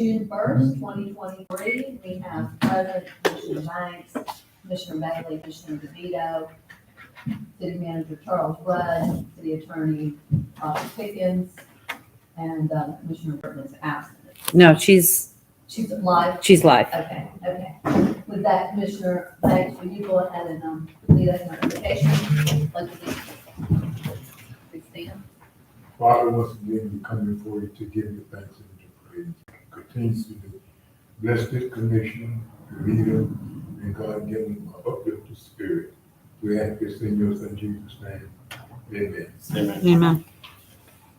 June 1st, 2023, we have President Commissioner Banks, Commissioner Bailey, Commissioner DeVito, City Manager Charles Rudd, City Attorney Robert Pickens, and Commissioner Burton is absent. No, she's Live? live. Okay. With that, Commissioner Banks, will you go ahead and lead us in our invocation? Please stand. Father, once again, we come before you to give you thanks and to praise. Continues to do. Bless this commission, the leader, and God give them an uplifted spirit. We ask this in your son Jesus' name. Amen. Amen.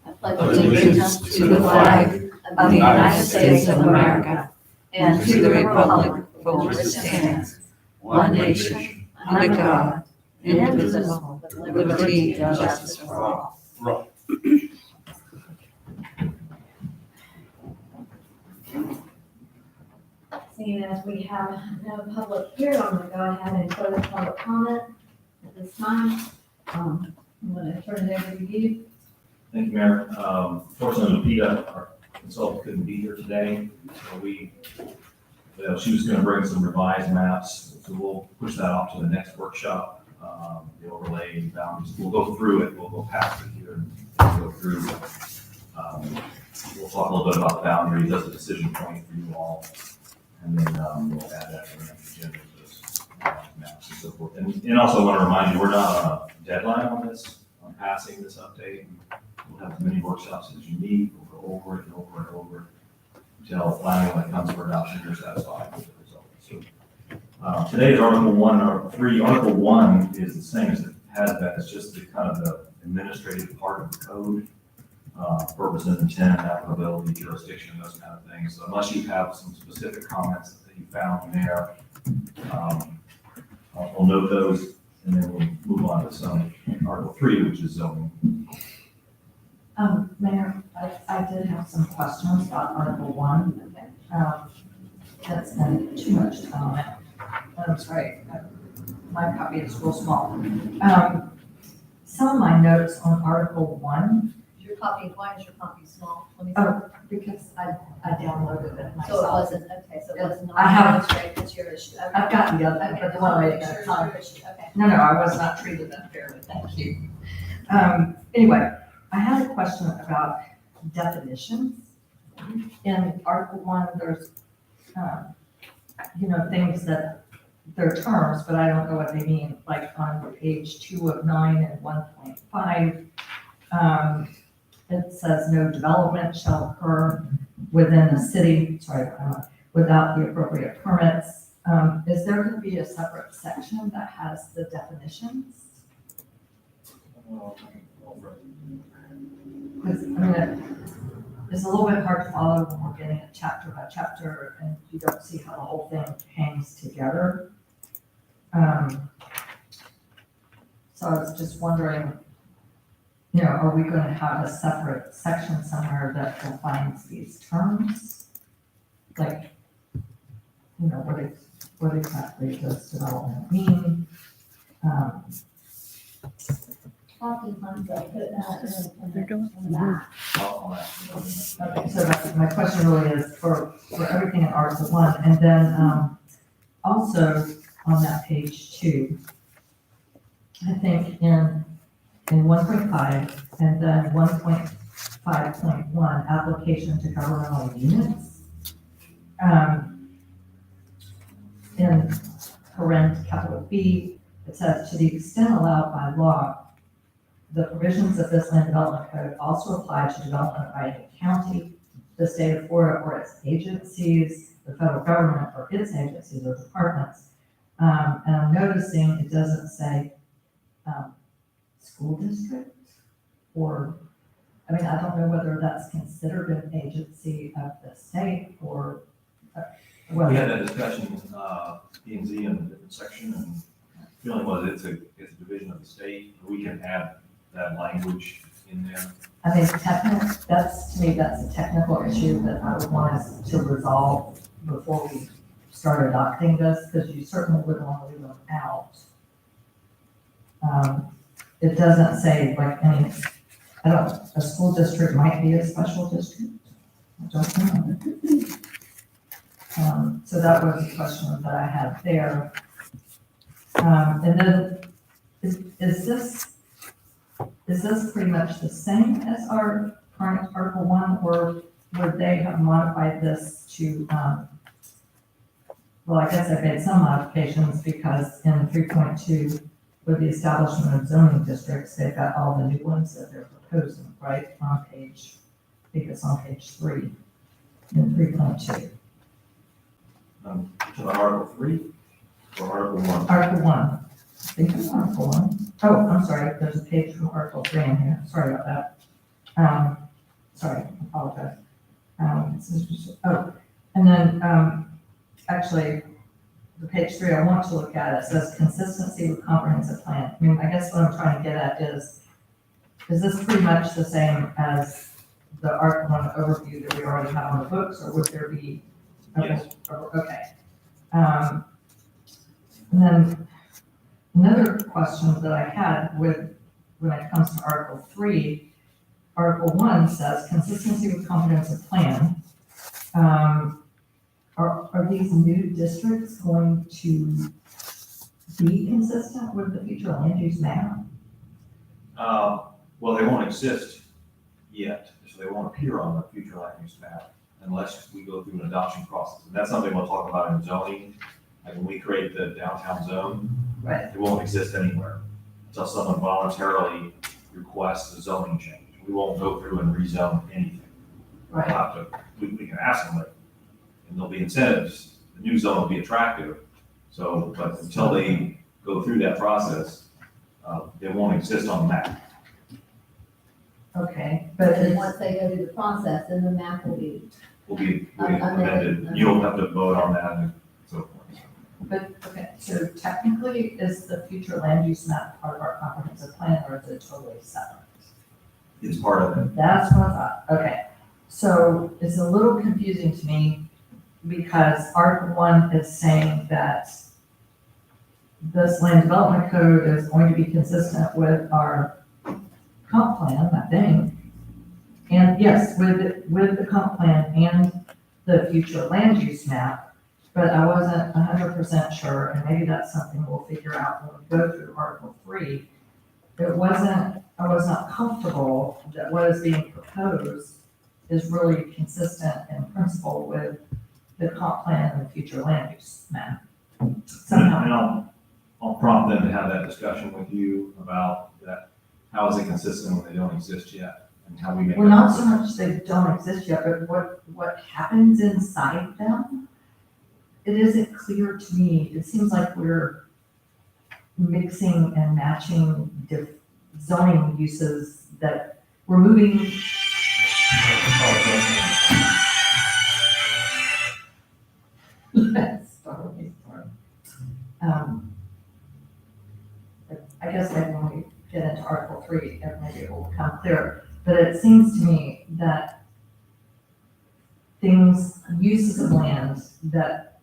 I pledge allegiance to the flag of the United States of America and to the republic for which it stands, one nation, under God, indivisible, with liberty and justice for all. Right. Seeing as we have no public here, I'm going to go ahead and close public comment at this time. I'm going to turn it over to you. Thank you, Mayor. Fortunately, Lupita, our consultant, couldn't be here today, so she was gonna bring some revised maps, so we'll push that off to the next workshop. The overlay and boundaries, we'll go through it, we'll go past it here and go through. We'll talk a little bit about the boundaries as a decision point for you all, and then we'll add that to the next agenda, those maps and so forth. And also I want to remind you, we're not on a deadline on this, on passing this update. We'll have as many workshops as you need. We'll go over it and over and over until finally when it comes for adoption, you're satisfied with the results. So today is Article 1 and Article 3. Article 1 is the same as it has been. It's just the kind of the administrative part of the code, purpose and intent, applicability, jurisdiction, those kind of things. So unless you have some specific comments that you found in there, I'll note those and then we'll move on to some Article 3, which is zoning. Mayor, I did have some questions about Article 1. That's been too much time on it. That's right. My copy is real small. Some of my notes on Article 1. Why is your copy small? Let me see. Oh, because I downloaded it myself. So it wasn't, okay, so it wasn't. I haven't- It's your issue. Okay. I've got the other one, but the one I It's got your time. issue. Okay. No, I was not treated unfairly, thank you. Anyway, I had a question about definitions. In Article 1, there's, things that, they're terms, but I don't know what they mean, like on page 2 of 9 and 1.5. It says no development shall occur within a city, without the appropriate permits. Is there going to be a separate section that has the definitions? Because, it's a little bit hard to follow when we're getting it chapter by chapter and you don't see how the whole thing hangs together. So I was just wondering, are we going to have a separate section somewhere that defines these terms? Like, what exactly does development mean? Oftentimes I put that in They're doing- the back. I'll ask. Okay, so my question really is for everything in Article 1, and then also on that page 2, I think in 1.5 and then 1.5.1, application to governmental units. In capital B, it says, to the extent allowed by law, the provisions of this land development code also apply to development by any county, the state of Florida or its agencies, the federal government or its agencies or departments. And I'm noticing it doesn't say school district or, I don't know whether that's considered an agency of the state or We had that discussion with P&Z in a different section, and the feeling was it's a division of the state. We can add that language in there. to me, that's a technical issue that I would want us to resolve before we start adopting this, because you certainly wouldn't want to leave them out. It doesn't say a school district might be a special district. I don't know. So that was a question that I had there. And then, is this pretty much the same as our current Article 1, or would they have modified this to, well, I guess I've made some modifications because in 3.2, with the establishment of zoning districts, they've got all the new ones that they're proposing, right, on page, I think it's on page 3 in 3.2. To the Article 3 or Article 1? Article 1, I think it's Article 1. Oh, I'm sorry, there's a page from Article 3 in here, sorry about that. Sorry, I apologize. And then, actually, the page 3, I want to look at it, says consistency with comprehensive plan. I mean, I guess what I'm trying to get at is this pretty much the same as the Article 1 overview that we already have on the books, or would there be? Yes. Okay. And then another question that I had when it comes to Article 3, Article 1 says consistency with comprehensive plan. Are these new districts going to be consistent with the future land use map? Well, they won't exist yet, so they won't appear on the future land use map unless we go through an adoption process. And that's something we'll talk about in zoning. Like when we create the downtown zone, Right. it won't exist anywhere until someone voluntarily requests a zoning change. We won't go through and rezone anything. We'll have to, we can ask them, and there'll be incentives. The new zone will be attractive. So, but until they go through that process, they won't exist on the map. Okay, but And once they go through the process, then the map will be, Will be Amended. amended. You'll have to vote on that and so forth. But, okay, so technically, is the future land use map part of our comprehensive plan, or is it totally separate? It's part of it. That's what I thought, okay. So it's a little confusing to me, because Article 1 is saying that this land development code is going to be consistent with our comp plan, I think. And yes, with the comp plan and the future land use map, but I wasn't 100% sure, and maybe that's something we'll figure out when we go through Article 3. I was not comfortable that what is being proposed is really consistent in principle with the comp plan and the future land use map. Somehow. And I'll prompt them to have that discussion with you about that. How is it consistent when they don't exist yet? And how we make. Well, not so much they don't exist yet, but what happens inside them, it isn't clear to me. It seems like we're mixing and matching zoning uses that we're moving. I guess maybe when we get into Article 3, maybe it will become clearer. But it seems to me that uses of land that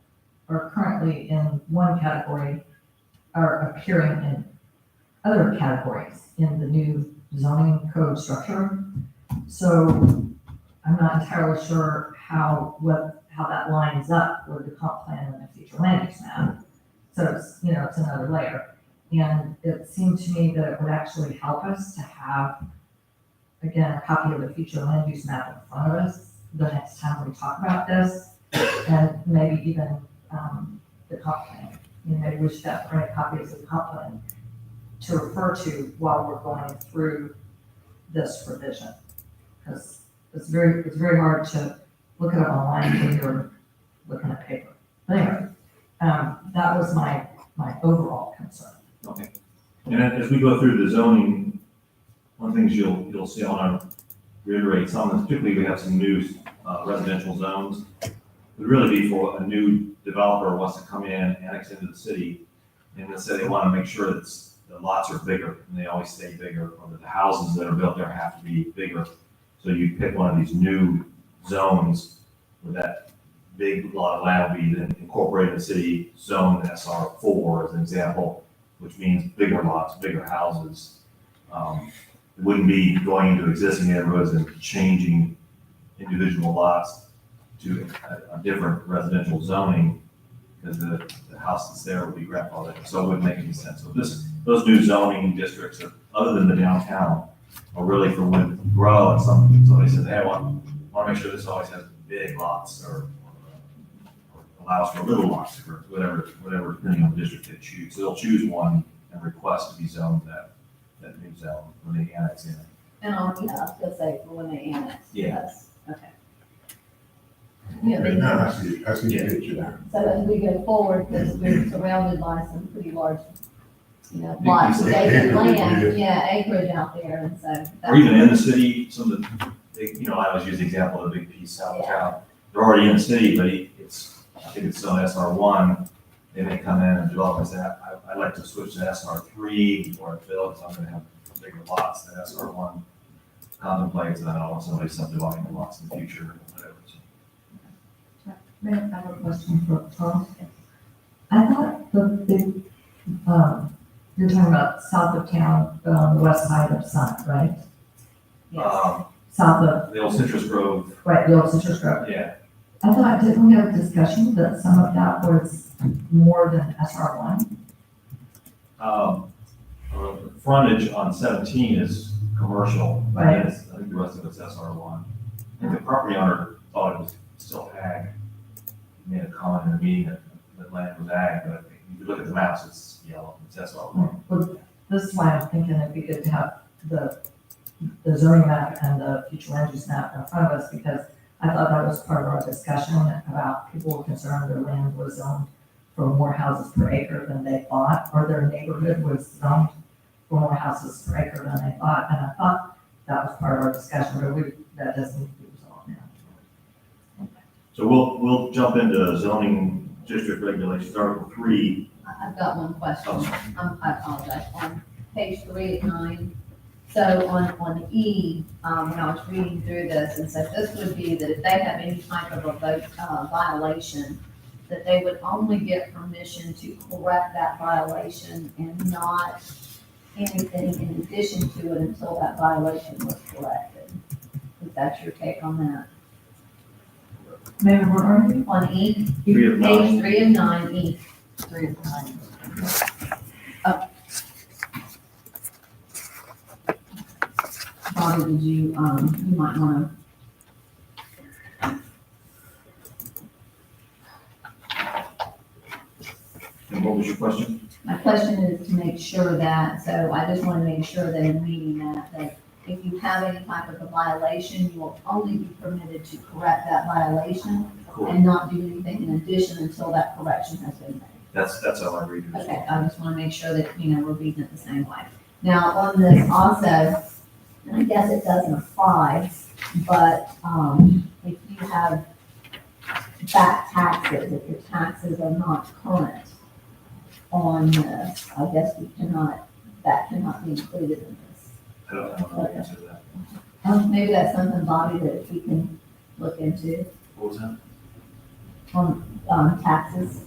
are currently in one category are appearing in other categories in the new zoning code structure. So I'm not entirely sure how that lines up with the comp plan and the future land use map. So it's another layer. And it seemed to me that it would actually help us to have, again, a copy of the future land use map in front of us the next time we talk about this, and maybe even the comp plan. Maybe we should have printed copies of the comp plan to refer to while we're going through this revision. Because it's very hard to look it up online when you're looking at paper. But anyway, that was my overall concern. Okay. And as we go through the zoning, one of the things you'll see, I want to reiterate some, particularly we have some new residential zones. It would really be for a new developer who wants to come in, annex into the city, and let's say they want to make sure that the lots are bigger, and they always stay bigger, or that the houses that are built there have to be bigger. So you pick one of these new zones where that big lot of land will be then incorporated in the city zone SR4 as an example, which means bigger lots, bigger houses. It wouldn't be going into existing neighborhoods and changing individual lots. to a different residential zoning, because the house that's there would be grandfathered, so it wouldn't make any sense. So those new zoning districts, other than the downtown, are really for when you grow and somebody says, hey, I want to make sure this always has big lots or allows for little lots or whatever, depending on the district they choose. So they'll choose one and request to be zoned that new zone when they annex in. And I was gonna say for when they annex. Yeah. Yes, okay. Yeah, Okay, they- now I see the Yeah. picture now. So as we go forward, because we're surrounded by some pretty large, Big lots of piece of vacant acreage, land, yeah, acreage out there, and so. Or even in the city, some of the, I always use the example of the big piece south of town. They're already in the city, but I think it's still SR1. They may come in and develop as that. I'd like to switch to SR3 before I build, because I'm gonna have bigger lots than SR1 contemplates, and I don't want somebody subdividing the lots in the future or whatever. So, May I have a question for Tom? I thought the big, you're talking about south of town, on the west side of Summit, right? Yes. South of, The old Citrus Grove, right, the old Citrus Grove. yeah, I thought, didn't we have a discussion that some of that was more than SR1? frontage on 17 is commercial, but Right. I think the rest of it's SR1. I think the property owner thought it was still ag. He made a comment in a meeting that land was ag, but if you look at the maps, it's yellow, it's SR1. Well, this is why I'm thinking it'd be good to have the zoning map and the future land use map in front of us, because I thought that was part of our discussion about people were concerned their land was zoned for more houses per acre than they thought, or their neighborhood was zoned for more houses per acre than they thought, and I thought that was part of our discussion, but that doesn't need to be resolved now. So we'll jump into zoning district regulations, Article 3. I've got one question. I apologize. On page 3 at 9, so on E, when I was reading through this, and so this would be that if they have any type of a violation, that they would only get permission to correct that violation and not anything in addition to it until that violation was corrected. Is that your take on that? Mayor, where are you? On E, 3 of 9. page 3 of 9, E. 3 of 9. Bobby, did you, you might wanna. And what was your question? My question is to make sure that, so I just want to make sure that in reading that if you have any type of a violation, you will only be permitted to correct that violation Cool. and not do anything in addition until that correction has been made. That's how I read it. as Okay, well. I just want to make sure that, we're reading it the same way. Now, on this also, and I guess it doesn't apply, but, if you have back taxes, if your taxes are not current on this, I guess that cannot be included in this. I don't know the answer to that. Maybe that's something, Bobby, that we can look into What was that? on taxes.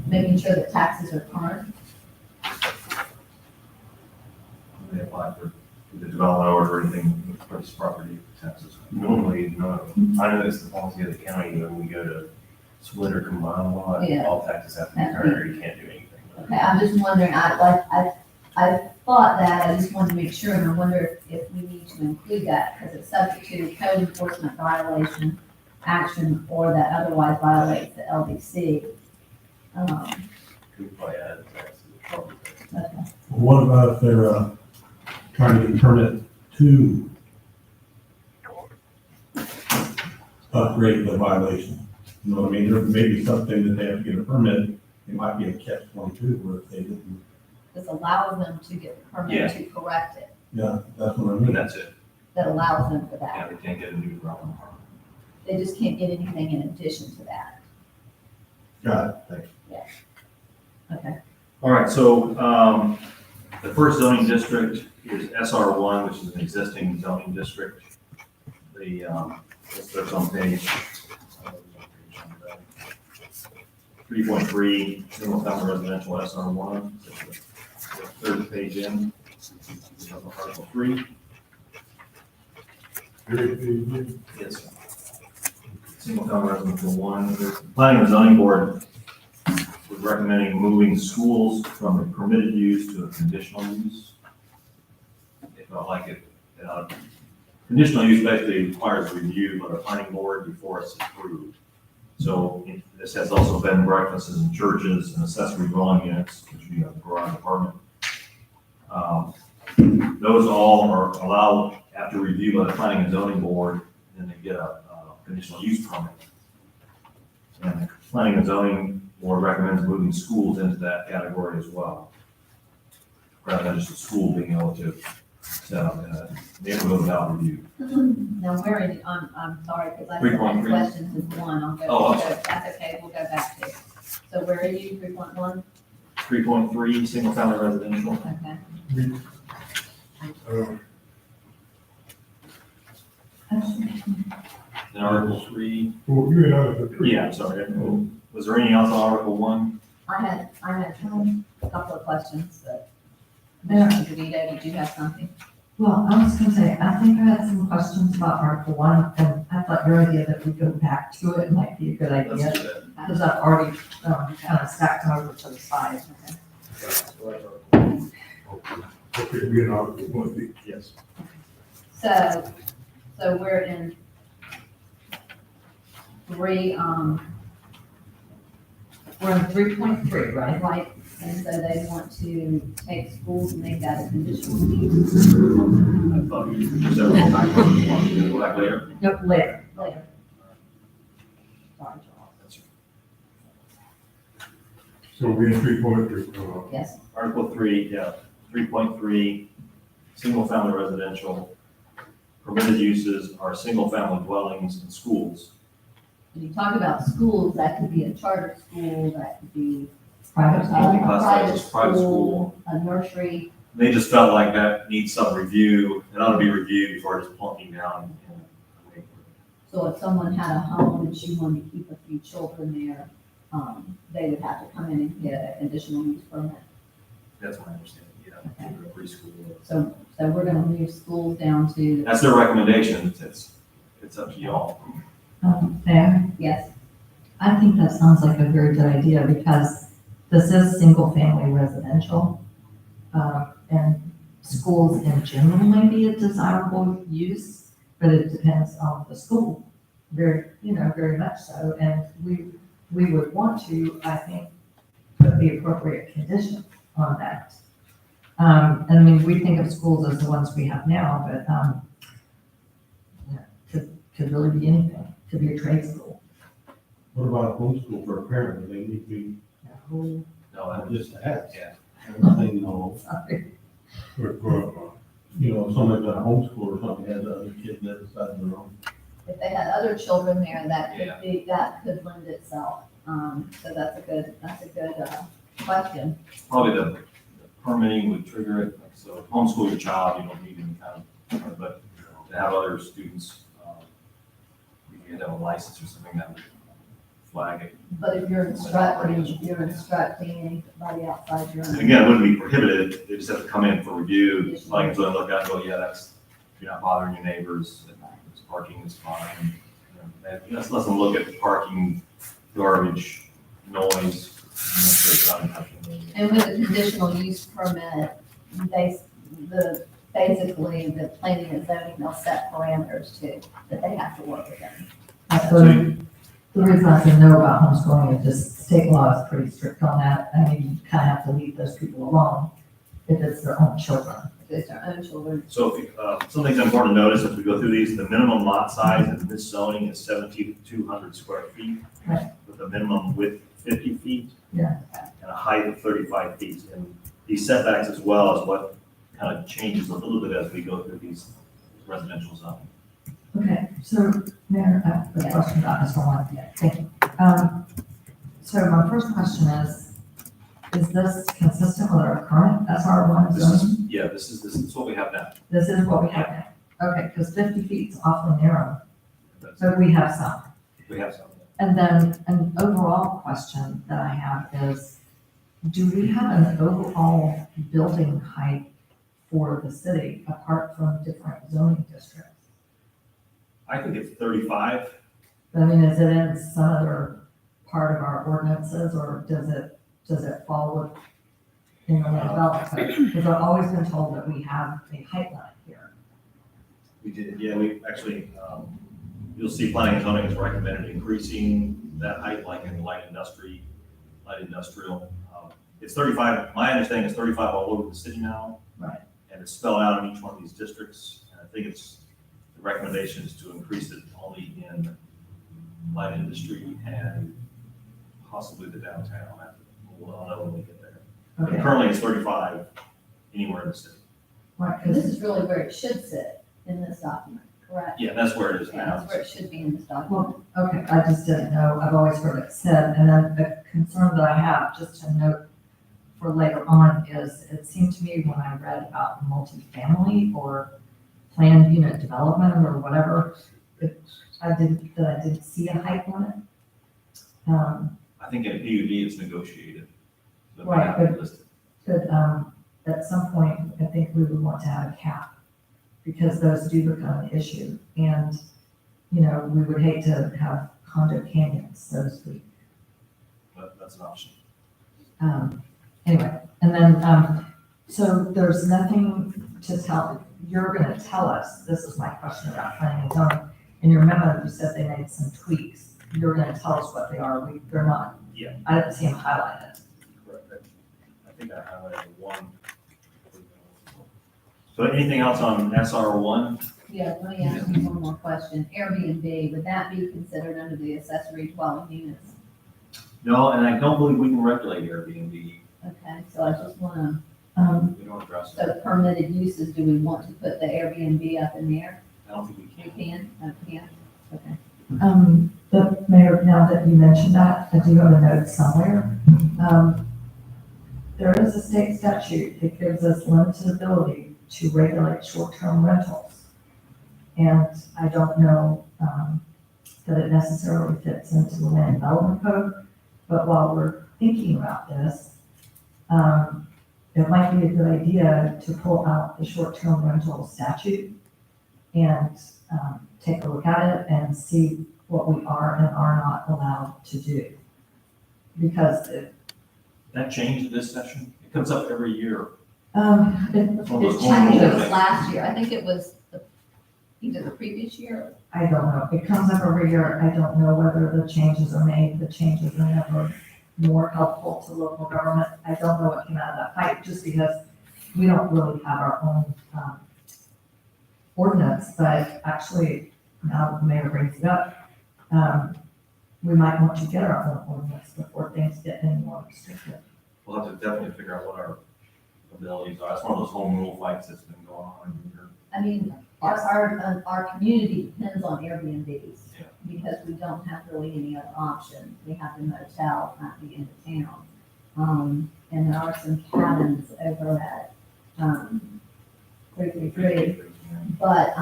Making sure that taxes are current. They apply for the development order or anything for this property taxes. Normally, no. I know it's the policy of the county when we go to split or combine lot, Yeah. all taxes have to be current or you can't do anything. Okay, I'm just wondering, I thought that, I just wanted to make sure, and I wonder if we need to include that, because it's subject to code enforcement violation action or that otherwise violates the LDC. We probably add the tax to the property tax. Okay. What about if they're trying to get a permit to upgrade the violation? You know what I mean? There may be something that they have to get a permit, it might be a catch-22 where if they didn't, This allows them to get the Yeah. permit to correct it, yeah, that's what I And mean. that's it. that allows them for Yeah, that. they can't get a new development. They just can't get anything in addition to that. Got it, thanks. Okay. All right, so, the first zoning district is SR1, which is an existing zoning district. The, it's on page 3.3, single family residential SR1, the third page in, Article 3. Very good. Yes. single family residential one, the planning and zoning board was recommending moving schools from a permitted use to a conditional use. They felt like conditional use basically requires review by the planning board before it's approved. So this has also bed and breakfasts and churches and accessory dwelling units, which would be a garage apartment. Those all are allowed after review by the planning and zoning board, and then they get a conditional use permit. And the planning and zoning board recommends moving schools into that category as well, rather than just a school being able to set up in a neighborhood without review. Now, where is, I'm sorry, because I had 3.3. questions with one, I'll go, Oh, I'm so that's okay, we'll go back to it. So where are you, 3.1? 3.3, single family residential. Okay. And Article 3, Well, you're in Article 3. yeah, I'm sorry. Was there anything else on Article 1? I had a couple of questions, but Mr. DeVito, did you have something? Well, I was gonna say, I think I had some questions about Article 1, and I thought your idea that we go back to it might be a good Let's idea, do that. because I've already, kind of stacked them over to the side. Okay, we're in Article 1. Yes. So we're in 3, we're in 3.3, right? Right, and so they want to take schools and make that a conditional use. I thought you said go back to 1. You gonna go back later? Nope, later. Later. Sorry, Charles. That's right. So we're in 3.3. Yes, Article 3, yeah, 3.3, single family residential. Permitted uses are single family dwellings and schools. when you talk about schools, that could be a charter school, that could be Private a school. Private private school. school, a nursery. They just felt like that needs some review, it ought to be reviewed before just plunking down. So if someone had a home and she wanted to keep a few children there, they would have to come in and get a conditional use permit. That's my understanding, yeah, Okay. preschool. So we're gonna move schools down to, That's their recommendation, it's up to y'all. There, yes, I think that sounds like a very good idea, because this is single-family residential. And schools in general may be a desirable use, but it depends on the school, very much so. And we would want to, I think, put the appropriate conditions on that. And I mean, we think of schools as the ones we have now, but, could really be anything, could be a trade school. What about a homeschool for a parent? Do they need to be, No, I that just asked. yeah. Everything, you know, Sorry. if somebody's got a homeschool or something, has other kids that decide their own. if they had other children there, that Yeah. could be, that could lend itself. So that's a good question. Probably the permitting would trigger it, so homeschool your child, you don't need any kind of, but to have other students, you have a license or something that would flag it. But if you're instructing anybody outside your. And again, it wouldn't be prohibited, they just have to come in for review, like, so look at, go, yeah, that's, you're not bothering your neighbors, this parking is fine. Let's let them look at parking, garbage, noise. And with a conditional use permit, basically, the planning and zoning, they'll set parameters too, that they have to work within. So the reason I say no about homeschooling is just state law is pretty strict on that. I mean, you kind of have to leave those people alone if it's their own children. If it's their own children, So if, something's important to notice as we go through these, the minimum lot size in this zoning is 1,700 square feet. Right. With a minimum width 50 feet. Yeah. And a height of 35 feet. And these setbacks as well is what kind of changes a little bit as we go through these residential zoning. Okay, so Mayor, I have a question about this one. Thank you. So my first question is this consistent with our current SR1 This is, zoning? yeah, this is what we have now. This is what we have now. Okay, because 50 feet is awfully narrow, That's- so we have some. We have something. And then an overall question that I have is, do we have an overall building height for the city apart from different zoning districts? I think it's 35. I mean, is it in some other part of our ordinances, or does it fall in the land development code? Because I've always been told that we have a height limit here. We did, yeah, we actually, you'll see planning and zoning has recommended increasing that height, like in light industrial. It's 35, my understanding is 35 all over the city now. Right. And it's spelled out in each one of these districts. And I think the recommendation is to increase it only in light industry and possibly the downtown. We'll know when we get there. But Okay, currently it's 35 anywhere in the city. right, And 'cause this is really where it should sit in this document, correct? Yeah, that's where it is Yeah, now. that's where it should be in this document. okay, I just didn't know, I've always heard it said, and then the concern that I have, just to note for later on, is it seemed to me when I read about multifamily or planned unit development or whatever, I didn't see a height limit. I think in PUD it's negotiated. So Right, have it but- listed. But, at some point, I think we would want to have a cap, because those do become an issue, and, you know, we would hate to have condo canyons, so to speak. That's an option. Anyway, and then, so there's nothing to tell, you're gonna tell us, this is my question about planning and zoning. In your memo, you said they made some tweaks, you're gonna tell us what they are, they're not. Yeah. I didn't see them highlighted. Correct. I think I highlighted one. So anything else on SR1? Yeah, let me ask you one more question. Airbnb, would that be considered under the accessory dwelling units? No, and I don't believe we can regulate Airbnb. Okay, so I just wanna, We don't address it. so permitted uses, do we want to put the Airbnb up in there? I don't think we We can. can, okay, okay. But Mayor, now that you mentioned that, I do have a note somewhere. There is a state statute that gives us limited ability to regulate short-term rentals. And I don't know, that it necessarily fits into the land development code, but while we're thinking about this, it might be a good idea to pull out the short-term rental statute and, take a look at it and see what we are and are not allowed to do. Because That changed this session? It comes up every year. it I think it was last year. I think it was either the previous year. I don't know, it comes up every year, I don't know whether the changes are made, the changes are never more helpful to local government. I don't know what came out of that fight, just because we don't really have our own, ordinance, but actually, now that the mayor brings it up, we might want to get our own ordinance before things get any more restrictive. We'll have to definitely figure out what our abilities are. That's one of those home rule fights that's been going on here. I mean, our community depends on Airbnbs. Yeah. Because we don't have really any other option. We have the motel at the end of town. And there are some cabins over at, 333. But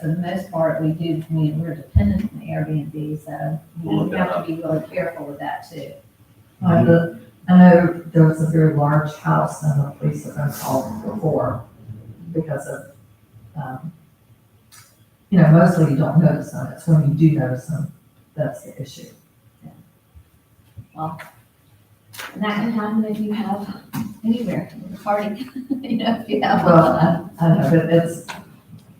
for the most part, we're dependent on Airbnb, so We'll look we that have to be really careful with that too. I know there was a very large house and the police have been called before because of, mostly you don't notice them. It's when you do notice them, that's the issue. And that can happen if you have anywhere, a party, if you have Well, I know, but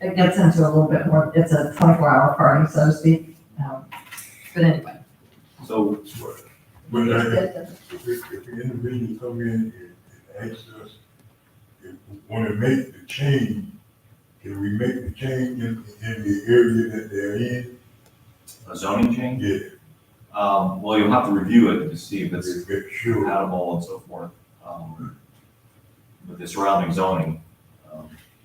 it gets into a little bit more, it's a 24-hour party, so to speak. But anyway, So But a. if the individual come in and ask us if we want to make the change, can we make the change in the area that they're in? a zoning change? Yeah, Well, you'll have to review it to see if it's to make sure. compatible and so forth, with the surrounding zoning.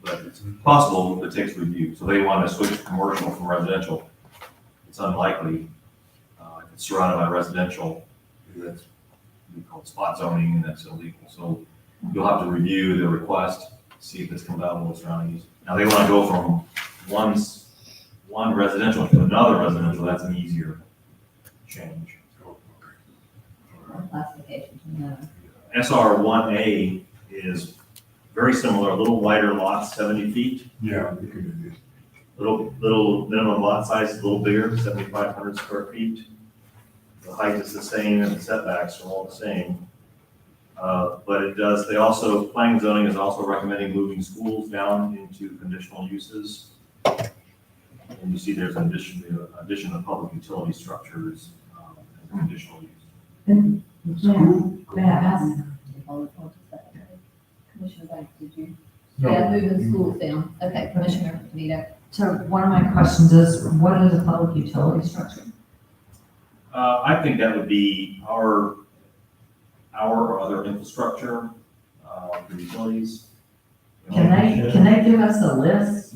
But it's possible, but it takes review. So they want to switch commercial from residential. It's unlikely. If it's surrounded by residential, that's, we call it spot zoning, and that's illegal. So you'll have to review the request, see if it's compatible with surrounding use. Now, they want to go from one residential to another residential, that's an easier change. Classification, no. SR 1A is very similar, a little wider lot, 70 feet. Yeah, I'm looking at this. Little minimum lot size is a little bigger, 7,500 square feet. The height is the same and the setbacks are all the same. But it does, planning and zoning is also recommending moving schools down into conditional uses. And you see there's an addition of public utility structures, and conditional use. And may I ask, Commissioner Banks, did you? No. Yeah, moving schools down. Okay, Commissioner Benito. so one of my questions is, what is a public utility structure? I think that would be our or other infrastructure, for utilities. Can they give us a list?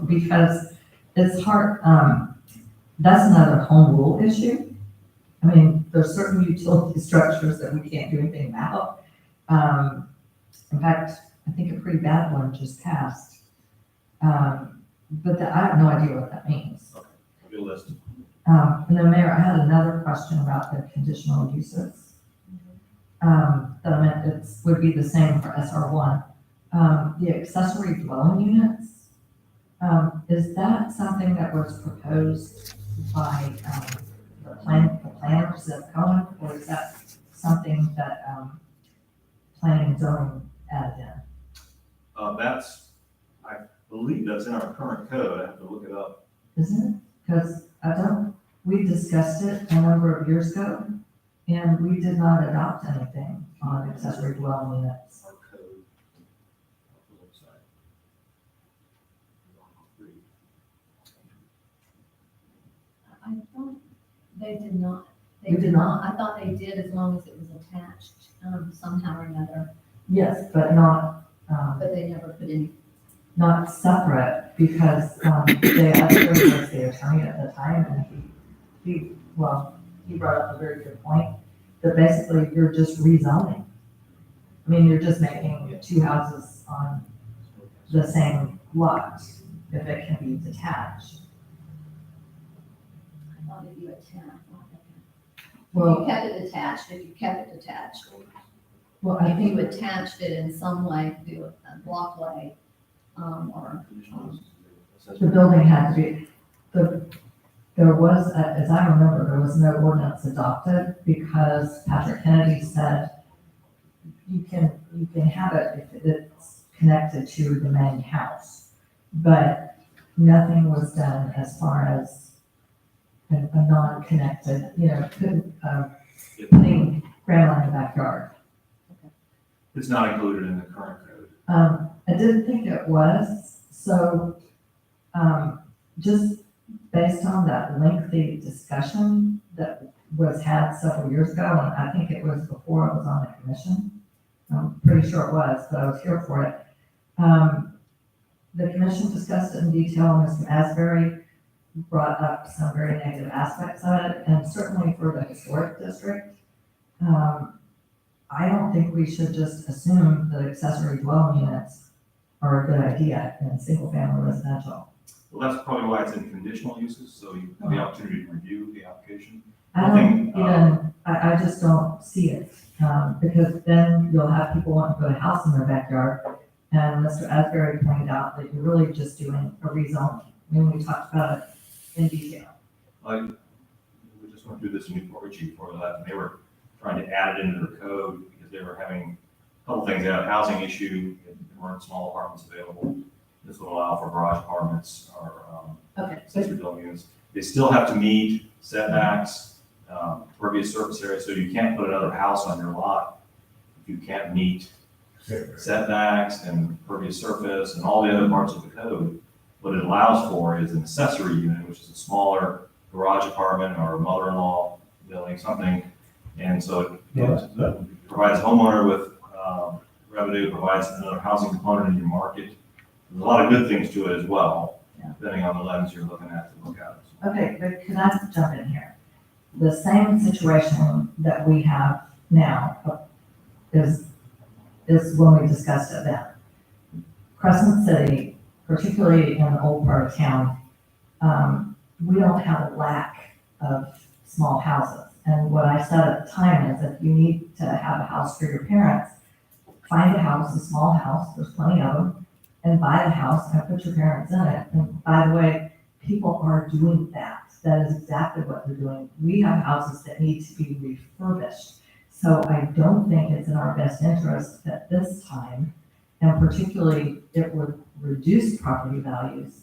Because it's hard, that's another home rule issue. I mean, there's certain utility structures that we can't do anything about. In fact, I think a pretty bad one just passed. But I have no idea what that means. I'll get a list. And then Mayor, I had another question about the conditional uses. That I meant would be the same for SR1. The accessory dwelling units, is that something that was proposed by, the planners of Cohen, or is that something that, planning and zoning added in? I believe that's in our current code. I have to look it up. Isn't it? Because we discussed it a number of years ago, and we did not adopt anything on accessory dwelling units. Our code. Website. I thought they did not. We did not? I thought they did as long as it was attached, somehow or another, Yes, but not, but they never put any. not separate, because, the other was the attorney at the time, and he brought up a very good point, that basically you're just rezoning. I mean, you're just making two houses on the same lot, if it can be detached. I thought if you attached. Well, You kept it attached, if you kept it attached. well, I If you think, attached it in some way, do a blockway, or. Conditional uses. the building had to be, there was, as I remember, there was no ordinance adopted, because Patrick Kennedy said you can have it if it's connected to the main house, but nothing was done as far as a non-connected, putting grandma in the backyard. It's not included in the current code. I didn't think it was, so, just based on that lengthy discussion that was had several years ago, and I think it was before I was on the commission. I'm pretty sure it was, but I was here for it. The commission discussed it in detail, and Mr. Asbury brought up some very negative aspects of it, and certainly for the historic district. I don't think we should just assume that accessory dwelling units are a good idea in single-family residential. Well, that's probably why it's in conditional uses, so you have the opportunity to review the application. I just don't see it, because then you'll have people wanting to put a house in their backyard, and Mr. Asbury pointed out that you're really just doing a rezoning, when we talked about it in detail. We just went through this in Newport Richie before that, and they were trying to add it into their code because they were having a couple things. They had a housing issue, there weren't small apartments available. This would allow for garage apartments or Okay. accessory dwelling units. They still have to meet setbacks, pervious surface area, so you can't put another house on your lot if you can't meet setbacks and pervious surface and all the other parts of the code. What it allows for is an accessory unit, which is a smaller garage apartment or a mother-in-law building, something. And so it provides a homeowner with revenue, provides another housing component in your market. There's a lot of good things to it as well, depending on the lens you're looking at to look at it. Okay, but can I jump in here? The same situation that we have now is when we discussed it then. Crescent City, particularly in the old part of town, we don't have a lack of small houses. And what I said at the time is if you need to have a house for your parents, find a house, a small house, there's plenty of them, and buy the house and put your parents in it. And by the way, people are doing that. That is exactly what they're doing. We have houses that need to be refurbished. So I don't think it's in our best interest at this time, and particularly it would reduce property values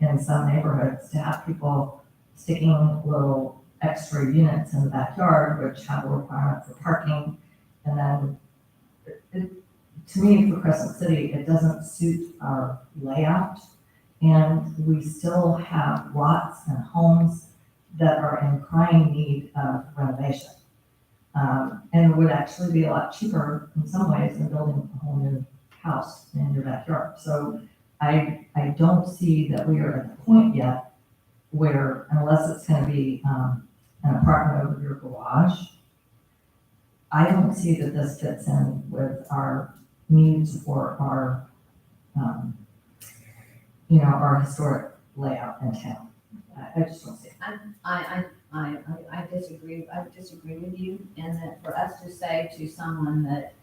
in some neighborhoods to have people sticking little extra units in the backyard, which have a requirement for parking. And then to me, for Crescent City, it doesn't suit our layout. And we still have lots and homes that are in crying need of renovation. And it would actually be a lot cheaper in some ways than building a whole new house in your backyard. So I don't see that we are at the point yet where, unless it's gonna be an apartment over your garage, I don't see that this fits in with our needs for our, our historic layout in town. I just don't see it. I disagree with you, and that for us to say to someone that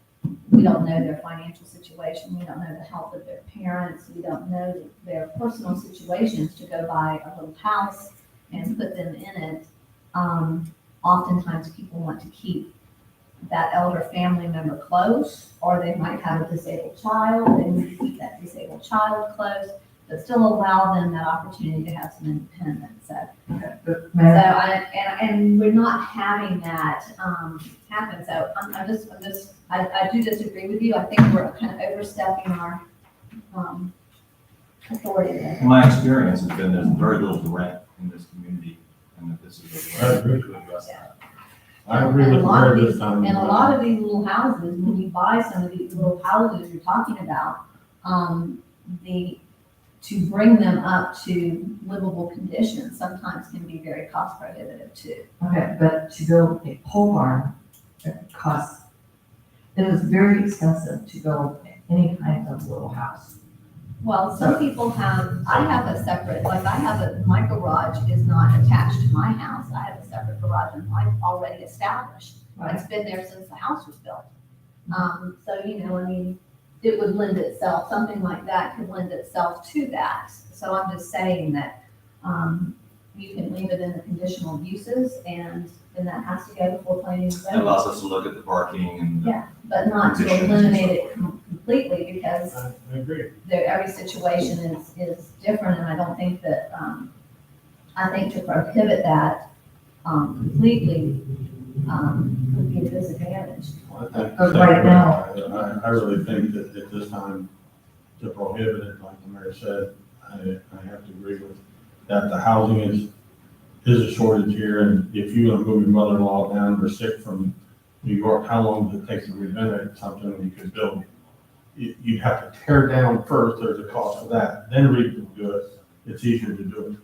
we don't know their financial situation, we don't know the health of their parents, we don't know their personal situations, to go buy a little house and put them in it. Oftentimes people want to keep that elder family member close, or they might have a disabled child, and keep that disabled child close, but still allow them that opportunity to have some independence. So, and we're not having that happen. So I do disagree with you. I think we're kind of overstepping our authority there. My experience has been there's very little to rent in this community, and that this is a way to address that. I agree And with a lot of Mayor these, this time. and a lot of these little houses, when you buy some of these little houses you're talking about, to bring them up to livable conditions sometimes can be very cost prohibitive too. Okay, but to build a pole barn, it is very expensive to build any kind of little house. Well, some people I have a separate, my garage is not attached to my house. I have a separate garage and I'm already established. It's been there since the house was built. So, it would lend itself, something like that could lend itself to that. So I'm just saying that, you can leave it in the conditional uses, and then that has to go before planning and It zoning. allows us to look at the parking and. Yeah, but not to Conditions. eliminate it completely, because I agree. every situation is different, and I don't think that, I think to prohibit that, completely, would be a disadvantage. But right now- I really think that at this time, to prohibit it, like the mayor said, I have to agree with that. The housing is a shortage here, and if you're gonna move your mother-in-law down or sick from New York, how long does it take to renovate something when you could build? You'd have to tear down first, there's a cost for that, then do it. It's easier to do it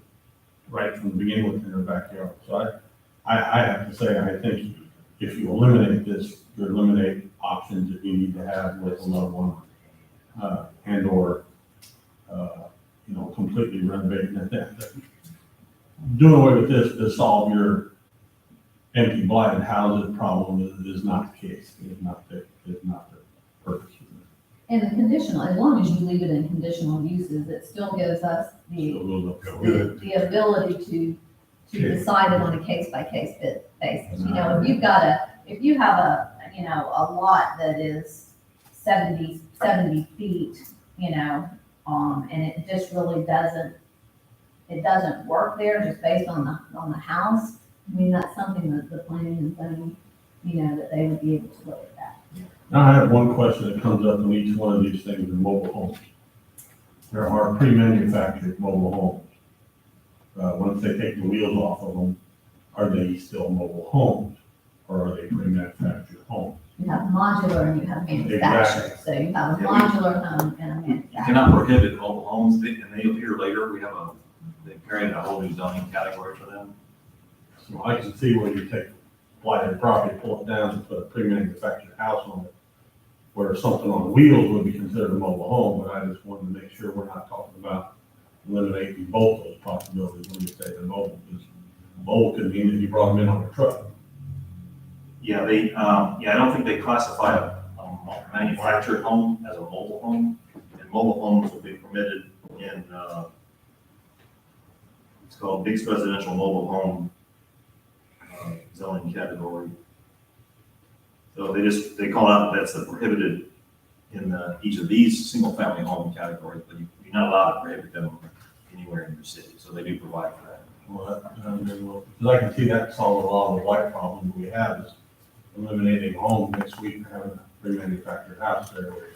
right from the beginning within your backyard. So I have to say, I think if you eliminate this, you eliminate options that you need to have with a loved one, and or, completely renovating it. Doing away with this to solve your empty blighted houses problem is not the case. Is not the purpose. And the conditional, as long as you leave it in conditional uses, it still gives us the ability to decide it on a case-by-case basis. If you have a lot that is 70 feet, and it just really doesn't work there just based on the house, that's something that the planning and zoning, that they would be able to look at that. Now, I have one question that comes up in each one of these things in mobile homes. There are pre-manufactured mobile homes. Once they take the wheels off of them, are they still mobile homes, or are they pre-manufactured homes? You have modular and you have manufactured, Exactly. so you have a Yeah, modular home and a You manufactured. cannot prohibit mobile homes, and they'll hear later, they've created a whole new zoning category for them. So I can see where you take blighted property, pull it down, and put a pre-manufactured house on it, where something on wheels would be considered a mobile home, but I just wanted to make sure we're not talking about eliminating both those possibilities when you say they're mobile. Because mobile could mean that you brought them in on a truck. Yeah, I don't think they classify a manufactured home as a mobile home. And mobile homes will be permitted in, it's called mixed residential mobile home zoning category. So they call out that's the prohibited in each of these single-family home categories, but you're not allowed to prohibit them anywhere in your city, so they do provide for that. Well, because I can see that solve a lot of the light problems we have is eliminating home next week, having a pre-manufactured house there, where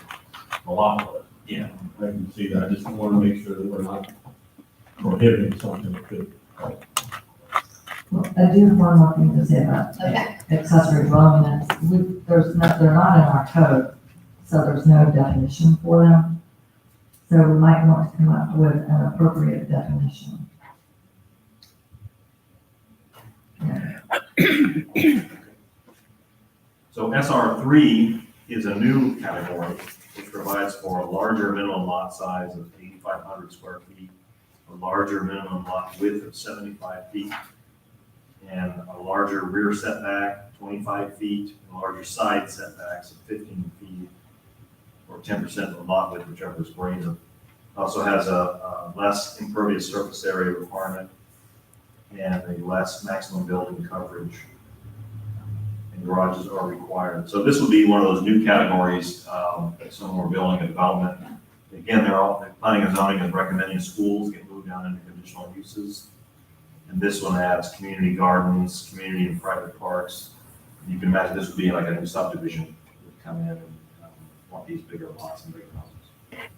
a lot of it. Yeah. I can see that, I just want to make sure that we're not prohibiting something that could help. Well, I do have one more thing to say about Okay. accessory dwelling units. They're not in our code, so there's no definition for them. So we might want to come up with an appropriate definition. So SR3 is a new category, which provides for a larger minimum lot size of 8,500 square feet, a larger minimum lot width of 75 feet, and a larger rear setback, 25 feet, and larger side setbacks of 15 feet, or 10% of the lot width, whichever is greater. Also has a less impervious surface area requirement and a less maximum building coverage. And garages are required. So this would be one of those new categories, some more building and development. Again, they're planning and zoning is recommending schools get moved down into conditional uses. And this one adds community gardens, community and private parks. You can imagine this would be like a new subdivision would come in and want these bigger lots and bigger houses.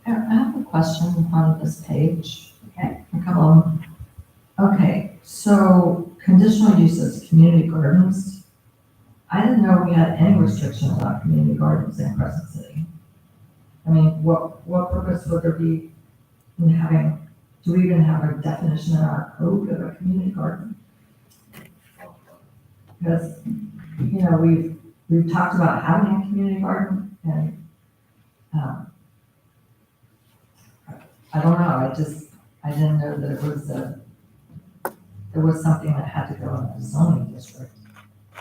I have a question on this page. Okay. A couple of them. Okay, so conditional uses, community gardens. I didn't know we had any restriction about community gardens in Crescent City. I mean, what purpose would there be in having, do we even have a definition in our code of a community garden? Because, you know, we've talked about having a community garden and, I don't know, I didn't know that there was something that had to go in the zoning district.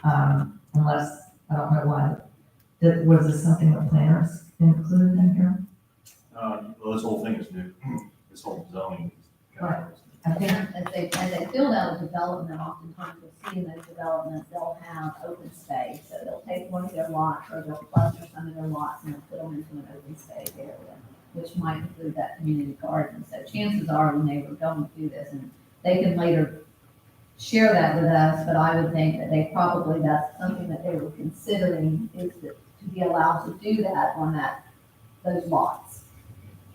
Unless, I don't know why, was this something that planners included in here? Well, this whole thing is new. This whole zoning. Right. I think, As they build out a development, oftentimes you'll see in those developments, they'll have open space. So they'll take one of their lots or they'll cluster some of their lots and they'll put them into an open space area, which might include that community garden. So chances are when they were going to do this, and they can later share that with us, but I would think that that's something that they were considering is to be allowed to do that on those lots.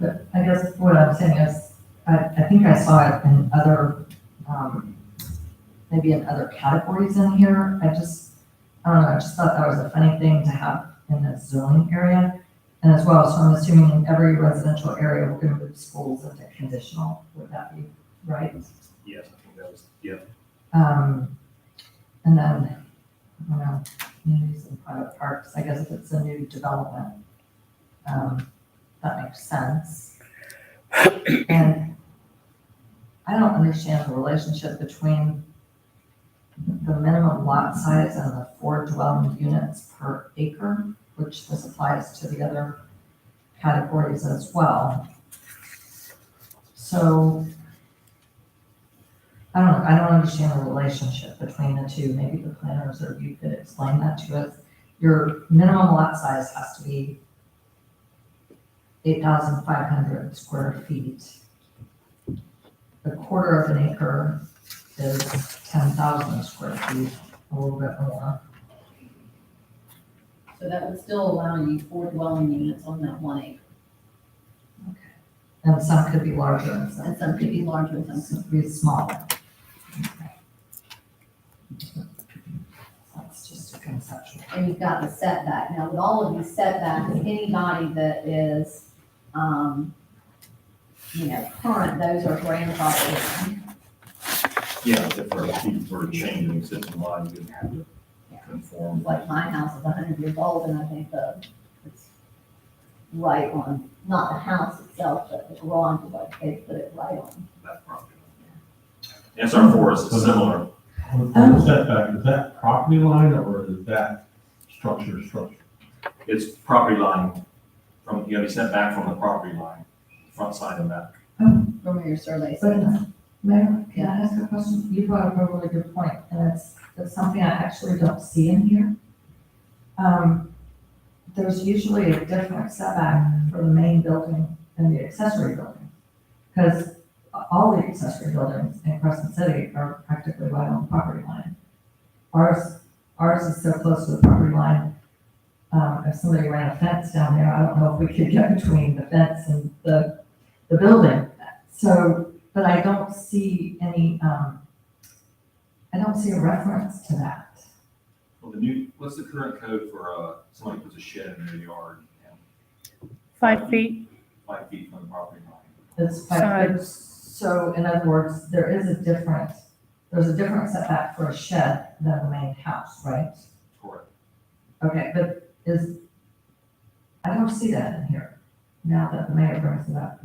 but I guess what I'm saying is, I think I saw it in other, maybe in other categories in here. I don't know, I just thought that was a funny thing to have in the zoning area. And as well, so I'm assuming every residential area we're gonna move schools into conditional, would that be right? Yes, I think that was, yeah. And then, I don't know, communities and private parks, I guess if it's a new development, that makes sense. And I don't understand the relationship between the minimum lot size and the 4 dwelling units per acre, which this applies to the other categories as well. So, I don't understand the relationship between the two. Maybe the planners or you could explain that to us. Your minimum lot size has to be 8,500 square feet. A quarter of an acre is 10,000 square feet, a little bit more. So that would still allow you 4 dwelling units on that 1 acre. And some could be larger and some And some could be larger and some could be smaller. That's just a conceptual. and you've got the setback. Now, with all of these setbacks, anybody that is, current, those are grandfathered. Yeah, if you were to change an existing law, you would have to conform. Like my house is 100 years old, and I think it's right on, not the house itself, but the garage, like they put it right on. That property. SR4 is similar. The setback, is that property line or is that structure? It's property line you gotta be set back from the property line, front side and back. From where your survey But, says. Mayor, can I ask a question? You brought up a really good point, and it's something I actually don't see in here. There's usually a different setback for the main building and the accessory building. Because all the accessory buildings in Crescent City are practically right on the property line. Ours is so close to the property line. If somebody ran a fence down there, I don't know if we could get between the fence and the building. So, but I don't see any, I don't see a reference to that. Well, what's the current code for, somebody puts a shed in their yard, 5 feet. 5 feet from the property line? It's five, so in other words, there's a different setback for a shed than the main house, right? Correct. Okay, but I don't see that in here, now that the mayor brings it up.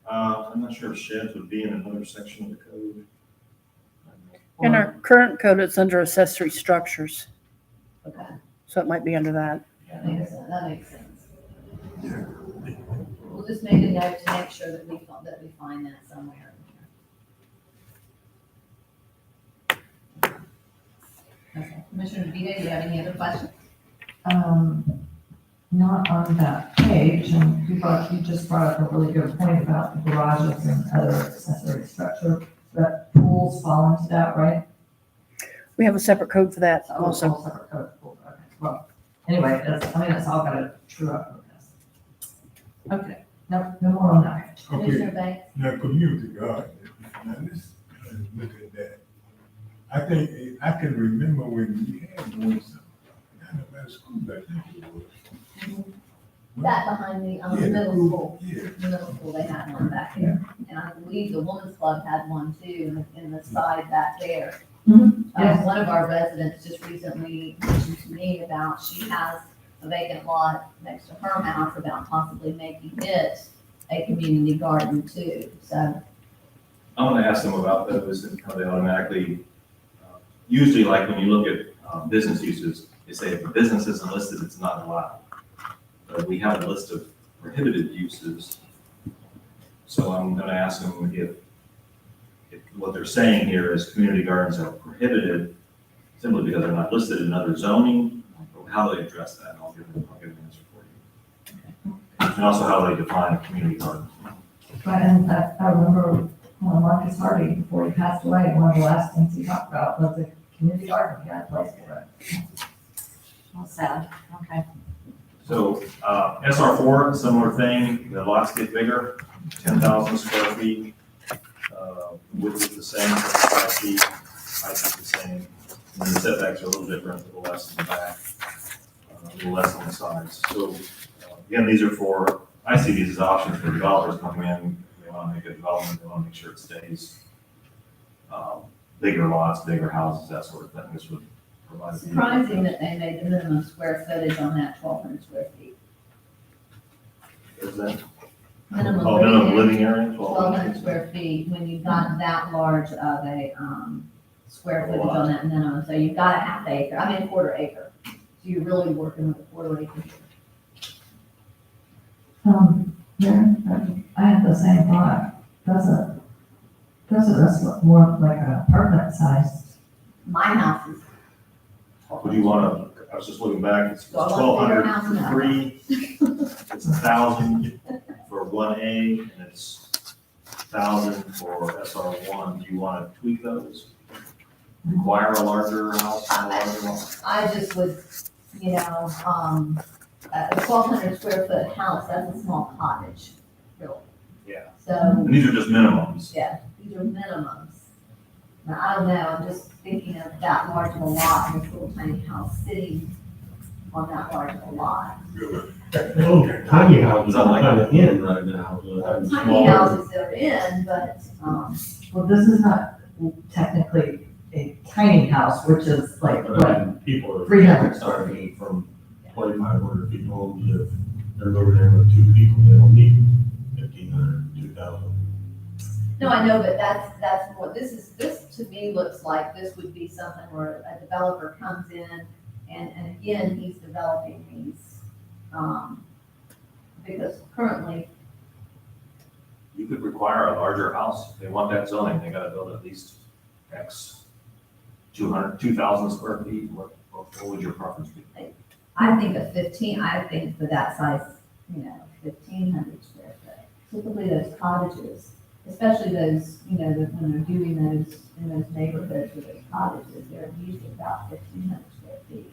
I'm not sure if sheds would be in another section of the code. In our current code, it's under accessory structures, Okay, so it might be under that. that makes sense. We'll just make a note to make sure that we find that somewhere. Okay, Commissioner DeVito, do you have any other questions? Not on that page, and you just brought up a really good point about the garages and other accessory structure, but pools fall into that, right? We have a separate code for that Oh, it's also. all separate code. Cool. Okay. Well, anyway, it's all got to true up with this. Okay, no more on that. Okay, Commissioner Banks? now community garden, now let's look at that. I think, I can remember when we had one, kind of at school back then. That behind the, Yeah, the middle pool, school, yeah. the middle school, they had one back there. And I believe the women's club had one too, in the side back there. Yes. One of our residents just recently mentioned to me about, she has a vacant lot next to her house, about possibly making it a community garden too, so. I'm gonna ask them about those and how they automatically, usually like when you look at business uses, they say if a business isn't listed, it's not allowed. But we have a list of prohibited uses. So I'm gonna ask them if what they're saying here is community gardens are prohibited simply because they're not listed in other zoning, or how they address that, and I'll give an answer for you. And also how they define a community garden. Right, and I remember Marcus Hardy, before he passed away, one of the last things he talked about was the community garden, he had a place for it. Well, sad, okay. So, SR4, similar thing, the lots get bigger, 10,000 square feet. Width is the same, 5 feet, height is the same. And then the setbacks are a little different, a little less in the back, a little less on the sides. So, again, these are I see these as options for developers coming in. They want to make a development, they want to make sure it stays bigger lots, bigger houses, that sort of thing. This would provide. Surprising that they made the minimum square footage on that 1,200 square feet. Is that? Minimum Oh, minimum living area, 1,200 square feet, when you've got that large of a, square footage on that minimum, so you've got a half acre, a quarter acre. So you're really working with a quarter acre. Yeah, I had the same thought, doesn't this look more like an apartment size? My house is. Would you want to, I was just looking back, it's So I want bigger 1,200 house for now. 3, it's 1,000 for 1A, and it's 1,000 for SR1. Do you want to tweak those? Require a larger house and a larger one? I just would, a 1,200 square foot house, that's a small cottage, really. Yeah. So, And these are just minimums. yeah, these are minimums. Now, I don't know, I'm just thinking of that large of a lot, and this little tiny house sitting on that large of a lot. Tiny houses Sound are like- kind of in right now, so Well, having tiny smaller. houses they're in, but, Well, this is not technically a tiny house, which is like, But what, I mean, people are 300. starting from 2,500 feet homes, if they're living there with 2 people, they don't need 1,500, 2,000. no, I know, but that's more, this to me looks like this would be something where a developer comes in and again, he's developing these, Because currently, You could require a larger house. If they want that zoning, they gotta build at least X 2,000 square feet. What would your preference be? I think I think for that size, 1,500 square foot. Typically those cottages, especially those, when they're doing those in those neighborhoods with those cottages, they're usually about 1,500 square feet.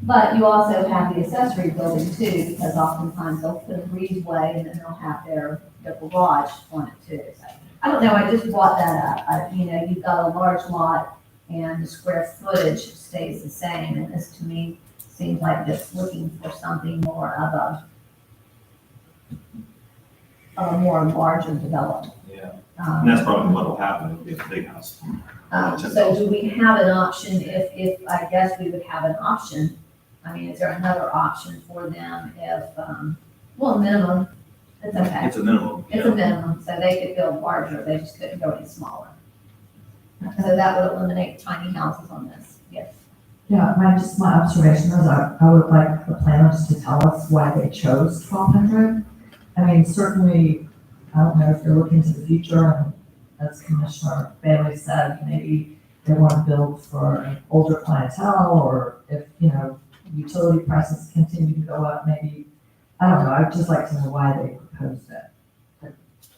But you also have the accessory building too, because oftentimes they'll put a breezeway and then they'll have their garage on it too. So, I don't know, I just brought that up. You've got a large lot and the square footage stays the same, and this to me seems like just looking for something more of a more larger development. Yeah. And that's probably what'll happen. It'll be a big house. So do we have an option if, I guess we would have an option, I mean, is there another option for them if, minimum, it's okay. It's a minimum. It's a minimum, so they could build larger, they just couldn't go any smaller. So that would eliminate tiny houses on this, yes. Yeah, my observation is I would like the planners to tell us why they chose 1,200. I mean, certainly, I don't know if they're looking to the future, and as Commissioner Bailey said, maybe they want to build for an older clientele, or if, utility prices continue to go up, maybe, I don't know, I'd just like to know why they proposed it.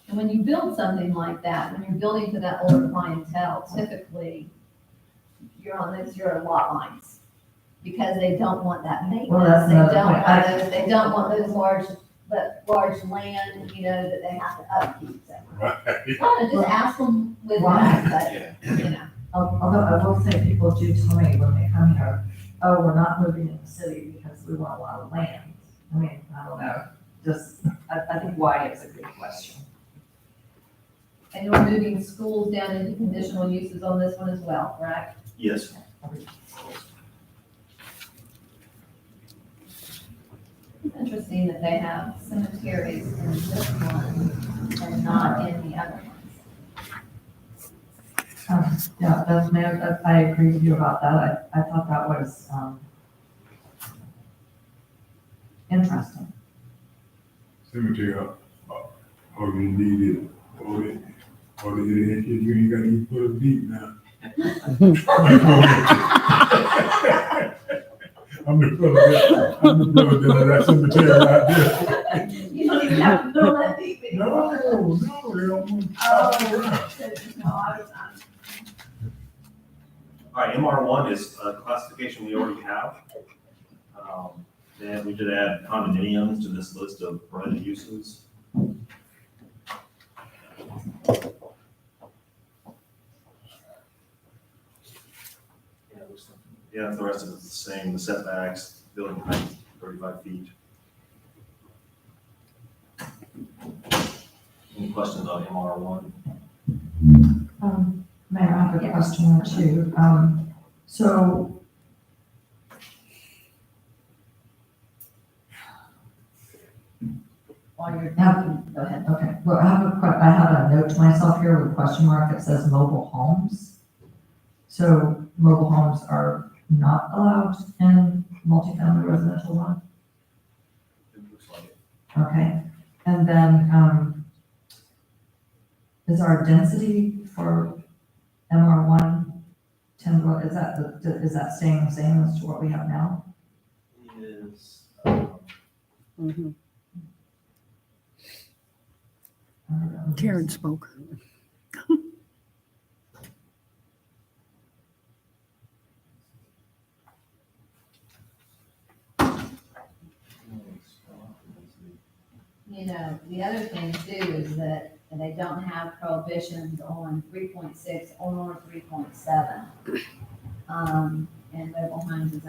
And when you build something like that, when you're building to that older clientele, typically, you're on those zero lot lines, because they don't want that maintenance, they don't want those large land, that they have to upkeep. So, Right. kind of just ask them with that, but, Although I will say, people do tell me when they come here, oh, we're not moving in the city because we want a lot of land. I mean, I don't know, I think why is a good question. And you're moving schools down into conditional uses on this one as well, correct? Yes. It's interesting that they have cemeteries in this one and not in the other ones. Yeah, I agree with you about that. I thought that was, interesting. Cemetery, all you need is, all the inches, you ain't gotta even put a beat now. I'm the president of that cemetery right there. You don't even have to build that deep anymore. No, they don't want to Oh, shop around. no, I was, All right, MR1 is a classification we already have. Then we did add condominiums to this list of permitted uses. Yeah, the rest of it's the same, the setbacks, building height, 35 feet. Any questions on MR1? Mayor, I have a question or two. So while you're thinking, go ahead. okay, well, I have a note to myself here with a question mark. It says mobile homes. So mobile homes are not allowed in multifamily residential one? It looks like it. Okay, and then, is our density for MR1 is that staying the same as to what we have now? Is, Mhm. I don't know. Karen spoke. The other thing too is that they don't have prohibitions on 3.6 or 3.7. And mobile homes is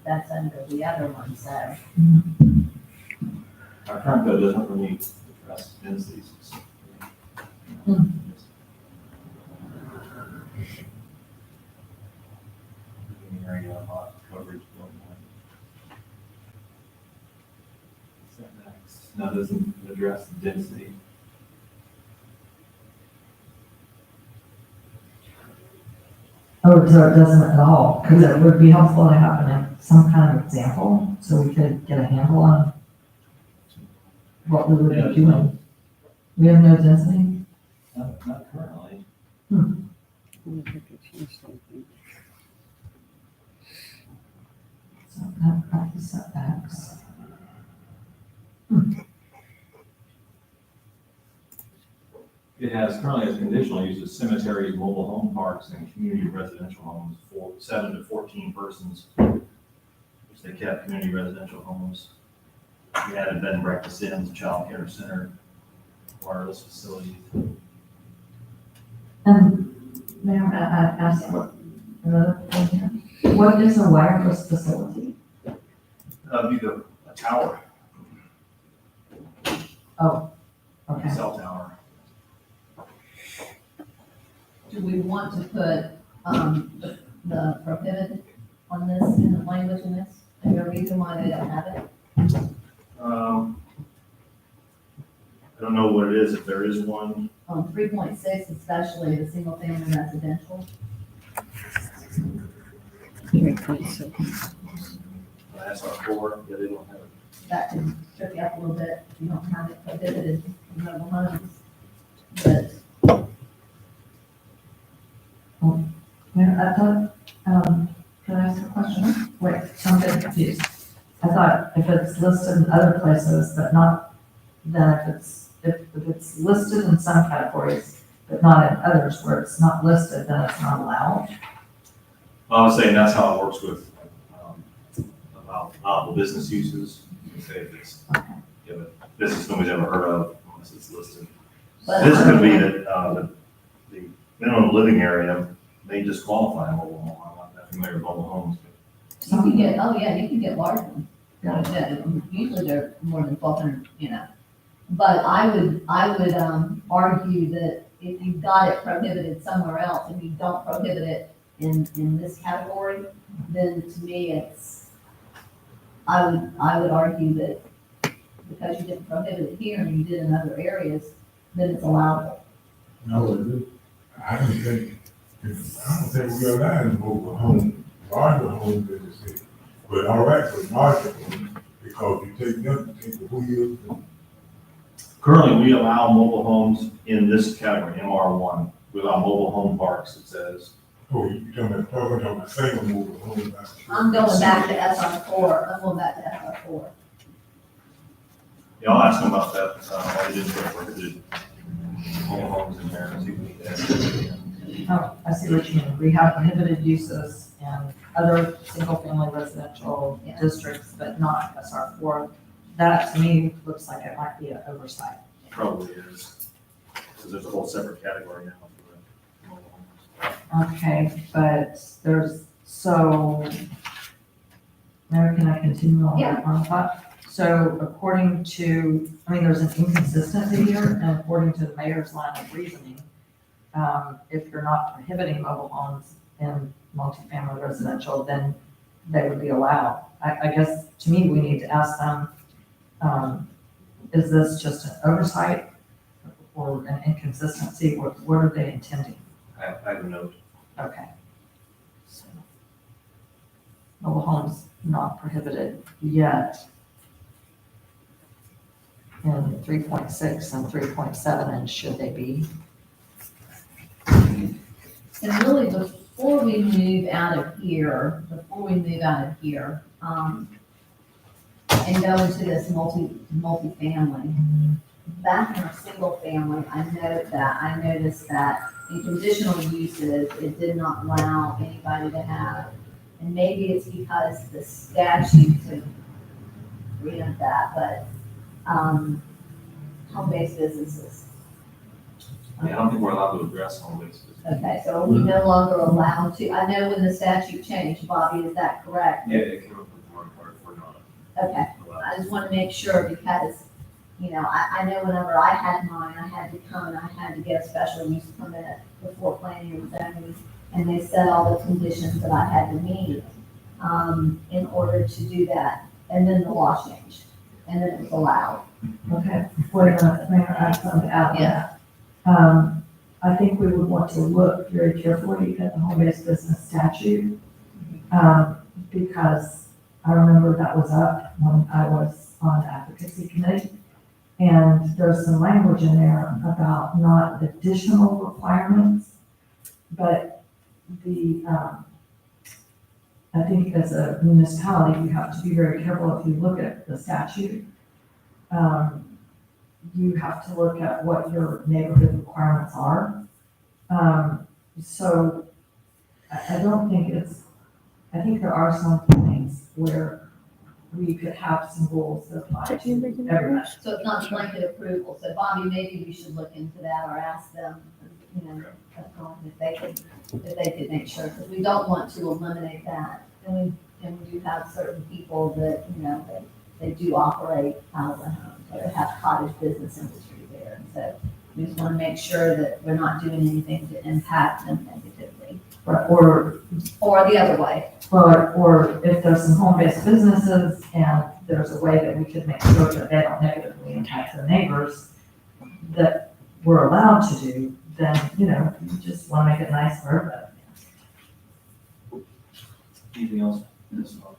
that's under the other one, so. our current code doesn't really address densities. Area lot coverage. Setbacks. Now, doesn't address density. Oh, so it doesn't at all, because it would be helpful to have some kind of example, so we could get a handle on. what we would be doing. We have no density, Not currently. so no property setbacks. It has currently as conditional uses cemeteries, mobile home parks, and community residential homes for 7 to 14 persons, which they kept community residential homes. We added bed and breakfast inns, child care center, wireless facilities. And may I ask another thing here? What is a wireless facility? That'd be a tower, Oh, okay. cell tower. Do we want to put, the prohibited on this, in the language in this? Is there a reason why they don't have it? I don't know what it is, if there is one. On 3.6, especially the single family residential, 3.6. SR4, yeah, they don't have it. that can trip you up a little bit, if you don't have it prohibited in mobile homes. But Yeah, I thought, can I ask a question? Wait, so I'm getting confused. I thought if it's listed in other places, but not, then if it's listed in some categories, but not in others where it's not listed, then it's not allowed? I was saying that's how it works with, about the business uses. You can say if it's, yeah, but business nobody's ever heard of unless it's listed. But This could be that, the minimum living area, they disqualify a mobile home. I'm not that familiar with mobile homes, but you can get, oh yeah, you can get large ones. Yeah, usually they're more than 1,200, you know. But I would argue that if you've got it prohibited somewhere else and you don't prohibit it in this category, then to me, I would argue that because you didn't prohibit it here and you did in other areas, then it's allowable. No, I don't think we allow in mobile home, larger homes in the city. But all right, for larger homes, because you take them, you take the wheels, and currently we allow mobile homes in this category, MR1. We allow mobile home parks, it says. oh, you talking about single mobile homes. I'm going back to SR4, I'm going back to SR4. Yeah, I'll ask them about that, why they didn't put prohibited mobile homes in there and see what they did. Oh, I see what you mean. We have prohibited uses in other single-family residential Yeah. districts, but not SR4. That to me looks like it might be an oversight. Probably is, because there's a whole separate category now for the mobile homes. Okay, but Mary, can I continue on Yeah. on that? So according to, there's an inconsistency here, and according to the mayor's line of reasoning, if you're not prohibiting mobile homes in multifamily residential, then they would be allowed. I guess, to me, we need to ask them, is this just an oversight or an inconsistency? What are they intending? I have a note. Okay. So, mobile homes not prohibited yet in 3.6 and 3.7, and should they be? And really, before we move out of here, and go into this multifamily, back in our single family, I noticed that in conditional uses, it did not allow anybody to have, and maybe it's because the statute to preempt that, but, home-based businesses. Yeah, I don't think we're allowed to address home bases. Okay, so are we no longer allowed to, I know when the statute changed, Bobby, is that correct? Yeah, it came up with the wrong part, we're not Okay, allowed. I just want to make sure because, I know whenever I had mine, I had to come and I had to get a special use permit before planning and zoning. And they set all the conditions that I had to meet, in order to do that. And then the law changed and then it was allowed. Okay, wait a minute, Mayor, I have something to add. Yeah. I think we would want to look very carefully at the home-based business statute, because I remember that was up when I was on the advocacy committee. And there's some language in there about not additional requirements, but I think as a municipality, you have to be very careful if you look at the statute. You have to look at what your neighborhood requirements are. So I don't think I think there are some things where we could have some rules that apply to everybody. So it's not blanket approval. So Bobby, maybe we should look into that or ask them, if they could make sure, because we don't want to eliminate that. And we do have certain people that, they do operate out of the home, so they have cottage business industry there. And so we just want to make sure that we're not doing anything to impact them negatively. Or Or the other way. or if there's some home-based businesses and there's a way that we could make sure that they don't negatively impact their neighbors that we're allowed to do, then, you just want to make it nice for everybody. Anything else? So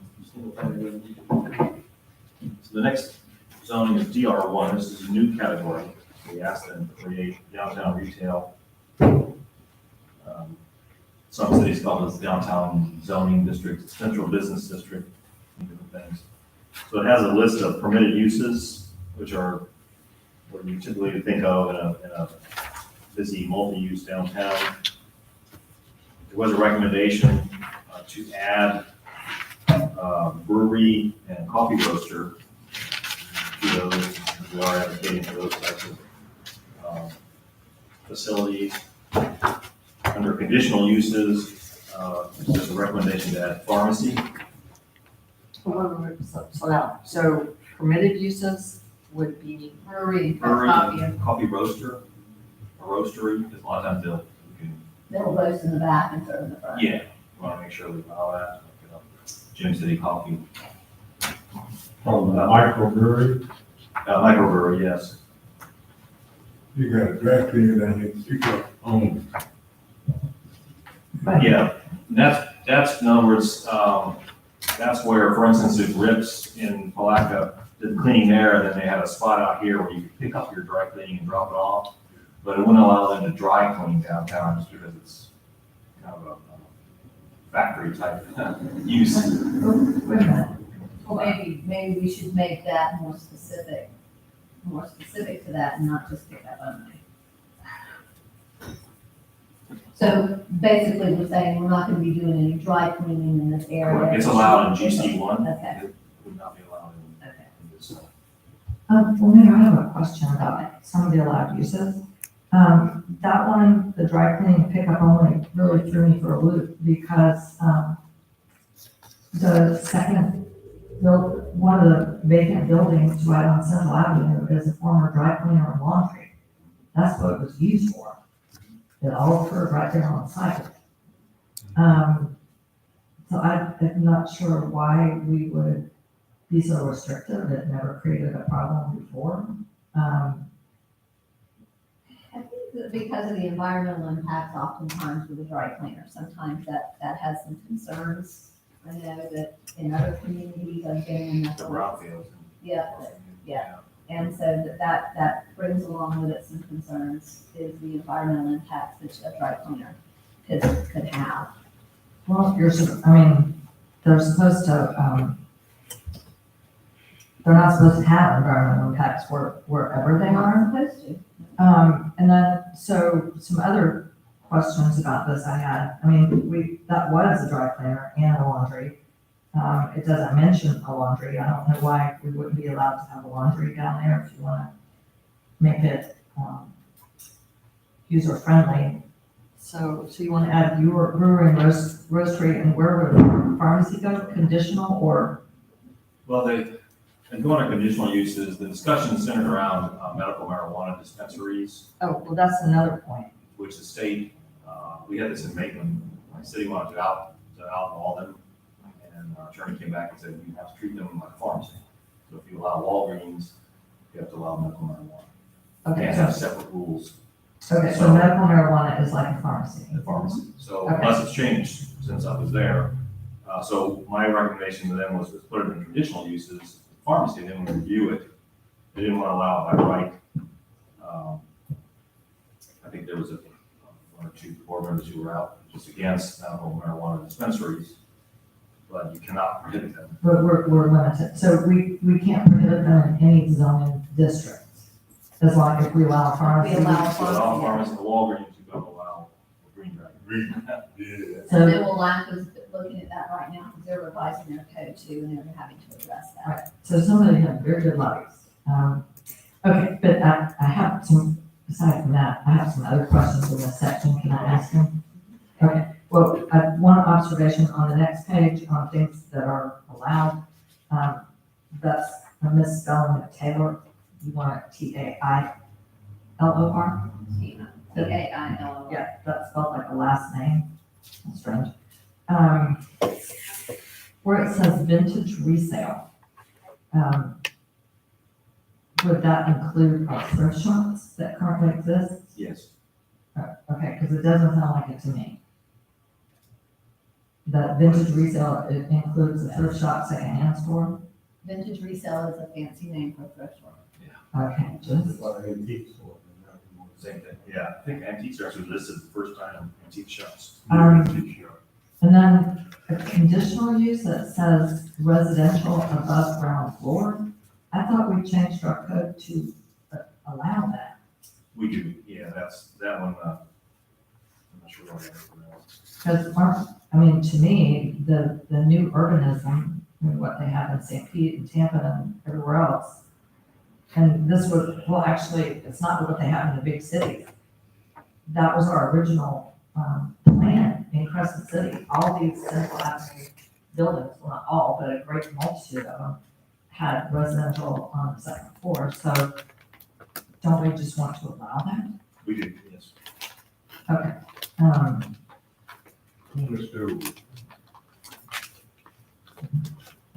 the next zoning is DR1. This is a new category. We asked them to create downtown retail. Some cities call this downtown zoning district, central business district, and different things. So it has a list of permitted uses, which are what you typically think of in a busy multi-use downtown. There was a recommendation to add brewery and coffee roaster to those. We are advocating for those types of facilities. Under conditional uses, there's a recommendation to add pharmacy. So permitted uses would be Brewery, Brewery coffee, and coffee roaster, a roastery, because a lot of times they'll roast in the back and serve in the front. we want to make sure we allow that. Gym City Coffee, From the microbrewery, microbrewery, yes. You got a dry cleaner down here, you got own. Yeah, that's in other words, that's where, for instance, if Rips in Palaca did cleaning there, and then they had a spot out here where you could pick up your dry cleaning and drop it off, but it wouldn't allow them to dry clean downtown just because it's kind of a factory type use. Wait a minute. Well, maybe we should make that more specific to that and not just pick up only. So basically, we're saying we're not gonna be doing any dry cleaning in this area. It's allowed in GC1. Okay. It would not be allowed in this. Well, Mayor, I have a question about some of the allowed uses. That one, the dry cleaning pickup only really threw me for a loop because, the second, one of the vacant buildings right on Central Avenue is a former dry cleaner and laundry. That's what it was used for. It all occurred right there on the site. So I'm not sure why we would be so restrictive. It never created a problem before. I think that because of the environmental impacts oftentimes with the dry cleaner, sometimes that has some concerns. I know that in other communities, I've been in The brownfields. Yeah. And so that brings along with it some concerns, is the environmental impacts that a dry cleaner could have. Well, they're supposed to, they're not supposed to have environmental impacts wherever they are. Supposed to. And then, so some other questions about this I had, that was a dry cleaner and a laundry. It doesn't mention a laundry. I don't know why we wouldn't be allowed to have a laundry down there if you want to make it, user friendly. So you want to add your brewery and roastery, and where would pharmacy go, conditional or? Well, and going to conditional uses, the discussion is centered around medical marijuana dispensaries, Oh, well, that's another point. which the state, we had this in Maitland, my city wanted to outlaw them. And our attorney came back and said, you have to treat them like a pharmacy. So if you allow Walgreens, you have to allow medical marijuana. Okay, And have separate rules so medical marijuana is like a pharmacy. in the pharmacy. So Okay. unless it's changed since I was there. So my recommendation to them was to put it in conditional uses, pharmacy, then we review it. They didn't want to allow it by right. I think there was one or two board members who were out just against medical marijuana dispensaries, but you cannot prohibit them. But we're limited, so we can't prohibit them in any zoning district. As long as we allow pharmacy. We allow So all pharmacies, the Walgreens, you don't allow Green Dragon. Read, yeah. And So, then LAC is looking at that right now, because they're revising their code too, and they're having to address that. right, so somebody had very good lobbies. Okay, but I have some, aside from that, I have some other questions in this section, can I ask them? Okay, well, one observation on the next page on things that are allowed, that's a misspelling of Taylor. You want it Taillor? Tailor. Yeah, that's spelled like a last name. That's strange. Where it says vintage resale, would that include our thrift shops that currently exist? Yes. Okay, because it doesn't sound like it to me. That vintage resale, it includes the thrift shop, secondhand store? Vintage resale is a fancy name for a thrift store. Okay, just, Like antique store. Same thing. Yeah, I think antiques are actually listed the first time antique shops. and then a conditional use that says residential above ground floor. I thought we changed our code to allow that. We do, yeah, that one, I'm not sure what Because, I mean, to me, the new urbanism, what they have in St. Pete and Tampa and everywhere else, and this was, well, actually, it's not what they have in the big cities. That was our original plan in Crescent City. All these Central Avenue buildings, well, not all, but a great multitude of them, had residential on the second floor. So don't we just want to allow that? We do, yes. Okay. Mr.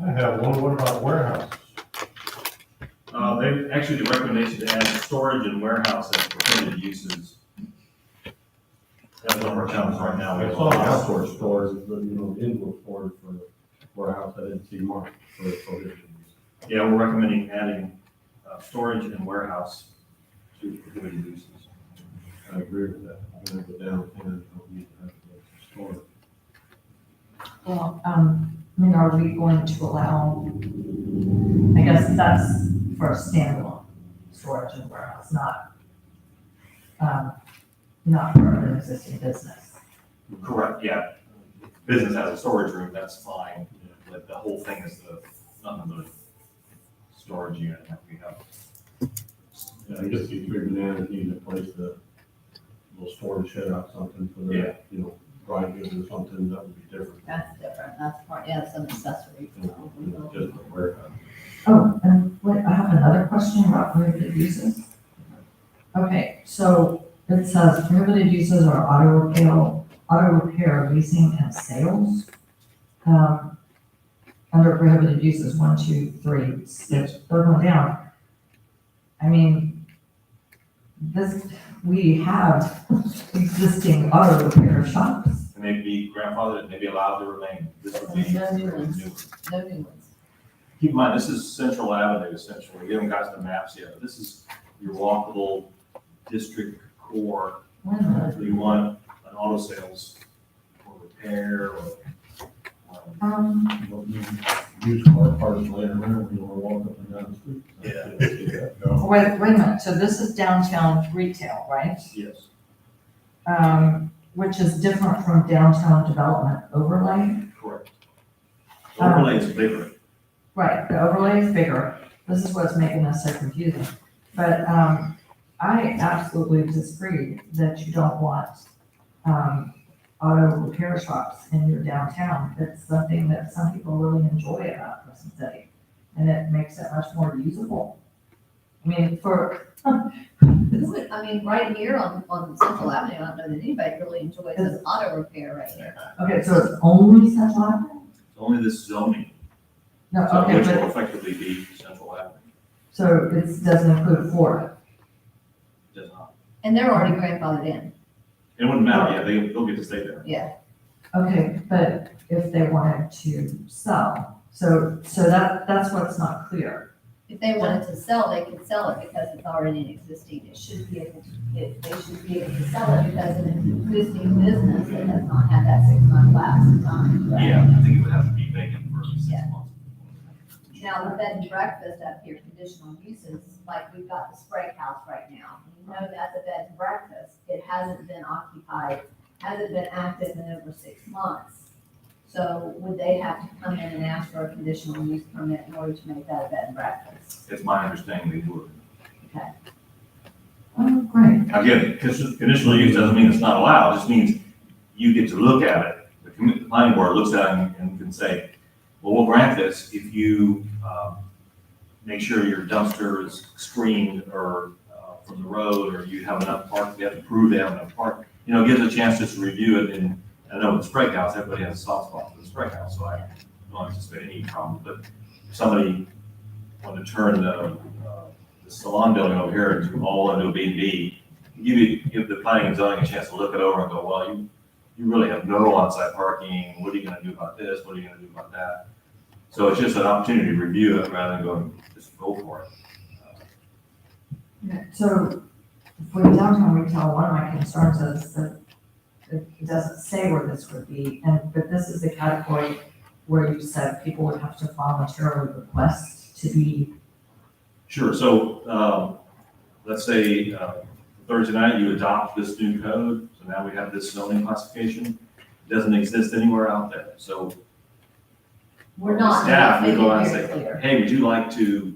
I have one, what about warehouses? They, actually, the recommendation to add storage and warehouse as permitted uses. That's one of our challenges right now. We I have a saw lot of outdoor stores, but, indoor stores for warehouse, I didn't see marked for prohibited use. Yeah, we're recommending adding storage and warehouse to prohibited uses. I agree with that. I'm gonna go downtown, don't need to have a store. Well, I mean, are we going to allow, I guess that's for a standalone storage and warehouse, not for an existing business. Correct, yeah. Business has a storage room, that's fine, but the whole thing is nothing but a storage unit that we have. Yeah, I guess you three bananas need to place the little storage shed out something for Yeah. the, dry goods or something, that would be different. That's different, that's part, yeah, some accessory. Just a warehouse. Oh, and wait, I have another question about prohibited uses. Okay, so it says prohibited uses are auto repair, leasing, and sales. Under prohibited uses, 1, 2, 3, the third one down. I mean, we have existing auto repair shops. And they'd be grandfathered, they'd be allowed to remain. This would be No new new. ones. No new ones. Keep in mind, this is Central Avenue essentially. We haven't got the maps yet, but this is your walkable district core. Wait a minute. So you want an auto sales or repair or, Um, You don't need used car parts laying around when you want to walk up and down the street. Yeah. No, wait a minute, so this is downtown retail, right? yes. Which is different from downtown development overlay. Correct. Overlay is bigger. Right, the overlay is bigger. This is what's making us so confusing. But, I absolutely disagree that you don't want, auto repair shops in your downtown. It's something that some people really enjoy about Crescent City, and it makes it much more usable. I mean, I mean, right here on Central Avenue, I don't know that anybody really enjoys this auto repair right here. okay, so it's only Central Avenue? Only this zoning, No, so okay, which but, will effectively be Central Avenue. so it doesn't include Florida. Does not. And they're already grandfathered in, It wouldn't matter, yeah, they'll get to stay there. yeah. Okay, but if they wanted to sell, so that's what's not clear. If they wanted to sell, they could sell it because it's already an existing, it should be able to, they should be able to sell it because of an existing business that has not had that 6-month lapse time. correct? Yeah, I think it would have to be vacant for 6 Yeah. months. Now, the bed and breakfast up here, conditional uses, like we've got the Sprague House right now. You know that's a bed and breakfast. It hasn't been occupied, hasn't been active in over 6 months. So would they have to come in and ask for a conditional use permit in order to make that a bed and breakfast? It's my understanding they would. Oh, great. Again, because conditional use doesn't mean it's not allowed, it just means you get to look at it. The planning board looks at it and can say, well, we'll grant this if you make sure your dumpster is screened or from the road, or you have enough park, you have to prove they have enough park. You know, it gives a chance just to review it, and I know with the Sprague House, everybody has a soft spot for the Sprague House, so I don't anticipate any problem, but if somebody wanted to turn the salon building over here all into a B&B, give the planning and zoning a chance to look it over and go, well, you really have no on-site parking, what are you gonna do about this, what are you gonna do about that? So it's just an opportunity to review it rather than going, just go for it. So for the downtown retail, one of my concerns is that it doesn't say where this would be, but this is the category where you said people would have to voluntarily request to be. Sure, so, let's say, Thursday night, you adopt this new code, so now we have this zoning classification. It doesn't exist anywhere out there, so We're not. staff, we making go out and it very say, clear. hey, would you like to,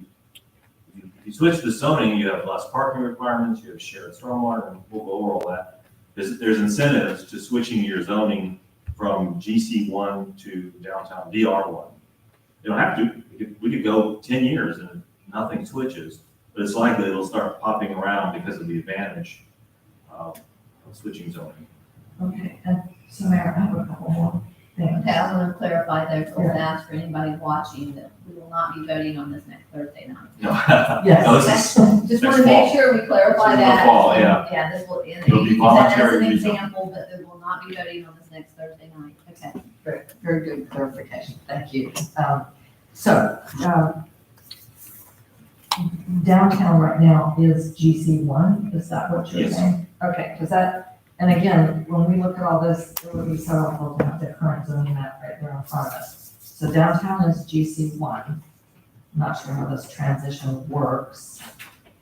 if you switch to zoning, you have less parking requirements, you have shared stormwater, and we'll go over all that. There's incentives to switching your zoning from GC1 to downtown DR1. You don't have to, we could go 10 years and nothing switches, but it's likely it'll start popping around because of the advantage of switching zoning. Okay, and so Mayor, I have a couple more things. Okay, I want to clarify there for staff, for anybody watching, that we will not be voting on this next Thursday night. No, Yes. no, this is, Just next want to make fall. sure we clarify This is in the that. fall, yeah. Yeah, this will, and It'll be you can use that as voluntary an rezone. example, but we will not be voting on this next Thursday night. Okay. Very, very good clarification, thank you. So, downtown right now is GC1, is that what you're Yes. saying? Okay, because that, and again, when we look at all this, it would be so helpful to have the current zoning map right there in front of us. So downtown is GC1. I'm not sure how this transition works.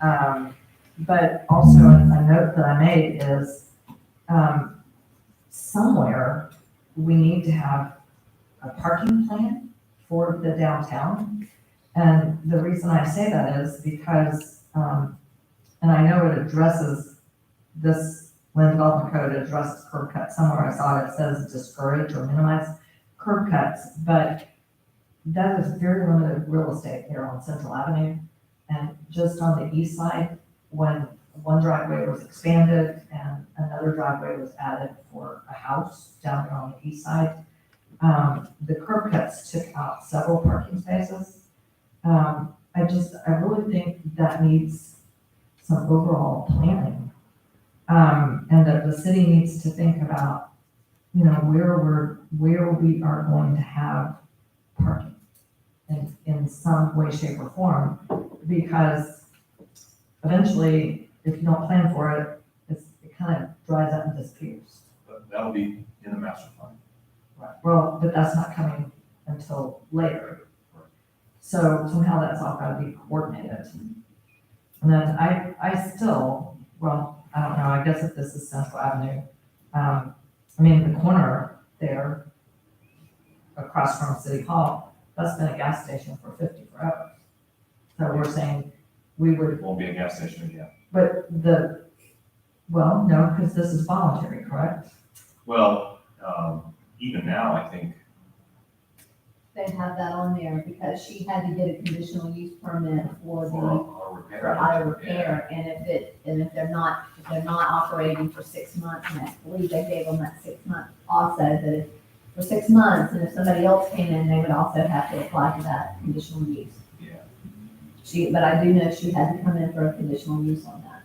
But also a note that I made is, somewhere we need to have a parking plan for the downtown. And the reason I say that is because, and I know it addresses, this land development code addresses curb cuts. Somewhere I saw it says discourage or minimize curb cuts, but that is very limited real estate there on Central Avenue. And just on the east side, when one driveway was expanded and another driveway was added for a house down there on the east side, the curb cuts took out several parking spaces. I really think that needs some overall planning. And that the city needs to think about, you know, where we are going to have parking in some way, shape, or form, because eventually, if you don't plan for it, it kind of dries up and disappears. But that'll be in the master plan. Right. Well, but that's not coming until later. So somehow that's all got to be coordinated. And then I still, well, I don't know, I guess if this is Central Avenue, I mean, the corner there, across from City Hall, that's been a gas station for 50 forever. So we're saying we would, It won't be a gas station again. but well, no, because this is voluntary, correct? Well, even now, I think, They have that on there because she had to get a conditional use permit for for the, our repair. for auto repair. And if they're not operating for 6 months, and I believe they gave them that 6 month also, that if, for 6 months, and if somebody else came in, they would also have to apply for that conditional use. Yeah. But I do know she had to come in for a conditional use on that.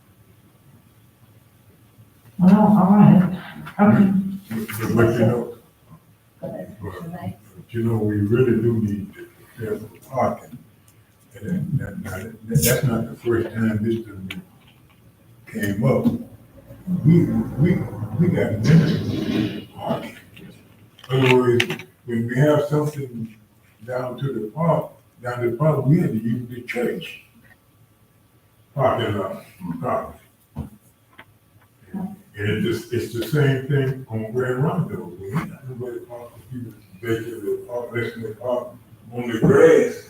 Well, all right, okay. But you know, Okay. but you know, we really do need to prepare for parking. That's not the first time this done came up. We got many. In other words, when we have something down to the park, we had to use the church parking lot. And it's the same thing on Grand Rondo. We ain't got nobody park, people basically park, let's park on the grass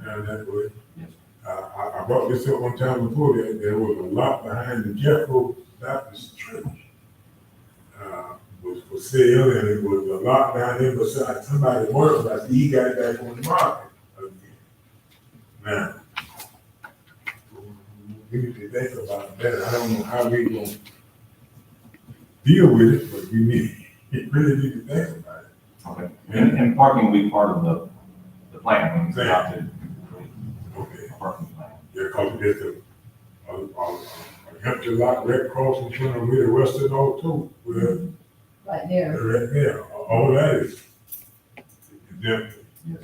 down that way. Yes. I brought this up one time before, that there was a lot behind the Jeffro Baptist Church. Was for sale, and it was a lot down there beside somebody worked, but he got it back on the market again. Now, we need to think about that. I don't know how we gonna deal with it, but we really need to think about it. Okay. And parking will be part of the plan when it's adopted. Okay. Parking plan. Yeah, cause there's a empty lot right across in front of where the Western Auto, where, Right there. right there, all that is empty. Yes.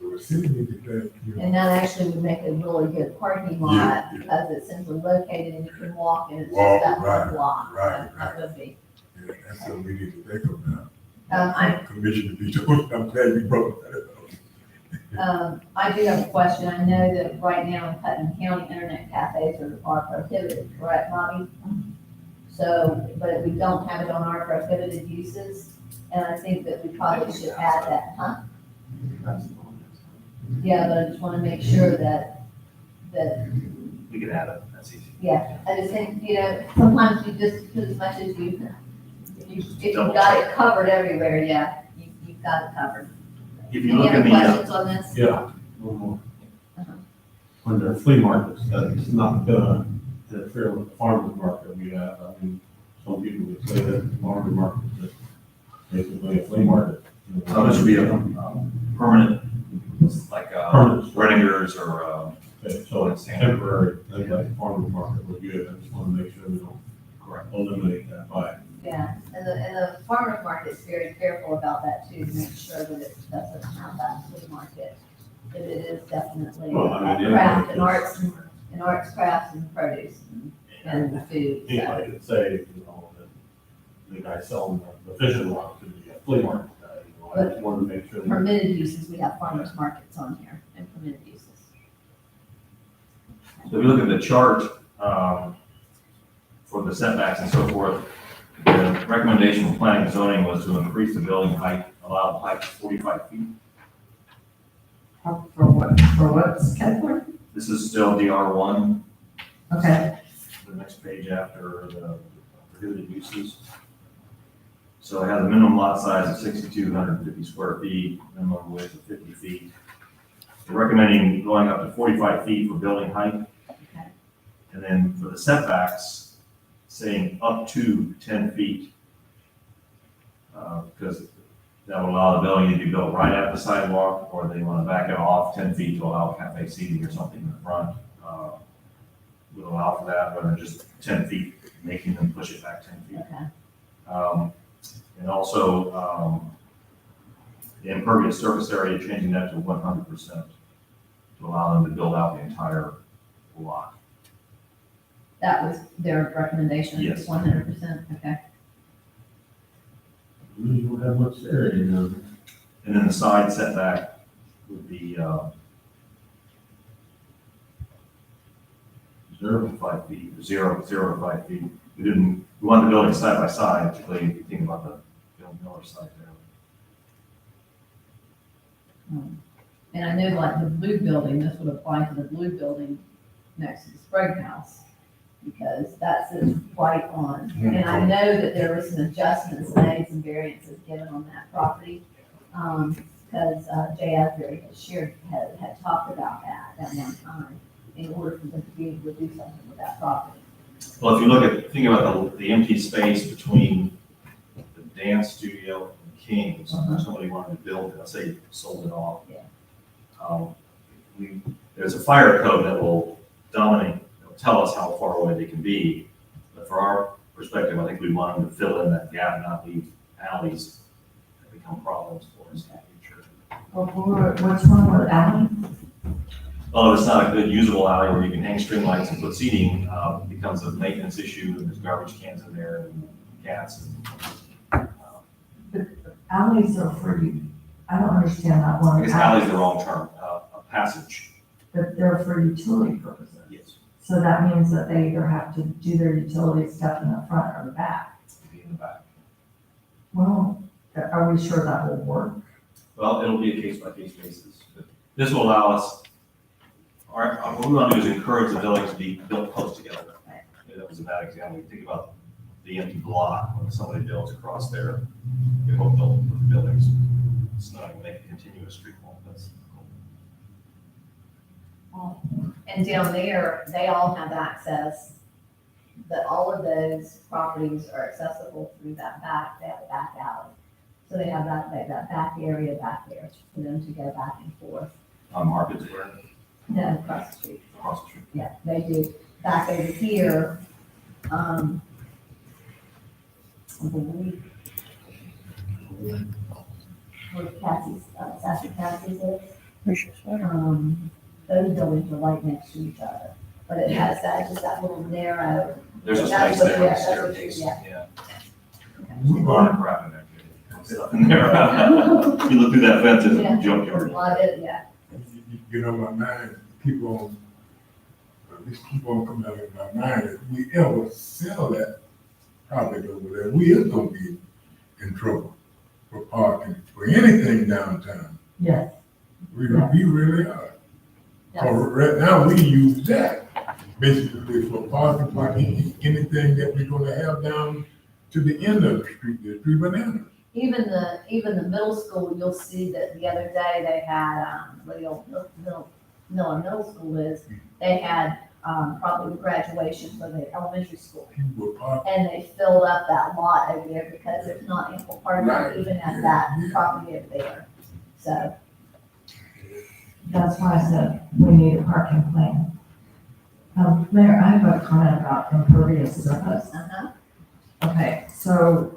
So the city needs to think, you know. And that actually would make a really good parking lot Yeah. because it's centrally located and you can walk and it's Walk, just that right, one block. right, That would be. Yeah, that's something we need to think about. I Commissioner Vito, I'm glad you brought that up. I do have a question. I know that right now in Putnam County, internet cafes are prohibited, correct, Bobby? So, but we don't have it on our prohibited uses, and I think that we probably should add that, huh? Yeah, but I just want to make sure that, We can add it, that's easy. yeah, I just think, sometimes you just put as much as if you've got it covered everywhere, yeah, you've got it covered. If you Any look other in the, questions on this? Yeah. One more. Uh-huh. When the flea markets, that's not the fair farmer's market we have. I mean, some people would say that the farmer's market is basically a flea market. so this would be a permanent, like, Permanent. Renninger's or, Okay, so it's temporary, things like farmer's market would good. I just want to make sure we don't correct. eliminate that by. Yeah, and the farmer's market's very careful about that too, to make sure that it doesn't have that flea market. That it is definitely Well, I mean, craft and yeah, arts, crafts and produce and food. So, Anybody could say, that the guy selling the fishing rod could be a flea market guy, I just wanted to make sure. that- permitted uses, we have farmer's markets on here and permitted uses. So if you look at the chart, for the setbacks and so forth, the recommendation from planning and zoning was to increase the building height, allowed height to 45 feet. For what's category? This is still DR1, Okay, the next page after the prohibited uses. So it has a minimum lot size of 6,250 square feet, minimum width of 50 feet. They're recommending going up to 45 feet for building height. Okay. And then for the setbacks, saying up to 10 feet. Because that will allow the building to be built right at the sidewalk, or they want to back it off 10 feet to allow cafe seating or something in the front. Would allow for that, rather than just 10 feet, making them push it back 10 feet. Okay, And also, the impervious surface area, changing that to 100% to allow them to build out the entire block. that was their recommendation, Yes. 100%, okay. We don't have much area, you know. And then the side setback would be 0 to 5 feet, 0 to 5 feet. We wanted the building side by side, particularly if you think about the Bill Miller side there. And I know like the blue building, this would apply to the blue building next to the Sprague House, because that's right on. And I know that there were some adjustments made, some variances given on that property. Because Jay Asbury had talked about that at one time, in order for them to be able to do something with that property. Well, if you think about the empty space between the dance studio and King's, somebody wanted to build it, let's say sold it off. Yeah. There's a fire code that will dominate, tell us how far away they can be. But for our perspective, I think we want them to fill in that gap, not leave alleys that become problems for us in the future. well, what's wrong with Alan? Although it's not a good usable alley where you can hang string lights and put seating, it becomes a maintenance issue, and there's garbage cans in there and cats and, Alleys are for you, I don't understand that I one. guess alley's the wrong term, a passage, But they're for utility purposes. yes, So that means that they either have to do their utility stuff in the front or the back. to be in the back. Well, are we sure that will work? Well, it'll be a case-by-case basis, but this will allow us, what we want to do is encourage the buildings to be built close together. Yeah, that was a bad example. You think about the empty lot, when somebody builds across there, you hope they'll put the buildings, it's not gonna make a continuous street wall, that's. And down there, they all have access, but all of those properties are accessible through that back, they have a back alley. So they have that back area back there for them to go back and forth, On Market Square, then across the street. across the street. Yeah, they do. Back over here, I believe. Where Cassie's, Sassy Cassie's is. Where's your sweater? Those buildings are right next to each other, but it has that, just that little narrow. There's a That's space what- there, yeah, a that's what- staircase, yeah. yeah. We A lot of crap in there. Stuff in there. You look through that fence, it's Yeah. a junkyard. A lot of it, yeah. You know, my mind keep on, at least keep on coming out in my mind, if we ever sell that property over there, we is gonna be in trouble for parking, for anything downtown. Yes. We really are. For right now, we use that basically for parking, for anything that we're gonna have down to the end of the street, the Three Bananas. Even the middle school, you'll see that the other day they had, where the old Miller Middle School is, they had, probably graduation for the elementary school. People were parking. And they filled up that lot over there because there's not ample Right. parking even at that property over there. So, That's why I said we need a parking plan. Mayor, I have a comment about impervious surface. Okay, so,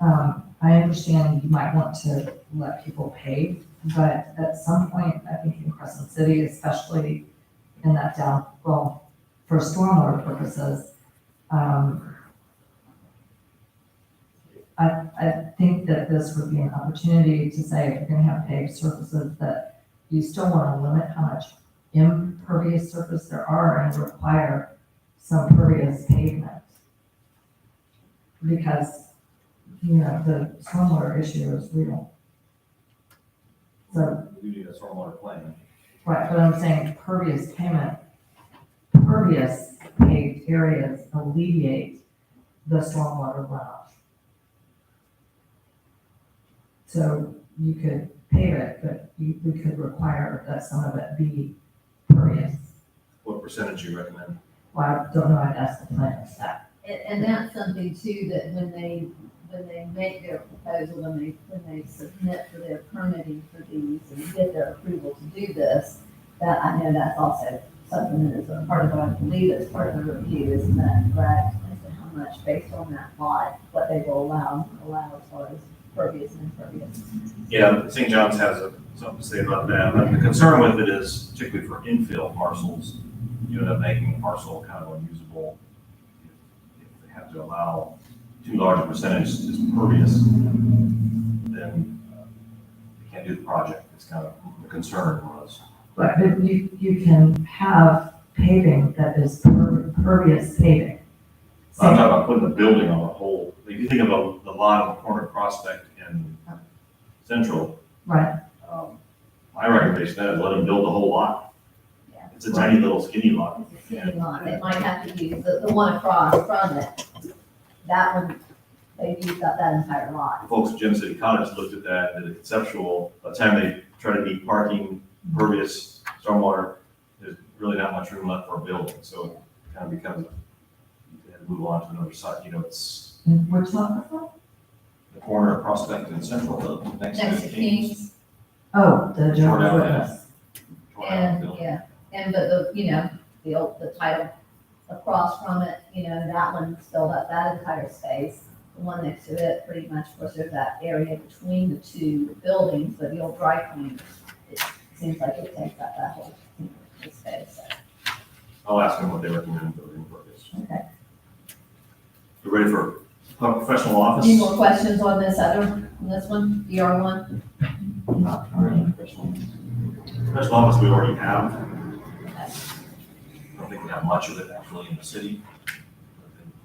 I understand you might want to let people pave, but at some point, I think in Crescent City, especially in that down, well, for stormwater purposes, I think that this would be an opportunity to say, if you're gonna have paved surfaces, that you still wanna limit how much impervious surface there are and require some pervious pavement. Because, you know, the stormwater issue is real. So, We do need a stormwater plan. right, but I'm saying pervious pavement, pervious paved areas alleviate the stormwater runoff. So you could pave it, but we could require that some of it be pervious. What percentage you recommend? Well, I don't know, I'd ask the planning staff. and that's something too, that when they make their proposal, when they submit for their permitting for these and get their approval to do this, that I know that's also something that is a part of, I believe it's part of the review, isn't that correct? As to how much based on that lot, what they will allow as far as pervious and impervious. Yeah, St. John's has something to say about that. But the concern with it is particularly for infill parcels, you end up making the parcel kind of unusable. If they have to allow too large a percentage is pervious, then you can't do the project. It's kind of the concern was. But you can have paving that is pervious paving. I'm talking about putting the building on the whole. If you think about the lot on the corner of Prospect and Central, Right, my recommendation is let them build the whole lot. Yeah. It's a tiny little skinny lot. It's a skinny lot, they might have to use the one across from it. That one, they used up that entire lot. The folks at Gem City Cottage looked at that and did a conceptual, by the time they try to meet parking, pervious, stormwater, there's really not much room left for a building, so it kind of becomes, you have to move on to another site, you know, it's and which lot was the corner of Prospect and Central, next Next to to King's. Kings, that? Oh, the Tore Jehovah's down, Witness. and, yeah, and the title across from it, that one filled up that entire space. The one next to it, pretty much, of course, there's that area between the two buildings, but the old dry cleaners, it's seems like it takes up that whole, space. I'll ask them what they recommend for room purpose. Okay. You ready for professional office? Any more questions on this on this one, DR one? Not for me. Professional office we already have. I don't think we have much of it actually in the city.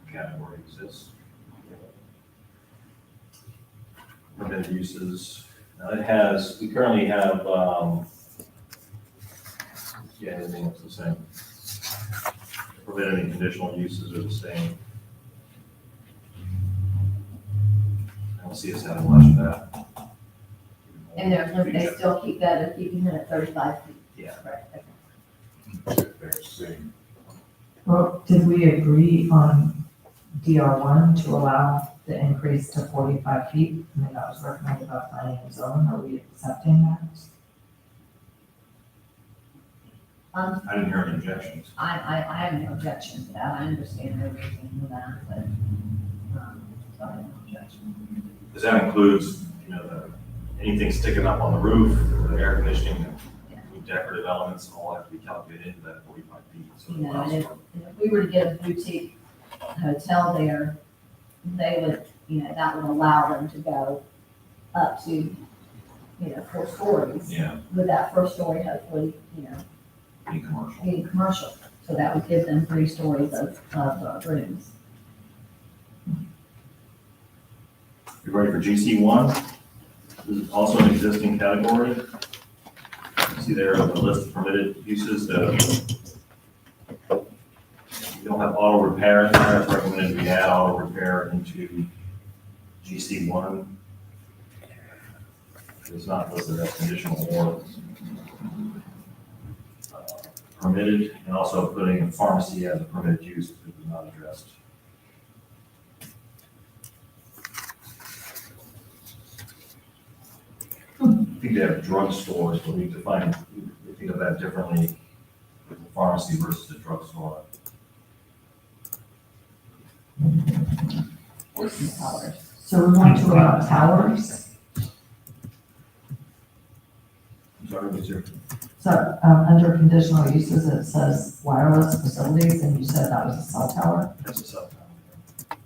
The category exists. Permitted uses. Now it has, we currently have, yeah, everything looks the same. Permitted and conditional uses are the same. I don't see us having much of that. And they still keep that, they're keeping it at 35 feet. Yeah. Right, okay. Setbacks same. Well, did we agree on DR1 to allow the increase to 45 feet? I mean, that was recommended by planning and zoning. Are we accepting that? I didn't hear any objections. I have no objection to that, I understand everything with that, but, so I have no objection. Because that includes, you know, anything sticking up on the roof, the air conditioning, any decorative elements, all have to be calculated into that 45 feet. So it You know, allows and for- if we were to get a boutique hotel there, they would, that would allow them to go up to, 4 stories. Yeah, With that first story, hopefully, any commercial. being commercial. So that would give them 3 stories of rooms. You ready for GC1? This is also an existing category. You see there on the list of permitted uses, you don't have auto repair in there. It's recommended we add auto repair into GC1. It's not listed as conditional or permitted, and also putting a pharmacy as a permitted use if it was not addressed. I think they have drugstores, but we think of that differently, with the pharmacy versus the drugstore. Horse towers. So we want to allow towers. I'm sorry, what's your? So, under conditional uses, it says wireless facilities, and you said that was a cell tower. That's a cell tower.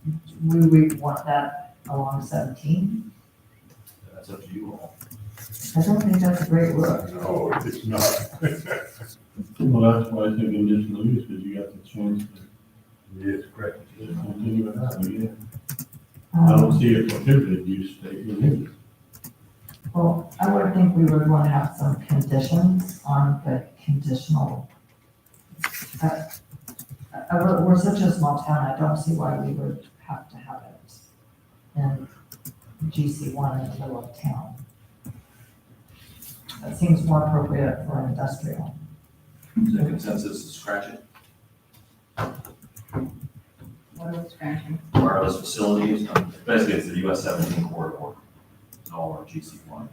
Would we want that along 17? That's up to you all. I don't think that's a great look. No, it's not. Well, that's why I think conditional use, because you got the chance to Yes, correct. just continue with that, yeah. I don't see a prohibited use statement. Well, I would think we would want to have some conditions on the conditional. We're such a small town, I don't see why we would have to have it in GC1 in the middle of town. That seems more appropriate for industrial. Is there consensus to scratch it? What are we scratching? Wireless facilities, basically it's the US 17 corridor. It's all our GC1.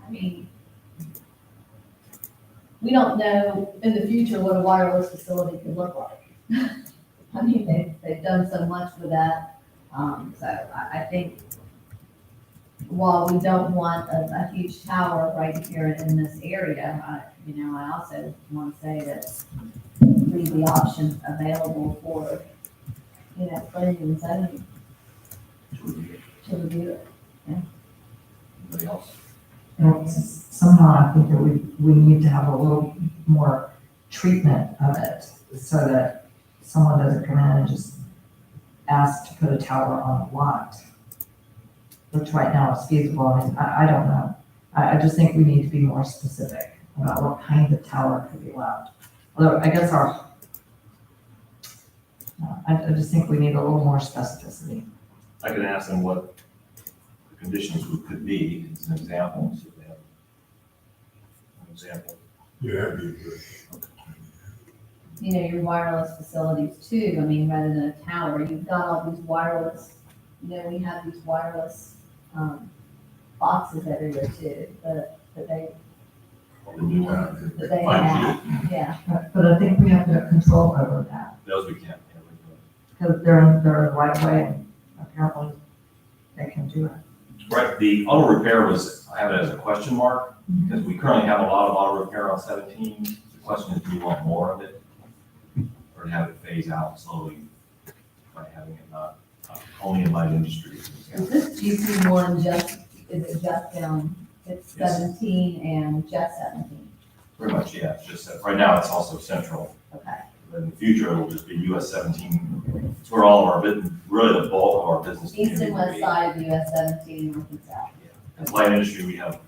I mean, we don't know in the future what a wireless facility could look like. I mean, they've done so much with that. So I think while we don't want a huge tower right here in this area, I also want to say that leave the option available for, planning and zoning To review. to review it. Anybody else? Somehow I think that we need to have a little more treatment of it so that someone doesn't come in and just ask to put a tower on a lot, which right now is feasible. I mean, I don't know. I just think we need to be more specific about what kind of tower could be allowed. Although I guess I just think we need a little more specificity. I can ask them what the conditions could be as an example, so they have an example. Yeah, that'd be good. Your wireless facilities too, I mean, rather than a tower, you've got all these wireless, we have these wireless, boxes everywhere too, that they The new one, that they 5G. have, yeah. But I think we have to have control over that Those we can't. because they're in the right way and apparently they can do it. Right, the auto repair was, I have it as a question mark, because we currently have a lot of auto repair on 17. The question is, do you want more of it? Or to have it phase out slowly by having it not only in light industry? Is this GC one just, is it just down, it's Yes. 17 and just 17? Pretty much, yeah, it's just that, right now it's also central. Okay. In the future, it'll just be US 17. It's where all of our business, really the bulk of our business. East community and will west be. side of US 17, north and south. In light industry, we have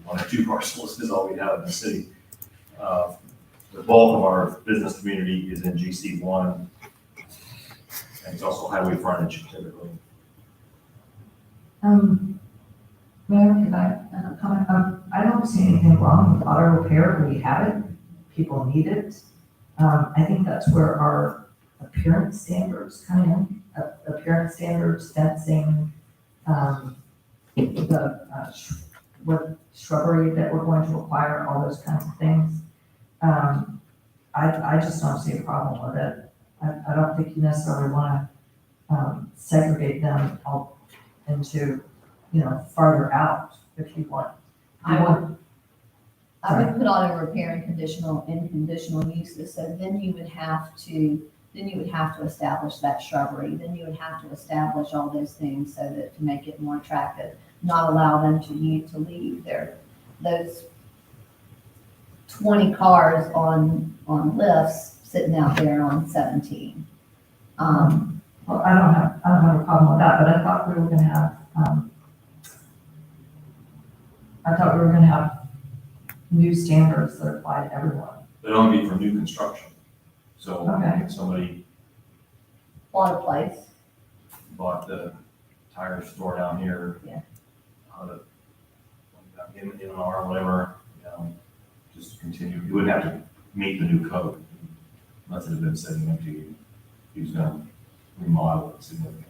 1 or 2 parcels is all we have in the city. The bulk of our business community is in GC1. And it's also highway frontage typically. Mayor, can I comment? I don't see anything wrong with auto repair. We have it. People need it. I think that's where our appearance standards come in. Appearance standards, fencing, what shrubbery that we're going to require, all those kinds of things. I just don't see a problem with it. I don't think you necessarily want to segregate them all into, farther out if you want. I would put auto repair in conditional uses, so then you would have to establish that shrubbery, then you would have to establish all those things so that, to make it more attractive, not allow them to leave those 20 cars on lifts sitting out there on 17. Well, I don't have a problem with that, but I thought we were gonna have new standards that apply to everyone. They'd only be for new construction. So Okay. if somebody Bought a place, bought the tire store down here. Yeah. In an R, whatever, just continue, you wouldn't have to meet the new code. Unless it had been sitting empty, he's gonna remodel it significantly.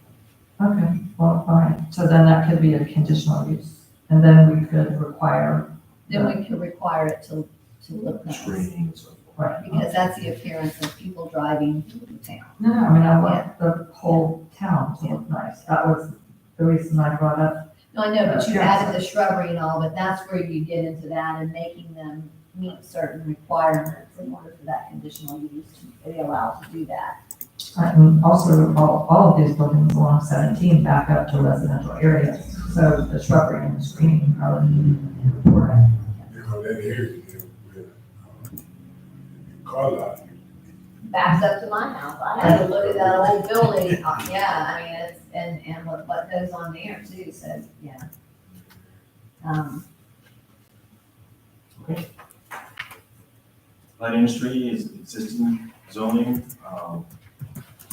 Okay, well, all right, so then that could be a conditional use, and then we could require. then we could require it to look nice. Screening and so forth. Right. Because that's the appearance of people driving through town. No, I mean, I want the whole town to look nice. That was the reason I brought up. No, I know, but you Yeah. added the shrubbery and all, but that's where you get into that and making them meet certain requirements in order for that conditional use to be allowed to do that. And also, all of these buildings along 17 back up to residential areas, so the shrubbery and the screening are important. That area there where, car lot. Backs up to my house. I had to look at that old building. Yeah, I mean, it's, and what goes on there too, so, yeah. Okay. Light industry is existing zoning.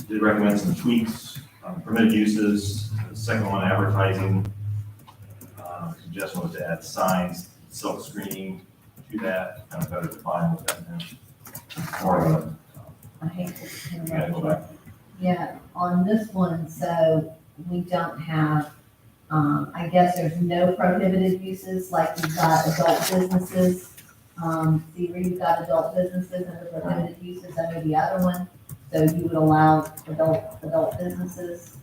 Did recommend some tweaks, permitted uses. The second one, advertising. Suggestion was to add signs, silk screening to that, kind of better define what that meant. Or, I hate to you gotta go interrupt back. you. Yeah, on this one, so we don't have, I guess there's no prohibited uses, like you've got adult businesses. See where you've got adult businesses and the prohibited uses under the other one, so you would allow adult businesses.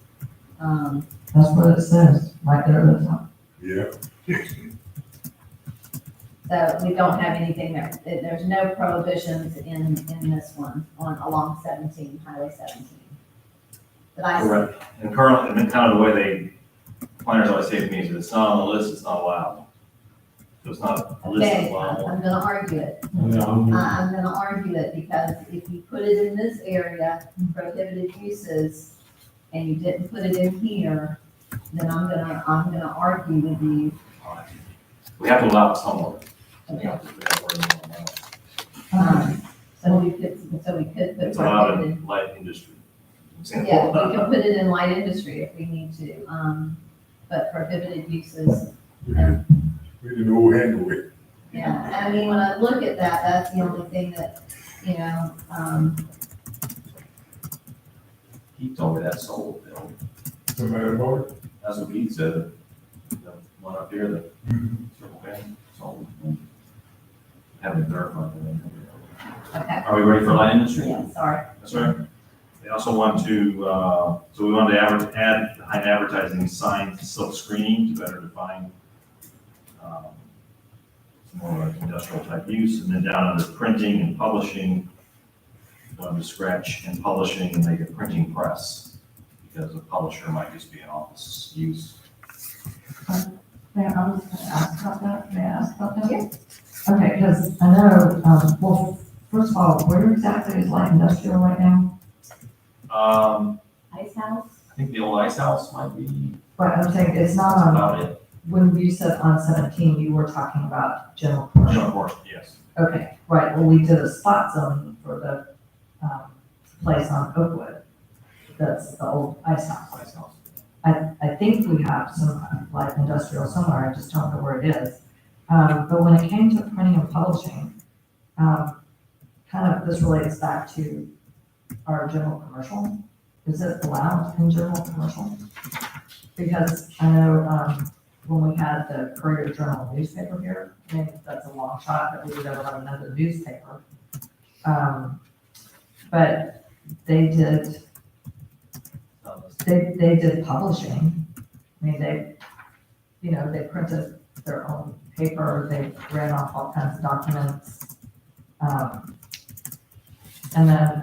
That's what it says, right there at the top. Yeah. So we don't have anything there, there's no prohibitions in this one, along 17, Highway 17. But I, Correct. And currently, and then kind of the way planners always say to me is if it's not on the list, it's not allowed. So it's not a list okay, of allowable. I'm gonna argue it. Yeah, I'm gonna argue it, because if you put it in this area, prohibited uses, and you didn't put it in here, then I'm gonna argue with you. We have to allow it somewhere. We Okay. have to figure out where we want to allow it. So we could put It's allowed prohibited. in light industry. Yeah, we can put it in light industry if we need to, but prohibited uses, We didn't know handle it. yeah, I mean, when I look at that, that's the only thing that, He told me that sold, Bill. Somebody bought it? That's what he said. The one up here, the triple family sold. Haven't verified that. okay, Are we ready for light industry? yeah, sorry. That's right. They also want to, so we wanted to add behind advertising signs, self-screening to better define some more like industrial type use. And then down under printing and publishing, we wanted to scratch and publishing and make it printing press, because a publisher might just be an office use. May I was gonna ask about that? May I ask about that? Yeah. Okay, because I know, well, first of all, where exactly is light industrial right now? Ice House? I think the old ice house might be Right, I'm saying it's not on, about it. when you said on 17, you were talking about general commercial. Of course, yes. Okay, right, well, we did a spot zone for the, place on Oakwood. That's the old ice house. Ice house. I think we have some light industrial somewhere, I just don't know where it is. But when it came to printing and publishing, kind of, this relates back to our general commercial. Is it allowed in general commercial? Because I know, when we had the Courier Journal newspaper here, I mean, that's a long shot that we would ever have another newspaper. But they did publishing. I mean, they printed their own paper, they ran off all kinds of documents. And then,